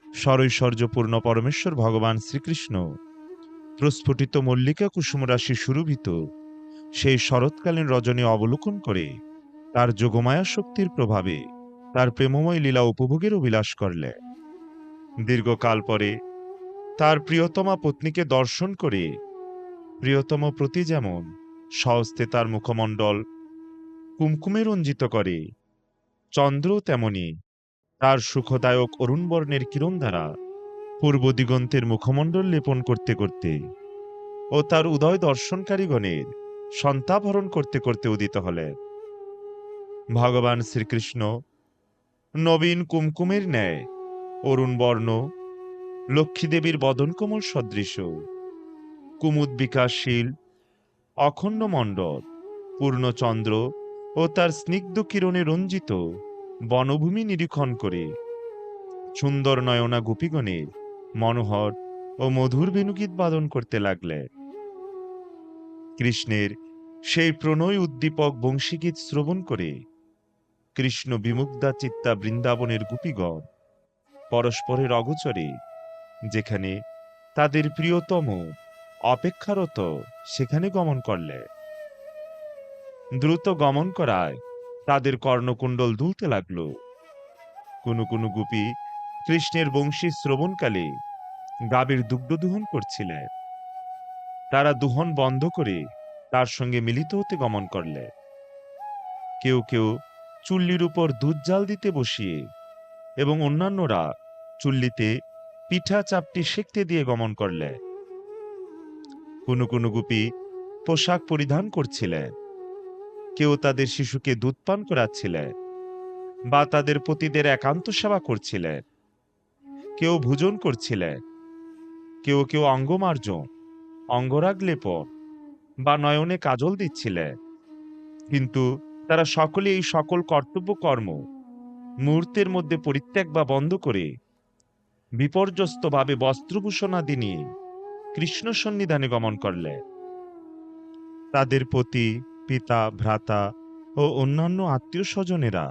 সরৈশ্বর্যপূর্ণ পরমেশ্বর ভগবান শ্রীকৃষ্ণ প্রস্ফুটিত মল্লিকা কুসুম রাশি সুরভিত সেই শরৎকালীন রজনী অবলোকন করে তার যোগমায়া শক্তির প্রভাবে তার প্রেমময় লীলা উপভোগের অভিলাষ করলে। দীর্ঘকাল পরে তার প্রিয়তমা পত্নীকে দর্শন করে প্রিয়তম প্রতি যেমন স্বহস্তে তার মুখমণ্ডল কুমকুমে রঞ্জিত করে, চন্দ্র তেমনি তার সুখদায়ক অরুণ বর্ণের কিরণ দ্বারা পূর্ব দিগন্তের মুখমণ্ডল লেপন করতে করতে ও তার উদয় দর্শনকারীগণের সন্তাপহরণ করতে করতে উদিত হলেন। ভগবান শ্রীকৃষ্ণ নবীন কুমকুমের ন্যায় অরুণ বর্ণ, লক্ষ্মীদেবীর বদন কোমল সদৃশ, কুমুদ বিকাশশীল অখণ্ড মণ্ডল, পূর্ণচন্দ্র ও তার স্নিগ্ধ কিরণে রঞ্জিত বনভূমি নিরীক্ষণ করে সুন্দর নয়না গোপীগণে মনোহর ও মধুর বেণুগীত বাদন করতে লাগলে। কৃষ্ণের সেই প্রণয় উদ্দীপক বংশীগীত শ্রবণ করে কৃষ্ণ বিমুগ্ধা চিত্তা বৃন্দাবনের গোপীগণ পরস্পরের অগোচরে যেখানে তাদের প্রিয়তম অপেক্ষারত সেখানে গমন করলে। দ্রুত গমন করায় তাদের কর্ণকুণ্ডল দুলতে লাগল। কোনো কোনো গোপী কৃষ্ণের বংশী শ্রবণকালে গাভীর দুগ্ধ দোহন করছিলেন। তারা দুহন বন্ধ করে তার সঙ্গে মিলিত হতে গমন করলে। কেউ কেউ চুল্লির উপর দুধ জাল দিতে বসিয়ে এবং অন্যান্যরা চুল্লিতে পিঠা চাপটি সেঁকতে দিয়ে গমন করলে। কোনো কোনো গোপী পোশাক পরিধান করছিলেন, কেউ তাদের শিশুকে দুধ পান করাচ্ছিলেন বা তাদের পতিদের একান্ত সেবা করছিলেন, কেউ ভোজন করছিলেন, কেউ কেউ অঙ্গমার্জন, অঙ্গরাগ লেপন বা নয়নে কাজল দিচ্ছিলেন। কিন্তু তারা সকলে এই সকল কর্তব্য কর্ম মুহূর্তের মধ্যে পরিত্যাগ বা বন্ধ করে বিপর্যস্তভাবে বস্ত্রভূষণাদি নিয়ে কৃষ্ণ সন্নিধানে গমন করলে। তাদের পতি, পিতা, ভ্রাতা ও অন্যান্য আত্মীয় স্বজনেরা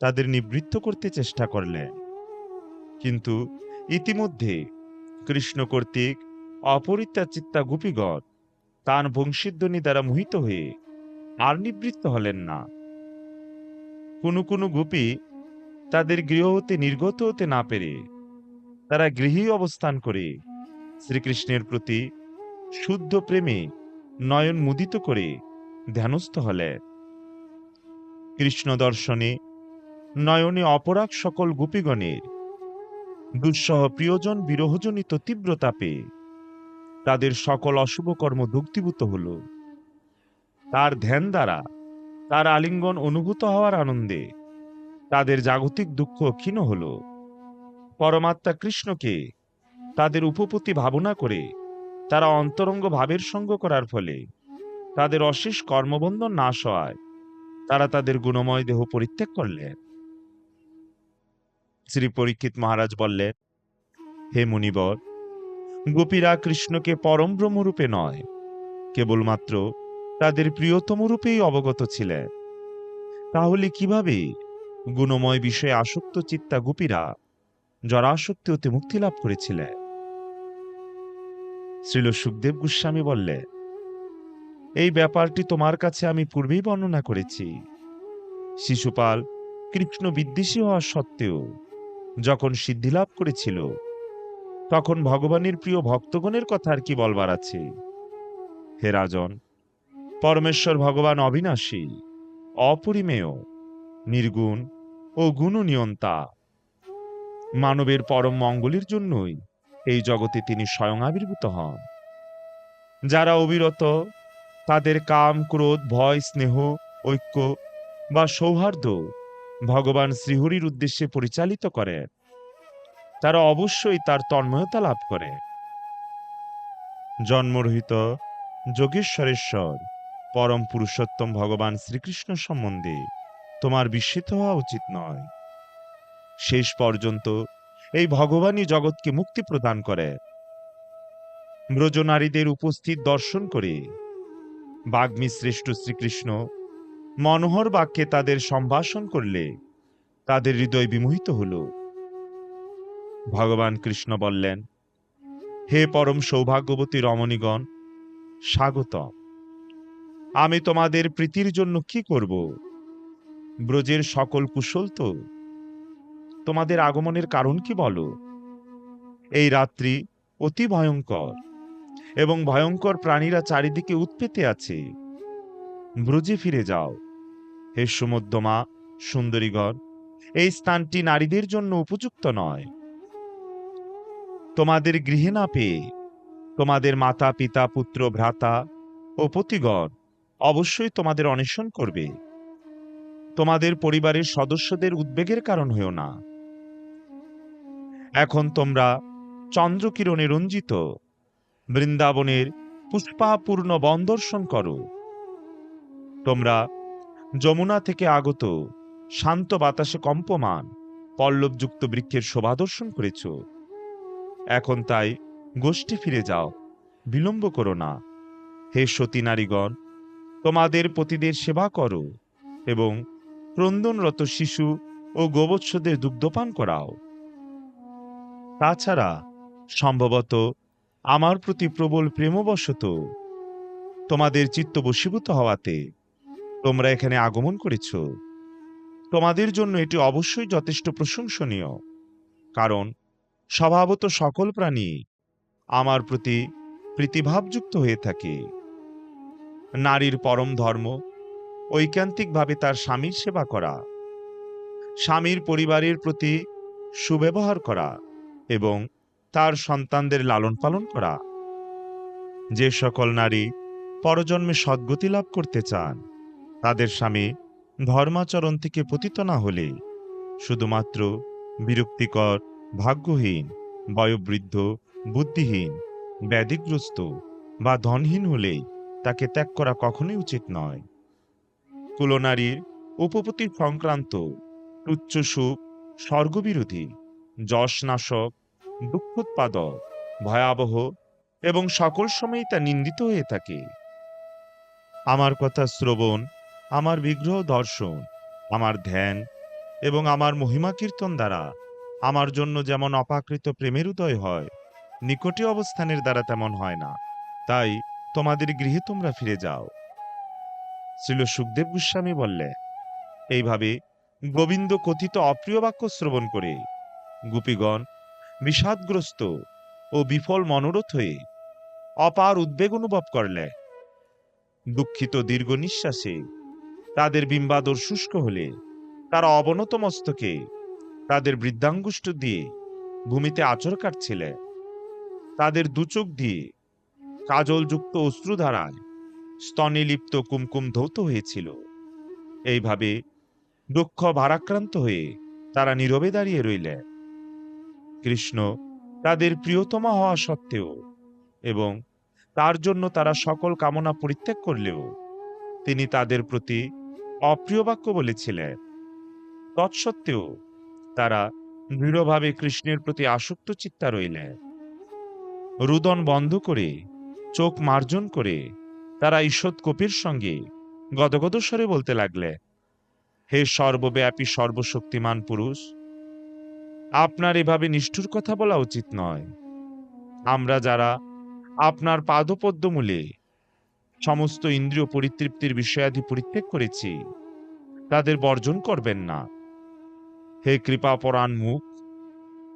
তাদের নিবৃত্ত করতে চেষ্টা করলেন, কিন্তু ইতিমধ্যে কৃষ্ণ কর্তৃক অপরিত্যাচিত্তা গোপীগণ তার বংশীধ্বনি দ্বারা মোহিত হয়ে আর নিবৃত্ত হলেন না। কোনো কোনো গোপী তাদের গৃহ হতে নির্গত হতে না পেরে তারা গৃহেই অবস্থান করে শ্রীকৃষ্ণের প্রতি শুদ্ধ প্রেমে নয়ন মুদিত করে ধ্যানস্থ হলেন। কৃষ্ণ দর্শনে নয়নে অপরাগ সকল গোপীগণের দুঃসহ প্রিয়জন বিরহজনিত তীব্রতাপে তাদের সকল অশুভ কর্ম দগ্ধীভূত হল। তার ধ্যান দ্বারা তার আলিঙ্গন অনুভূত হওয়ার আনন্দে তাদের জাগতিক দুঃখ ক্ষীণ হল। পরমাত্মা কৃষ্ণকে তাদের উপপতি ভাবনা করে তারা অন্তরঙ্গ ভাবের সঙ্গ করার ফলে তাদের অশেষ কর্মবন্ধন নাশ হওয়ায় তারা তাদের গুণময় দেহ পরিত্যাগ করলেন। শ্রী পরীক্ষিত মহারাজ বললেন, হে মুনিবর, গোপীরা কৃষ্ণকে পরম ব্রহ্মরূপে নয়, কেবলমাত্র তাদের প্রিয়তম রূপেই অবগত ছিলেন। তাহলে কিভাবে গুণময় বিষয়ে আসক্ত চিত্তা গোপীরা জরাসক্তি হতে মুক্তি লাভ করেছিলেন? শ্রীল সুখদেব গোস্বামী বললেন, এই ব্যাপারটি তোমার কাছে আমি পূর্বেই বর্ণনা করেছি। শিশুপাল কৃষ্ণ বিদ্বেষী হওয়া সত্ত্বেও যখন সিদ্ধিলাভ করেছিল, তখন ভগবানের প্রিয় ভক্তগণের কথা আর কি বলবার আছে। হে রাজন, পরমেশ্বর ভগবান অবিনাশী, অপরিমেয়, নির্গুণ ও গুণনিয়ন্তা। মানবের পরম মঙ্গলের জন্যই এই জগতে তিনি স্বয়ং আবির্ভূত হন। যারা অবিরত তাদের কাম, ক্রোধ, ভয়, স্নেহ, ঐক্য বা সৌহার্দ্য ভগবান শ্রীহরির উদ্দেশ্যে পরিচালিত করেন, তারা অবশ্যই তার তন্ময়তা লাভ করে। জন্মরহিত যোগেশ্বরেশ্বর পরম পুরুষোত্তম ভগবান শ্রীকৃষ্ণ সম্বন্ধে তোমার বিস্মিত হওয়া উচিত নয়। শেষ পর্যন্ত এই ভগবানই জগৎকে মুক্তি প্রদান করে। ব্রজনারীদের উপস্থিত দর্শন করে বাগ্মী শ্রেষ্ঠ শ্রীকৃষ্ণ মনোহর বাক্যে তাদের সম্ভাষণ করলে তাদের হৃদয় বিমোহিত হল। ভগবান কৃষ্ণ বললেন, হে পরম সৌভাগ্যবতী রমণীগণ, স্বাগতম। আমি তোমাদের প্রীতির জন্য কি করব? ব্রজের সকল কুশল তো? তোমাদের আগমনের কারণ কি বলো? এই রাত্রি অতি ভয়ঙ্কর এবং ভয়ঙ্কর প্রাণীরা চারিদিকে উৎপেতে আছে। ব্রজে ফিরে যাও। হে সুমধ্যমা সুন্দরীগণ, এই স্থানটি নারীদের জন্য উপযুক্ত নয়। তোমাদের গৃহে না পেয়ে তোমাদের মাতা, পিতা, পুত্র, ভ্রাতা ও পতিগণ অবশ্যই তোমাদের অন্বেষণ করবে। তোমাদের পরিবারের সদস্যদের উদ্বেগের কারণ হয়েও না। এখন তোমরা চন্দ্রকিরণে রঞ্জিত বৃন্দাবনের পুষ্পাপূর্ণ বন দর্শন করো। তোমরা যমুনা থেকে আগত শান্ত বাতাসে কম্পমান পল্লবযুক্ত বৃক্ষের শোভা দর্শন করেছ। এখন তাই গোষ্ঠী ফিরে যাও, বিলম্ব করো না। হে সতী নারীগণ, তোমাদের পতিদের সেবা করো এবং ক্রন্দনরত শিশু ও গোবৎসদের দুগ্ধপান করাও। তাছাড়া সম্ভবত আমার প্রতি প্রবল প্রেমবশত তোমাদের চিত্ত বশীভূত হওয়াতে তোমরা এখানে আগমন করেছ। তোমাদের জন্য এটি অবশ্যই যথেষ্ট প্রশংসনীয়, কারণ স্বভাবত সকল প্রাণী আমার প্রতি প্রীতিভাবযুক্ত হয়ে থাকে। নারীর পরম ধর্ম ঐকান্তিকভাবে তার স্বামীর সেবা করা, স্বামীর পরিবারের প্রতি সুব্যবহার করা এবং তার সন্তানদের লালন পালন করা। যে সকল নারী পরজন্মে সদ্গতি লাভ করতে চান, তাদের স্বামী ধর্মাচরণ থেকে পতিত না হলে শুধুমাত্র বিরক্তিকর, ভাগ্যহীন, বয়োবৃদ্ধ, বুদ্ধিহীন, ব্যাধিগ্রস্ত বা ধনহীন হলে তাকে ত্যাগ করা কখনোই উচিত নয়। কুলনারীর উপপত্তি সংক্রান্ত তুচ্ছ সুখ স্বর্গবিরোধী, যশনাশক, দুঃখোৎপাদক, ভয়াবহ এবং সকল সময়ই তা নিন্দিত হয়ে থাকে। আমার কথা শ্রবণ, আমার বিগ্রহ দর্শন, আমার ধ্যান এবং আমার মহিমা কীর্তন দ্বারা আমার জন্য যেমন অপাকৃত প্রেমের উদয় হয়, নিকটে অবস্থানের দ্বারা তেমন হয় না। তাই তোমাদের গৃহে তোমরা ফিরে যাও। শ্রীল সুখদেব গোস্বামী বললে, এইভাবে গোবিন্দ কথিত অপ্রিয় বাক্য শ্রবণ করে গোপীগণ বিষাদগ্রস্ত ও বিফল মনোরথ হয়ে অপার উদ্বেগ অনুভব করলে। দুঃখিত দীর্ঘ নিঃশ্বাসে তাদের বিম্বাদর শুষ্ক হলে তারা অবনত মস্তকে তাদের বৃদ্ধাঙ্গুষ্ঠ দিয়ে ভূমিতে আঁচড় কাটছিলে। তাদের দুচোখ দিয়ে কাজলযুক্ত অশ্রুধারায় স্তনে লিপ্ত কুমকুম ধৌত হয়েছিল। এইভাবে দুঃখ ভারাক্রান্ত হয়ে তারা নীরবে দাঁড়িয়ে রইলে। কৃষ্ণ তাদের প্রিয়তমা হওয়া সত্ত্বেও এবং তার জন্য তারা সকল কামনা পরিত্যাগ করলেও তিনি তাদের প্রতি অপ্রিয় বাক্য বলেছিলেন। তৎসত্ত্বেও তারা দৃঢ়ভাবে কৃষ্ণের প্রতি আসক্ত চিত্তা রইলেন। রুদন বন্ধ করে, চোখ মার্জন করে তারা ঈষৎ কোপের সঙ্গে গদগদ স্বরে বলতে লাগলে, হে সর্বব্যাপী সর্বশক্তিমান পুরুষ, আপনার এভাবে নিষ্ঠুর কথা বলা উচিত নয়। আমরা যারা আপনার পাদপদ্মমূলে সমস্ত ইন্দ্রিয় পরিতৃপ্তির বিষয়াদি পরিত্যাগ করেছি, তাদের বর্জন করবেন না। হে কৃপাপরাণ মুখ,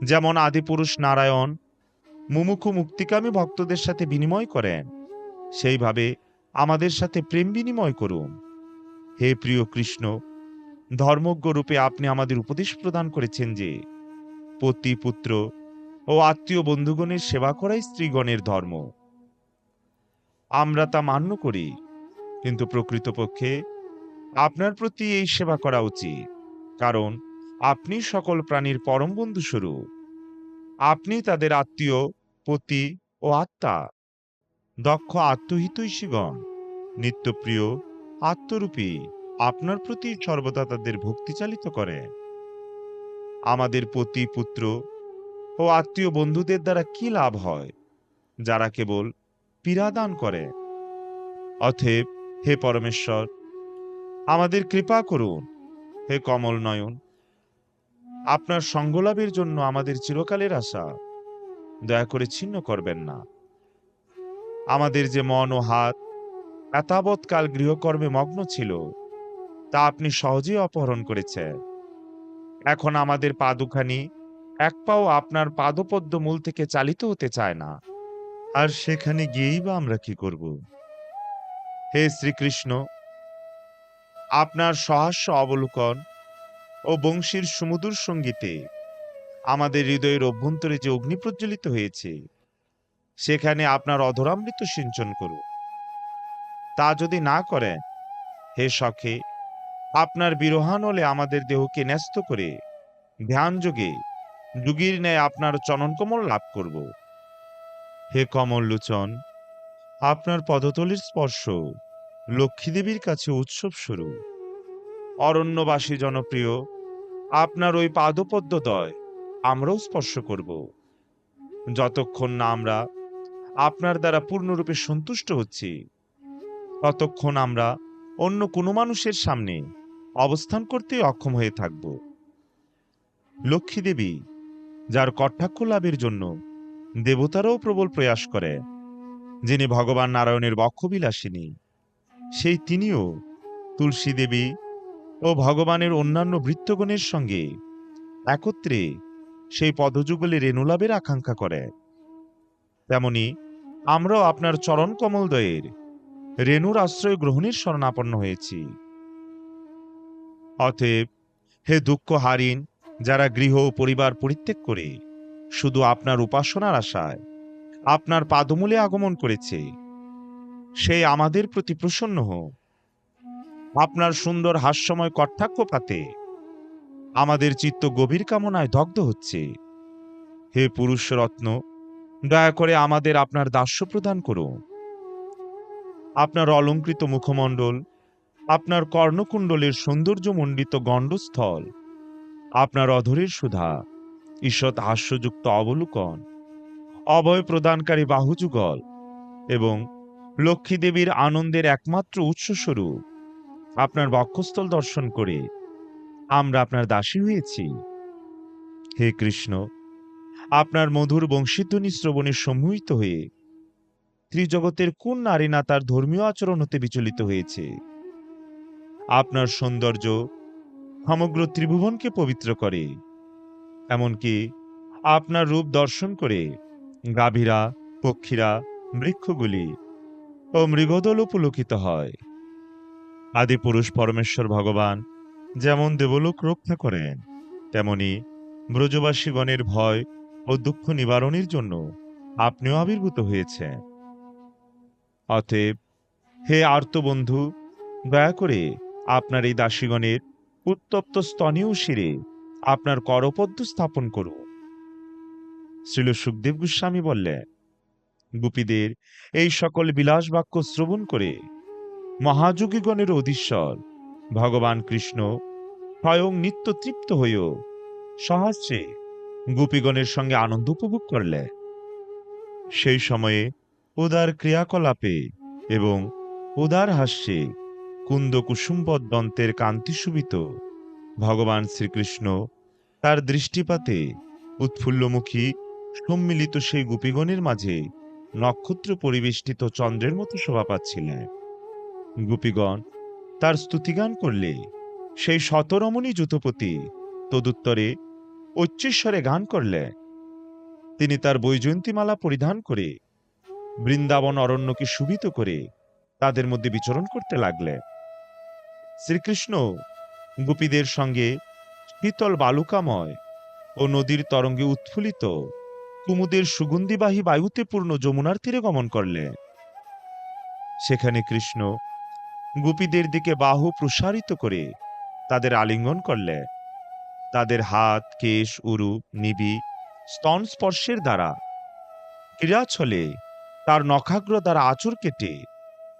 যেমন আদিপুরুষ নারায়ণ মুমুক্ষু মুক্তিকামী ভক্তদের সাথে বিনিময় করেন, সেইভাবে আমাদের সাথে প্রেম বিনিময় করুন। হে প্রিয় কৃষ্ণ, ধর্মজ্ঞ রূপে আপনি আমাদের উপদেশ প্রদান করেছেন যে পতি, পুত্র ও আত্মীয় বন্ধুগণের সেবা করাই স্ত্রীগণের ধর্ম। আমরা তা মান্য করি, কিন্তু প্রকৃতপক্ষে আপনার প্রতি এই সেবা করা উচিত, কারণ আপনি সকল প্রাণীর পরম বন্ধু স্বরূপ। আপনি তাদের আত্মীয়, পতি ও আত্মা। দক্ষ আত্মহিতৈষীগণ নিত্যপ্রিয় আত্মরূপী আপনার প্রতি সর্বদা তাদের ভক্তি চালিত করে। আমাদের পতি, পুত্র ও আত্মীয় বন্ধুদের দ্বারা কি লাভ হয়, যারা কেবল পীড়া দান করে? অতএব হে পরমেশ্বর, আমাদের কৃপা করুন। হে কমল নয়ন, আপনার সঙ্গলাভের জন্য আমাদের চিরকালের আশা দয়া করে ছিন্ন করবেন না। আমাদের যে মন ও হাত এতাবৎকাল গৃহকর্মে মগ্ন ছিল, তা আপনি সহজেই অপহরণ করেছেন। এখন আমাদের পা দুখানি এক পাও আপনার পাদপদ্ম মূল থেকে চালিত হতে চায় না, আর সেখানে গিয়েই বা আমরা কি করব? হে শ্রীকৃষ্ণ, আপনার সহাস্য অবলোকন ও বংশীর সুমধুর সঙ্গীতে আমাদের হৃদয়ের অভ্যন্তরে যে অগ্নি প্রজ্বলিত হয়েছে, সেখানে আপনার অধরামৃত সিঞ্চন করুন। তা যদি না করেন, হে সখে, আপনার বিরহানলে আমাদের দেহকে ন্যস্ত করে ধ্যান যোগে যুগীর ন্যায় আপনার চরণকমল লাভ করব। হে কমল লোচন, আপনার পদতলের স্পর্শ লক্ষ্মীদেবীর কাছে উৎসব স্বরূপ। অরণ্যবাসী জনপ্রিয় আপনার ওই পাদপদ্মদয় আমরাও স্পর্শ করব। যতক্ষণ না আমরা আপনার দ্বারা পূর্ণরূপে সন্তুষ্ট হচ্ছি, ততক্ষণ আমরা অন্য কোনো মানুষের সামনে অবস্থান করতে অক্ষম হয়ে থাকব। লক্ষ্মী দেবী, যার কটাক্ষ লাভের জন্য দেবতারাও প্রবল প্রয়াস করে, যিনি ভগবান নারায়ণের বক্ষবিলাসিনী, সেই তিনিও তুলসী দেবী ও ভগবানের অন্যান্য ভৃত্যগণের সঙ্গে একত্রে সেই পদযুগলে রেণুলাভের আকাঙ্ক্ষা করে। তেমনি আমরাও আপনার চরণ কমলদয়ের রেণুর আশ্রয় গ্রহণের শরণাপন্ন হয়েছি। অতএব হে দুঃখহারিণ, যারা গৃহ ও পরিবার পরিত্যাগ করে শুধু আপনার উপাসনার আশায় আপনার পাদমূলে আগমন করেছে, সেই আমাদের প্রতি প্রসন্ন হোক। আপনার সুন্দর হাস্যময় কটাক্ষপাতে আমাদের চিত্ত গভীর কামনায় দগ্ধ হচ্ছে। হে পুরুষরত্ন, দয়া করে আমাদের আপনার দাস্য প্রদান করুন। আপনার অলঙ্কৃত মুখমণ্ডল, আপনার কর্ণকুণ্ডলের সৌন্দর্যমণ্ডিত গণ্ডস্থল, আপনার অধরের সুধা, ঈষৎ হাস্যযুক্ত অবলোকন, অভয় প্রদানকারী বাহুযুগল এবং লক্ষ্মী দেবীর আনন্দের একমাত্র উৎসস্বরূপ আপনার বক্ষস্থল দর্শন করে আমরা আপনার দাসী হয়েছি। হে কৃষ্ণ, আপনার মধুর বংশীধ্বনি শ্রবণে সম্মোহিত হয়ে ত্রিজগতের কোন নারী না তার ধর্মীয় আচরণ হতে বিচলিত হয়েছে? আপনার সৌন্দর্য সমগ্র ত্রিভুবনকে পবিত্র করে। এমনকি আপনার রূপ দর্শন করে গাভীরা, পক্ষীরা, বৃক্ষগুলি ও মৃগদল পুলকিত হয়। আদি পুরুষ পরমেশ্বর ভগবান যেমন দেবলোক রক্ষা করেন, তেমনি ব্রজবাসীগণের ভয় ও দুঃখ নিবারণের জন্য আপনিও আবির্ভূত হয়েছেন। অতএব হে আর্তবন্ধু, দয়া করে আপনার এই দাসীগণের উত্তপ্ত স্তনীয় শিরে আপনার করপদ্ম স্থাপন করুন। শ্রীল সুখদেব গোস্বামী বললেন, গোপীদের এই সকল বিলাস বাক্য শ্রবণ করে মহাযোগীগণের অধীশ্বর ভগবান কৃষ্ণ স্বয়ং নিত্য তৃপ্ত হয়েও সহস্রে গোপীগণের সঙ্গে আনন্দ উপভোগ করলে। সেই সময়ে উদার ক্রিয়াকলাপে এবং উদার হাস্যে কুন্দ কুসুম্বদ দন্তের কান্তি সুবিত ভগবান শ্রীকৃষ্ণ তার দৃষ্টিপাতে উৎফুল্লমুখী সম্মিলিত সেই গোপীগণের মাঝে নক্ষত্র পরিবেষ্টিত চন্দ্রের মতো শোভা পাচ্ছিলেন। গোপীগণ তার স্তুতিগান করলে সেই শতরমণী যুতপতি তদুত্তরে উচ্চস্বরে গান করলে। তিনি তার বৈজয়ন্তীমালা পরিধান করে বৃন্দাবন অরণ্যকে শুভিত করে তাদের মধ্যে বিচরণ করতে লাগলেন। শ্রীকৃষ্ণ গোপীদের সঙ্গে শীতল বালুকাময় ও নদীর তরঙ্গে উৎফুল্লিত কুমুদের সুগন্ধিবাহী বায়ুতে পূর্ণ যমুনার তীরে গমন করলেন। সেখানে কৃষ্ণ গোপীদের দিকে বাহু প্রসারিত করে তাদের আলিঙ্গন করলেন। তাদের হাত, কেশ, উরু, নিবি, স্তন স্পর্শের দ্বারা ক্রীড়াছলে তার নখাগ্র দ্বারা আঁচড় কেটে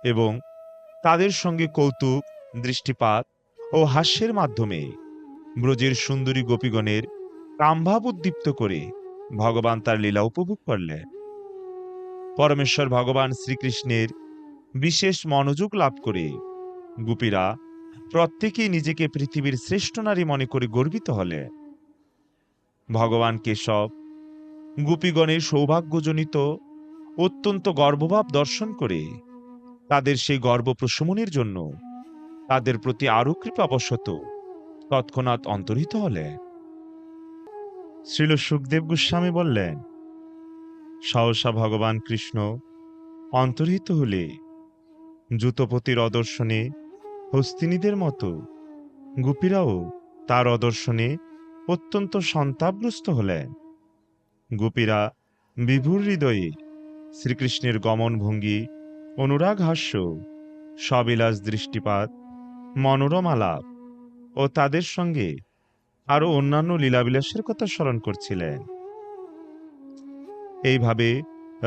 এবং তাদের সঙ্গে কৌতুক, দৃষ্টিপাত ও হাস্যের মাধ্যমে ব্রজের সুন্দরী গোপীগণের কামভাব উদ্দীপ্ত করে ভগবান তার লীলা উপভোগ করলেন। পরমেশ্বর ভগবান শ্রীকৃষ্ণের বিশেষ মনোযোগ লাভ করে গোপীরা প্রত্যেকেই নিজেকে পৃথিবীর শ্রেষ্ঠ নারী মনে করে গর্বিত হলেন। ভগবান কেশব গোপীগণের সৌভাগ্যজনিত অত্যন্ত গর্বভাব দর্শন করে তাদের সেই গর্ব প্রশমনের জন্য তাদের প্রতি আরো কৃপাবশত তৎক্ষণাৎ অন্তর্হিত হলেন। শ্রীল সুখদেব গোস্বামী বললেন, সহসা ভগবান কৃষ্ণ অন্তর্হিত হলে যুতপতির অদর্শনে হস্তিনীদের মতো গোপীরাও তার অদর্শনে অত্যন্ত সন্তাপগ্রস্ত হলেন। গোপীরা বিভুর হৃদয়ে শ্রীকৃষ্ণের গমন ভঙ্গি, অনুরাগ হাস্য, সবিলাস দৃষ্টিপাত, মনোরম আলাপ ও তাদের সঙ্গে আরো অন্যান্য লীলাবিলাসের কথা স্মরণ করছিলেন। এইভাবে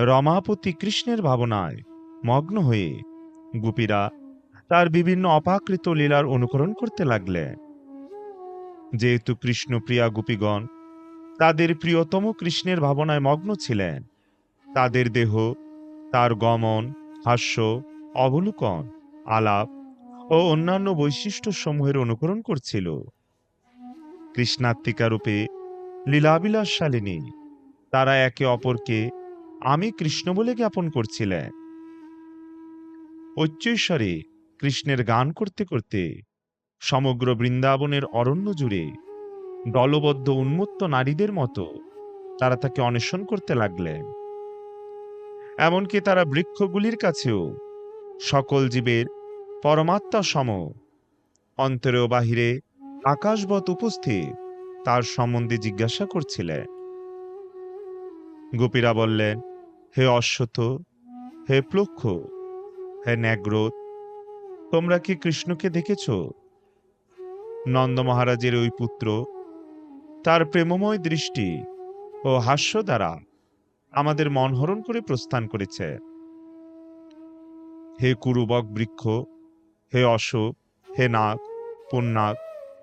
রমাপতি কৃষ্ণের ভাবনায় মগ্ন হয়ে গোপীরা তার বিভিন্ন অপাকৃত লীলার অনুকরণ করতে লাগলেন। যেহেতু কৃষ্ণপ্রিয়া গোপীগণ তাদের প্রিয়তম কৃষ্ণের ভাবনায় মগ্ন ছিলেন, তাদের দেহ, তার গমন, হাস্য, অবলোকন আলাপ ও অন্যান্য বৈশিষ্ট্য সমূহের অনুকরণ করছিল। কৃষ্ণাত্মিকা রূপে লীলাবিলাস শালিনী তারা একে অপরকে আমি কৃষ্ণ বলে জ্ঞাপন করছিলেন। উচ্চৈঃস্বরে কৃষ্ণের গান করতে করতে সমগ্র বৃন্দাবনের অরণ্য জুড়ে দলবদ্ধ উন্মত্ত নারীদের মতো তারা তাকে অন্বেষণ করতে লাগলেন। এমনকি তারা বৃক্ষগুলির কাছেও সকল জীবের পরমাত্মা সম অন্তরে ও বাহিরে আকাশবৎ উপস্থিত তার সম্বন্ধে জিজ্ঞাসা করছিলেন। গোপীরা বললেন, হে অশ্বথ, হে প্লক্ষ, হে ন্যাগ্রত, তোমরা কি কৃষ্ণকে দেখেছ? নন্দ মহারাজের ওই পুত্র তার প্রেমময় দৃষ্টি ও হাস্য দ্বারা আমাদের মন হরণ করে প্রস্থান করেছে। হে কুরুবক বৃক্ষ, হে অশোক, হে নাগ, পুন্নাগ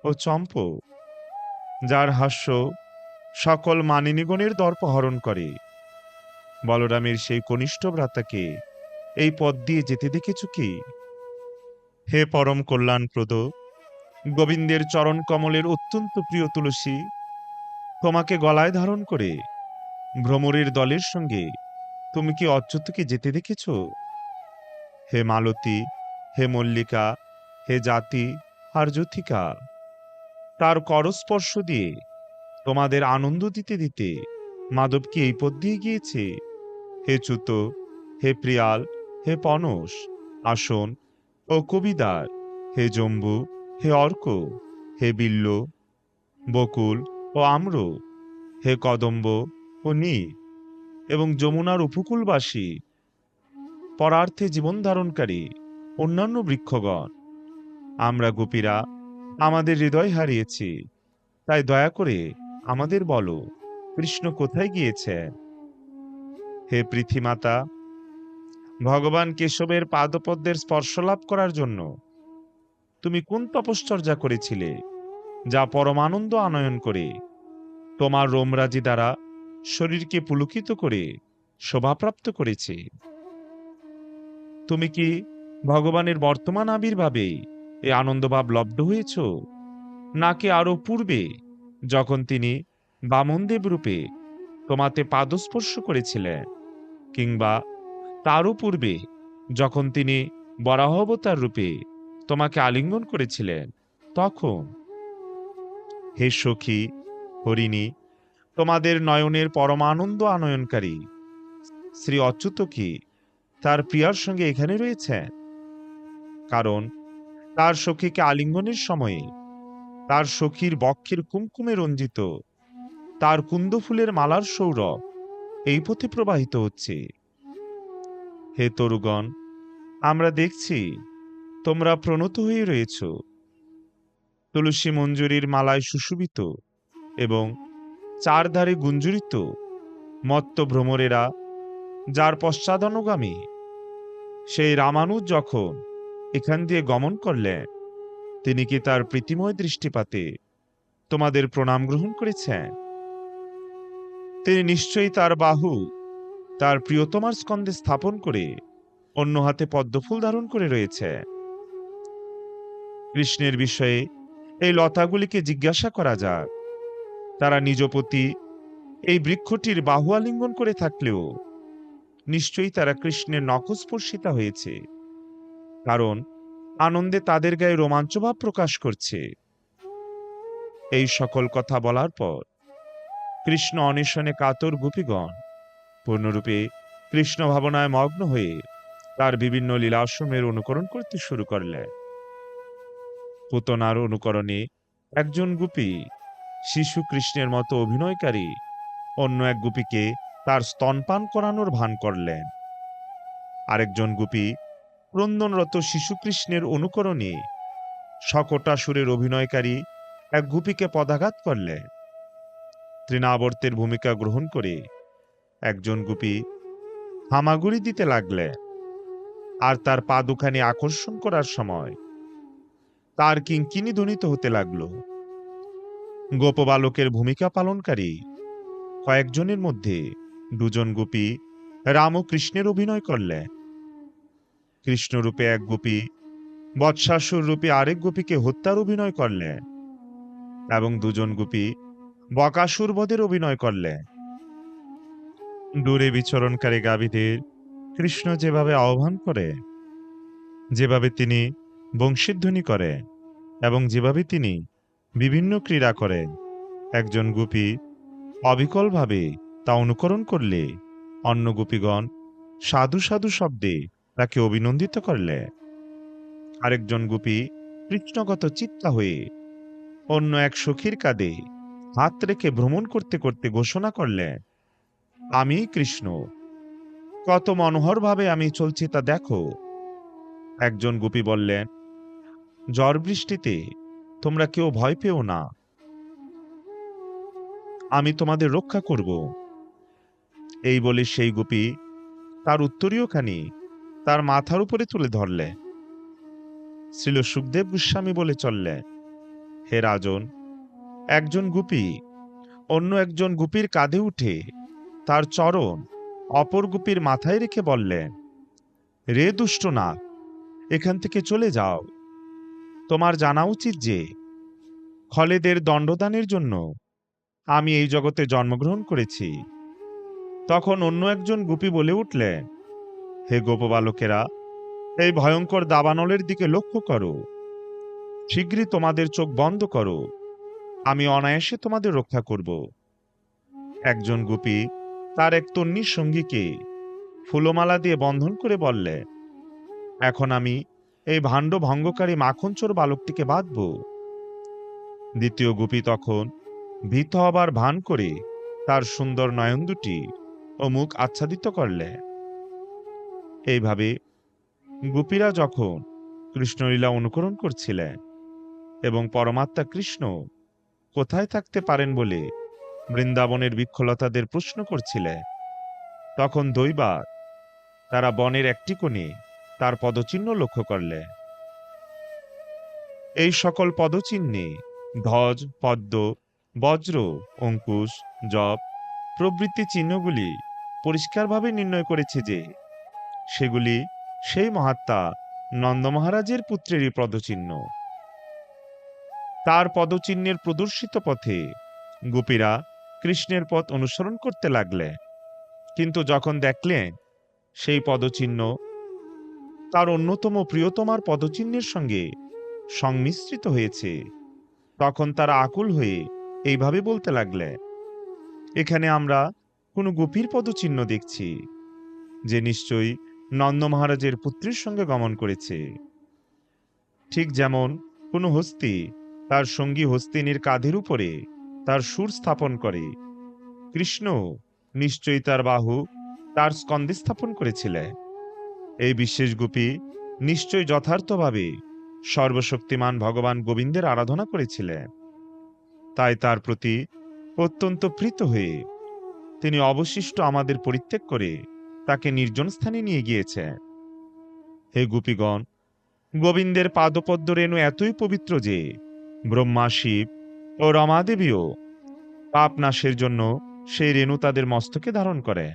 ও চম্প, যার হাস্য সকল মানিনীগণের দর্প হরণ করে, বলরামের সেই কনিষ্ঠ ভ্রাতাকে এই পথ দিয়ে যেতে দেখেছ কি? হে পরম কল্যাণপ্রদ, গোবিন্দের চরণ কমলের অত্যন্ত প্রিয় তুলসী, তোমাকে গলায় ধারণ করে ভ্রমরের দলের সঙ্গে তুমি কি অচ্যুতকে যেতে দেখেছ? হে মালতী, হে মল্লিকা, হে জাতি আর জ্যোথিকা, তার করস্পর্শ দিয়ে তোমাদের আনন্দ দিতে দিতে মাধব কি এই পথ দিয়ে গিয়েছে? হে চ্যুত, হে প্রিয়াল, হে পনস, আসন ও কবিদার, হে জম্বু, হে অর্ক, হে বিল্ল, বকুল ও আম্র, হে কদম্ব ও নী এবং যমুনার উপকূলবাসী, পরার্থে জীবন ধারণকারী অন্যান্য বৃক্ষগণ, আমরা গোপীরা আমাদের হৃদয় হারিয়েছি, তাই দয়া করে আমাদের বলো, কৃষ্ণ কোথায় গিয়েছেন? হে পৃথিমাতা, ভগবান কেশবের পাদপদ্মের স্পর্শ লাভ করার জন্য তুমি কোন তপশ্চর্যা করেছিলে, যা পরমানন্দ আনয়ন করে তোমার রোমরাজি দ্বারা শরীরকে পুলকিত করে শোভাপ্রাপ্ত করেছে? তুমি কি ভগবানের বর্তমান আবির্ভাবে এই আনন্দভাব লব্ধ হয়েছ, নাকি আরো পূর্বে যখন তিনি বামনদেব রূপে তোমাতে পাদস্পর্শ করেছিলেন, কিংবা তারও পূর্বে যখন তিনি বরাহ অবতার রূপে তোমাকে আলিঙ্গন করেছিলেন তখন? হে সখী, হরিণী, তোমাদের নয়নের পরমানন্দ আনয়নকারী শ্রী অচ্যুত কি তার প্রিয়ার সঙ্গে এখানে রয়েছেন? কারণ তার সখীকে আলিঙ্গনের সময়ে তার সখীর বক্ষের কুমকুমে রঞ্জিত তার কুন্দফুলের মালার সৌরভ এই পথে প্রবাহিত হচ্ছে। হে তরুগণ, আমরা দেখছি তোমরা প্রণত হয়ে রয়েছ, তুলসী মঞ্জুরির মালায় সুশোভিত এবং চারধারে গুঞ্জরিত মত্ত ভ্রমরেরা, যার পশ্চাদনুগামী সেই রামানুজ যখন এখান দিয়ে গমন করলেন, তিনি কি তার প্রীতিময় দৃষ্টিপাতে তোমাদের প্রণাম গ্রহণ করেছেন? তিনি নিশ্চয়ই তার বাহু তার প্রিয়তমার স্কন্ধে স্থাপন করে অন্য হাতে পদ্মফুল ধারণ করে রয়েছে। কৃষ্ণের বিষয়ে এই লতাগুলিকে জিজ্ঞাসা করা যাক, তারা নিজ প্রতি এই বৃক্ষটির বাহু আলিঙ্গন করে থাকলেও নিশ্চয়ই তারা কৃষ্ণের নখস্পর্শিতা হয়েছে, কারণ আনন্দে তাদের গায়ে রোমাঞ্চভাব প্রকাশ করছে। এই সকল কথা বলার পর কৃষ্ণ অন্বেষণে কাতর গোপীগণ পূর্ণরূপে কৃষ্ণ ভাবনায় মগ্ন হয়ে তার বিভিন্ন লীলাশ্রমের অনুকরণ করতে শুরু করলেন। পুতনার অনুকরণে একজন গোপী শিশু কৃষ্ণের মতো অভিনয়কারী অন্য এক গোপীকে তার স্তনপান করানোর ভান করলেন। আরেকজন গোপী ক্রন্দনরত শিশু কৃষ্ণের অনুকরণে শকটাসুরের অভিনয়কারী এক গোপীকে পদাঘাত করলেন। তৃণাবর্তের ভূমিকা গ্রহণ করে একজন গোপী হামাগুড়ি দিতে লাগলেন, আর তার পা দুখানি আকর্ষণ করার সময় তার কিঙ্কিনি ধ্বনিত হতে লাগল। গোপবালকের ভূমিকা পালনকারী কয়েকজনের মধ্যে দুজন গোপী রাম ও কৃষ্ণের অভিনয় করলেন। কৃষ্ণরূপে এক গোপী বৎসাসুর রূপী আরেক গোপীকে হত্যার অভিনয় করলে এবং দুজন গোপী বকাসুর বধের অভিনয় করলে। দূরে বিচরণকারী গাভীদের কৃষ্ণ যেভাবে আহ্বান করে, যেভাবে তিনি বংশীধ্বনি করে এবং যেভাবে তিনি বিভিন্ন ক্রীড়া করেন, একজন গোপী অবিকলভাবে তা অনুকরণ করলে অন্য গোপীগণ সাধু সাধু শব্দে তাকে অভিনন্দিত করলে। আরেকজন গোপী কৃষ্ণগত চিত্তা হয়ে অন্য এক সখীর কাঁধে হাত রেখে ভ্রমণ করতে করতে ঘোষণা করলে, আমি কৃষ্ণ, কত মনোহরভাবে আমি চলছি তা দেখো। একজন গোপী বললেন, ঝড় বৃষ্টিতে তোমরা কেউ ভয় পেও না, আমি তোমাদের রক্ষা করব। এই বলে সেই গোপী তার উত্তরীয়খানি তার মাথার উপরে তুলে ধরলে। শ্রীল সুখদেব গোস্বামী বলে চললে, হে রাজন, একজন গোপী অন্য একজন গোপীর কাঁধে উঠে তার চরণ অপর গোপীর মাথায় রেখে বললেন, রে দুষ্ট না, এখান থেকে চলে যাও। তোমার জানা উচিত যে খলেদের দণ্ডদানের জন্য আমি এই জগতে জন্মগ্রহণ করেছি। তখন অন্য একজন গোপী বলে উঠলেন, হে গোপবালকেরা, এই ভয়ঙ্কর দাবানলের দিকে লক্ষ্য করো, শীঘ্রই তোমাদের চোখ বন্ধ করো, আমি অনায়াসে তোমাদের রক্ষা করব। একজন গোপী তার এক তন্বীর সঙ্গীকে ফুলমালা দিয়ে বন্ধন করে বললে, এখন আমি এই ভাণ্ড ভঙ্গকারী মাখনচোর বালকটিকে বাঁধব। দ্বিতীয় গোপী তখন ভীত হবার ভান করে তার সুন্দর নয়ন দুটি ও মুখ আচ্ছাদিত করলে। এইভাবে গোপীরা যখন কৃষ্ণলীলা অনুকরণ করছিলেন এবং পরমাত্মা কৃষ্ণ কোথায় থাকতে পারেন বলে বৃন্দাবনের বৃক্ষলতাদের প্রশ্ন করছিলেন, তখন দৈবাৎ তারা বনের একটি কোণে তার পদচিহ্ন লক্ষ্য করলে। এই সকল পদচিহ্নে ধ্বজ, পদ্ম, বজ্র, অঙ্কুশ, জপ প্রভৃতি চিহ্নগুলি পরিষ্কারভাবে নির্ণয় করেছে যে সেগুলি সেই মহাত্মা নন্দ মহারাজের পুত্রেরই পদচিহ্ন। তার পদচিহ্নের প্রদর্শিত পথে গোপীরা কৃষ্ণের পথ অনুসরণ করতে লাগলে, কিন্তু যখন দেখলেন সেই পদচিহ্ন তার অন্যতম প্রিয়তমার পদচিহ্নের সঙ্গে সংমিশ্রিত হয়েছে, তখন তারা আকুল হয়ে এইভাবে বলতে লাগলে, এখানে আমরা কোনো গোপীর পদচিহ্ন দেখছি, যে নিশ্চয়ই নন্দ মহারাজের পুত্রের সঙ্গে গমন করেছে। ঠিক যেমন কোনো হস্তি তার সঙ্গী হস্তিনীর কাঁধের উপরে তার সুর স্থাপন করে, কৃষ্ণ নিশ্চয়ই তার বাহু তার স্কন্ধে স্থাপন করেছিলেন। এই বিশেষ গোপী নিশ্চয় যথার্থভাবে সর্বশক্তিমান ভগবান গোবিন্দের আরাধনা করেছিলেন। তাই তার প্রতি অত্যন্ত প্রীত হয়ে তিনি অবশিষ্ট আমাদের পরিত্যাগ করে তাকে নির্জন স্থানে নিয়ে গিয়েছেন। হে গোপীগণ, গোবিন্দের পাদপদ্ম রেণু এতই পবিত্র যে ব্রহ্মা, শিব ও রমাদেবীও পাপ নাশের জন্য সেই রেণু তাদের মস্তকে ধারণ করে।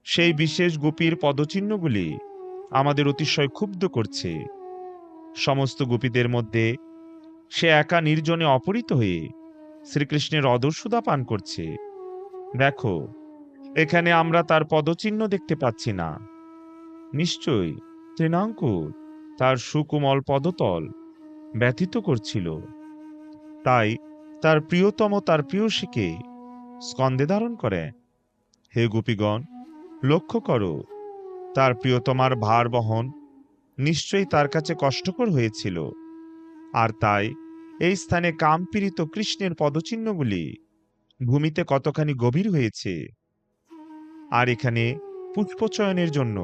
সেই বিশেষ গোপীর পদচিহ্নগুলি আমাদের অতিশয় ক্ষুব্ধ করছে। সমস্ত গোপীদের মধ্যে সে একা নির্জনে অপহৃত হয়ে শ্রীকৃষ্ণের অদর্শুদা পান করছে। দেখো, এখানে আমরা তার পদচিহ্ন দেখতে পাচ্ছি না। নিশ্চয়ই তৃণাঙ্কুর তার সুকুমল পদতল ব্যথিত করছিল, তাই তার প্রিয়তম তার প্রিয়সীকে স্কন্ধে ধারণ করে। হে গোপীগণ, লক্ষ্য করো, তার প্রিয়তমার ভার বহন নিশ্চয়ই তার কাছে কষ্টকর হয়েছিল, আর তাই এই স্থানে কামপীড়িত কৃষ্ণের পদচিহ্নগুলি ভূমিতে কতখানি গভীর হয়েছে। আর এখানে পুষ্পচয়নের জন্য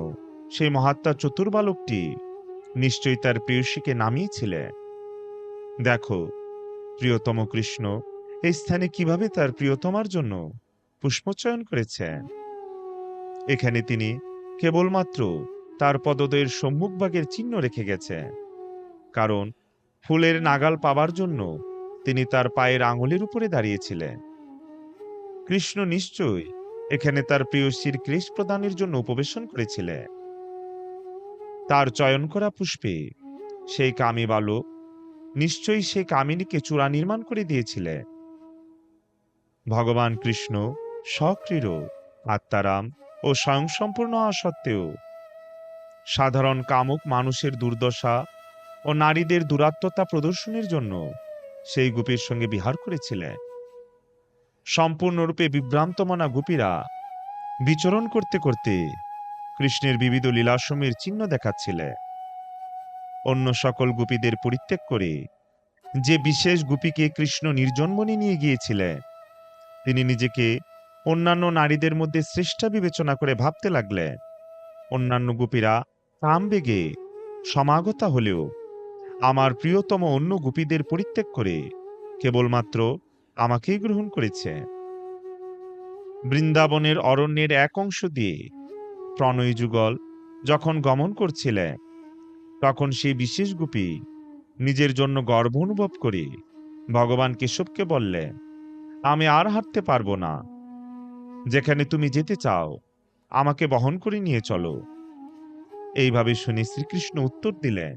সেই মহাত্মা চতুর্বালকটি নিশ্চয়ই তার প্রেয়সীকে নামিয়েছিলেন। দেখো, প্রিয়তম কৃষ্ণ এই স্থানে কিভাবে তার প্রিয়তমার জন্য পুষ্পচয়ন করেছেন। এখানে তিনি কেবলমাত্র তার পদদ্বয়ের সম্মুখভাগের চিহ্ন রেখে গেছেন, কারণ ফুলের নাগাল পাবার জন্য তিনি তার পায়ের আঙুলের উপরে দাঁড়িয়েছিলেন। কৃষ্ণ নিশ্চয় এখানে তার প্রেয়সীর ক্লেশ প্রদানের জন্য উপবেশন করেছিলেন। তার চয়ন করা পুষ্পে সেই কামী বালক নিশ্চয়ই সেই কামিনীকে চূড়া নির্মাণ করে দিয়েছিলেন। ভগবান কৃষ্ণ সক্রিয় আত্মারাম ও স্বয়ংসম্পূর্ণ হওয়া সত্ত্বেও সাধারণ কামুক মানুষের দুর্দশা ও নারীদের দুরাত্মতা প্রদর্শনের জন্য সেই গোপীর সঙ্গে বিহার করেছিলেন। সম্পূর্ণরূপে বিভ্রান্তমনা গোপীরা বিচরণ করতে করতে কৃষ্ণের বিবিধ লীলাসমূহের চিহ্ন দেখাচ্ছিলেন। অন্য সকল গোপীদের পরিত্যাগ করে যে বিশেষ গোপীকে কৃষ্ণ নির্জনবনে নিয়ে গিয়েছিলেন, তিনি নিজেকে অন্যান্য নারীদের মধ্যে শ্রেষ্ঠা বিবেচনা করে ভাবতে লাগলেন। অন্যান্য গোপীরা কামবেগে সমাগতা হলেও আমার প্রিয়তম অন্য গোপীদের পরিত্যাগ করে কেবলমাত্র আমাকেই গ্রহণ করেছে। বৃন্দাবনের অরণ্যের এক অংশ দিয়ে প্রণয় যুগল যখন গমন করছিলেন, তখন সেই বিশেষ গোপী নিজের জন্য গর্ব অনুভব করে ভগবান কেশবকে বললেন, আমি আর হাঁটতে পারবো না, যেখানে তুমি যেতে চাও আমাকে বহন করে নিয়ে চলো। এইভাবে শুনে শ্রীকৃষ্ণ উত্তর দিলেন,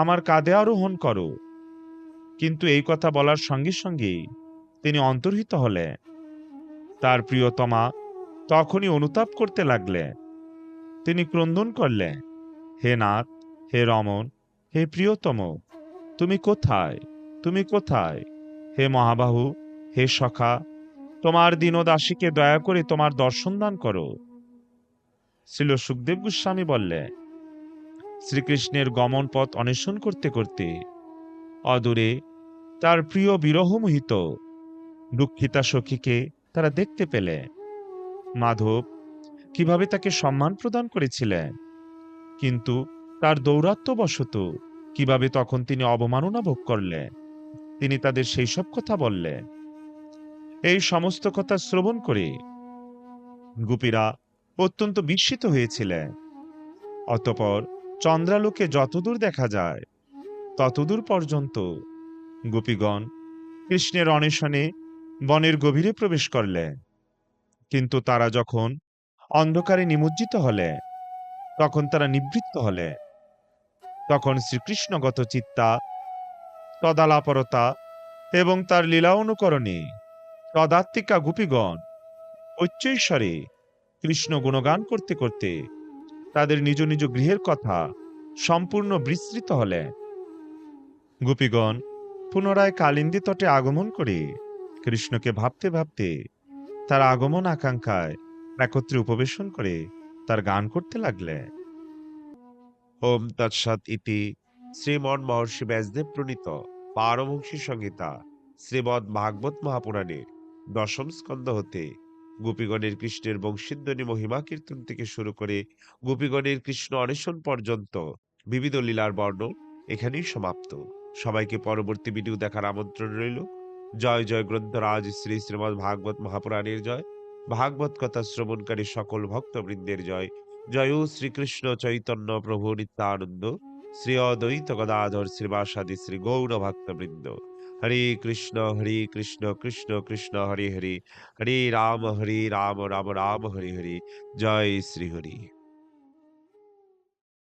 আমার কাঁধে আরোহণ করো। কিন্তু এই কথা বলার সঙ্গে সঙ্গে তিনি অন্তর্হিত হলেন। তার প্রিয়তমা তখনই অনুতাপ করতে লাগলেন। তিনি ক্রন্দন করলেন, হে নাথ, হে রমন, হে প্রিয়তম, তুমি কোথায়, তুমি কোথায়? হে মহাবাহু, হে সখা, তোমার দীনদাসীকে দয়া করে তোমার দর্শন দান করো। শ্রীল সুখদেব গোস্বামী বললেন, শ্রীকৃষ্ণের গমন পথ অন্বেষণ করতে করতে অদূরে তার প্রিয় বিরহমোহিত দুঃখিতা সখীকে তারা দেখতে পেলে। মাধব কিভাবে তাকে সম্মান প্রদান করেছিলেন, কিন্তু তার দৌরাত্ম্যবশত কিভাবে তখন তিনি অবমাননা ভোগ করলেন, তিনি তাদের সেই সব কথা বললেন। এই সমস্ত কথা শ্রবণ করে গোপীরা অত্যন্ত বিস্মিত হয়েছিলেন। অতঃপর চন্দ্রালোকে যতদূর দেখা যায় ততদূর পর্যন্ত গোপীগণ কৃষ্ণের অন্বেষণে বনের গভীরে প্রবেশ করলেন। কিন্তু তারা যখন অন্ধকারে নিমজ্জিত হলেন, তখন তারা নিবৃত্ত হলেন। তখন শ্রীকৃষ্ণগত চিত্তা, তদালাপরতা এবং তার লীলা অনুকরণে তদাত্মিকা গোপীগণ ঐচ্যৈশ্বরে কৃষ্ণ গুণগান করতে করতে তাদের নিজ নিজ গৃহের কথা সম্পূর্ণ বিস্মৃত হলেন। গোপীগণ পুনরায় কালিন্দী তটে আগমন করে কৃষ্ণকে ভাবতে ভাবতে তার আগমন আকাঙ্ক্ষায় একত্রে উপবেশন করে তার গান করতে লাগলেন। ওম তৎসৎ ইতি শ্রীমন মহর্ষি ব্যাসদেব প্রণীত পারমহংসী সংহিতা শ্রীমদ্ ভাগবত মহাপুরাণের দশম স্কন্ধ হতে গোপীগণের কৃষ্ণের বংশীধ্বনি মহিমা কীর্তন থেকে শুরু করে গোপীগণের কৃষ্ণ অন্বেষণ পর্যন্ত বিবিধ লীলার বর্ণন এখানেই সমাপ্ত। সবাইকে পরবর্তী ভিডিও দেখার আমন্ত্রণ রইল। জয় জয় গ্রন্থরাজ শ্রী শ্রীমদ্ ভাগবত মহাপুরাণের জয়। ভাগবত কথা শ্রবণকারী সকল ভক্তবৃন্দের জয়। জয় শ্রীকৃষ্ণ চৈতন্য প্রভু নিত্যানন্দ শ্রী অদ্বৈত গদাধর শ্রীবাসাদি শ্রী গৌর ভক্তবৃন্দ। হরে কৃষ্ণ কৃষ্ণ কৃষ্ণ হরে হরে, হরে রাম রাম রাম হরে হরে। জয় শ্রী হরি।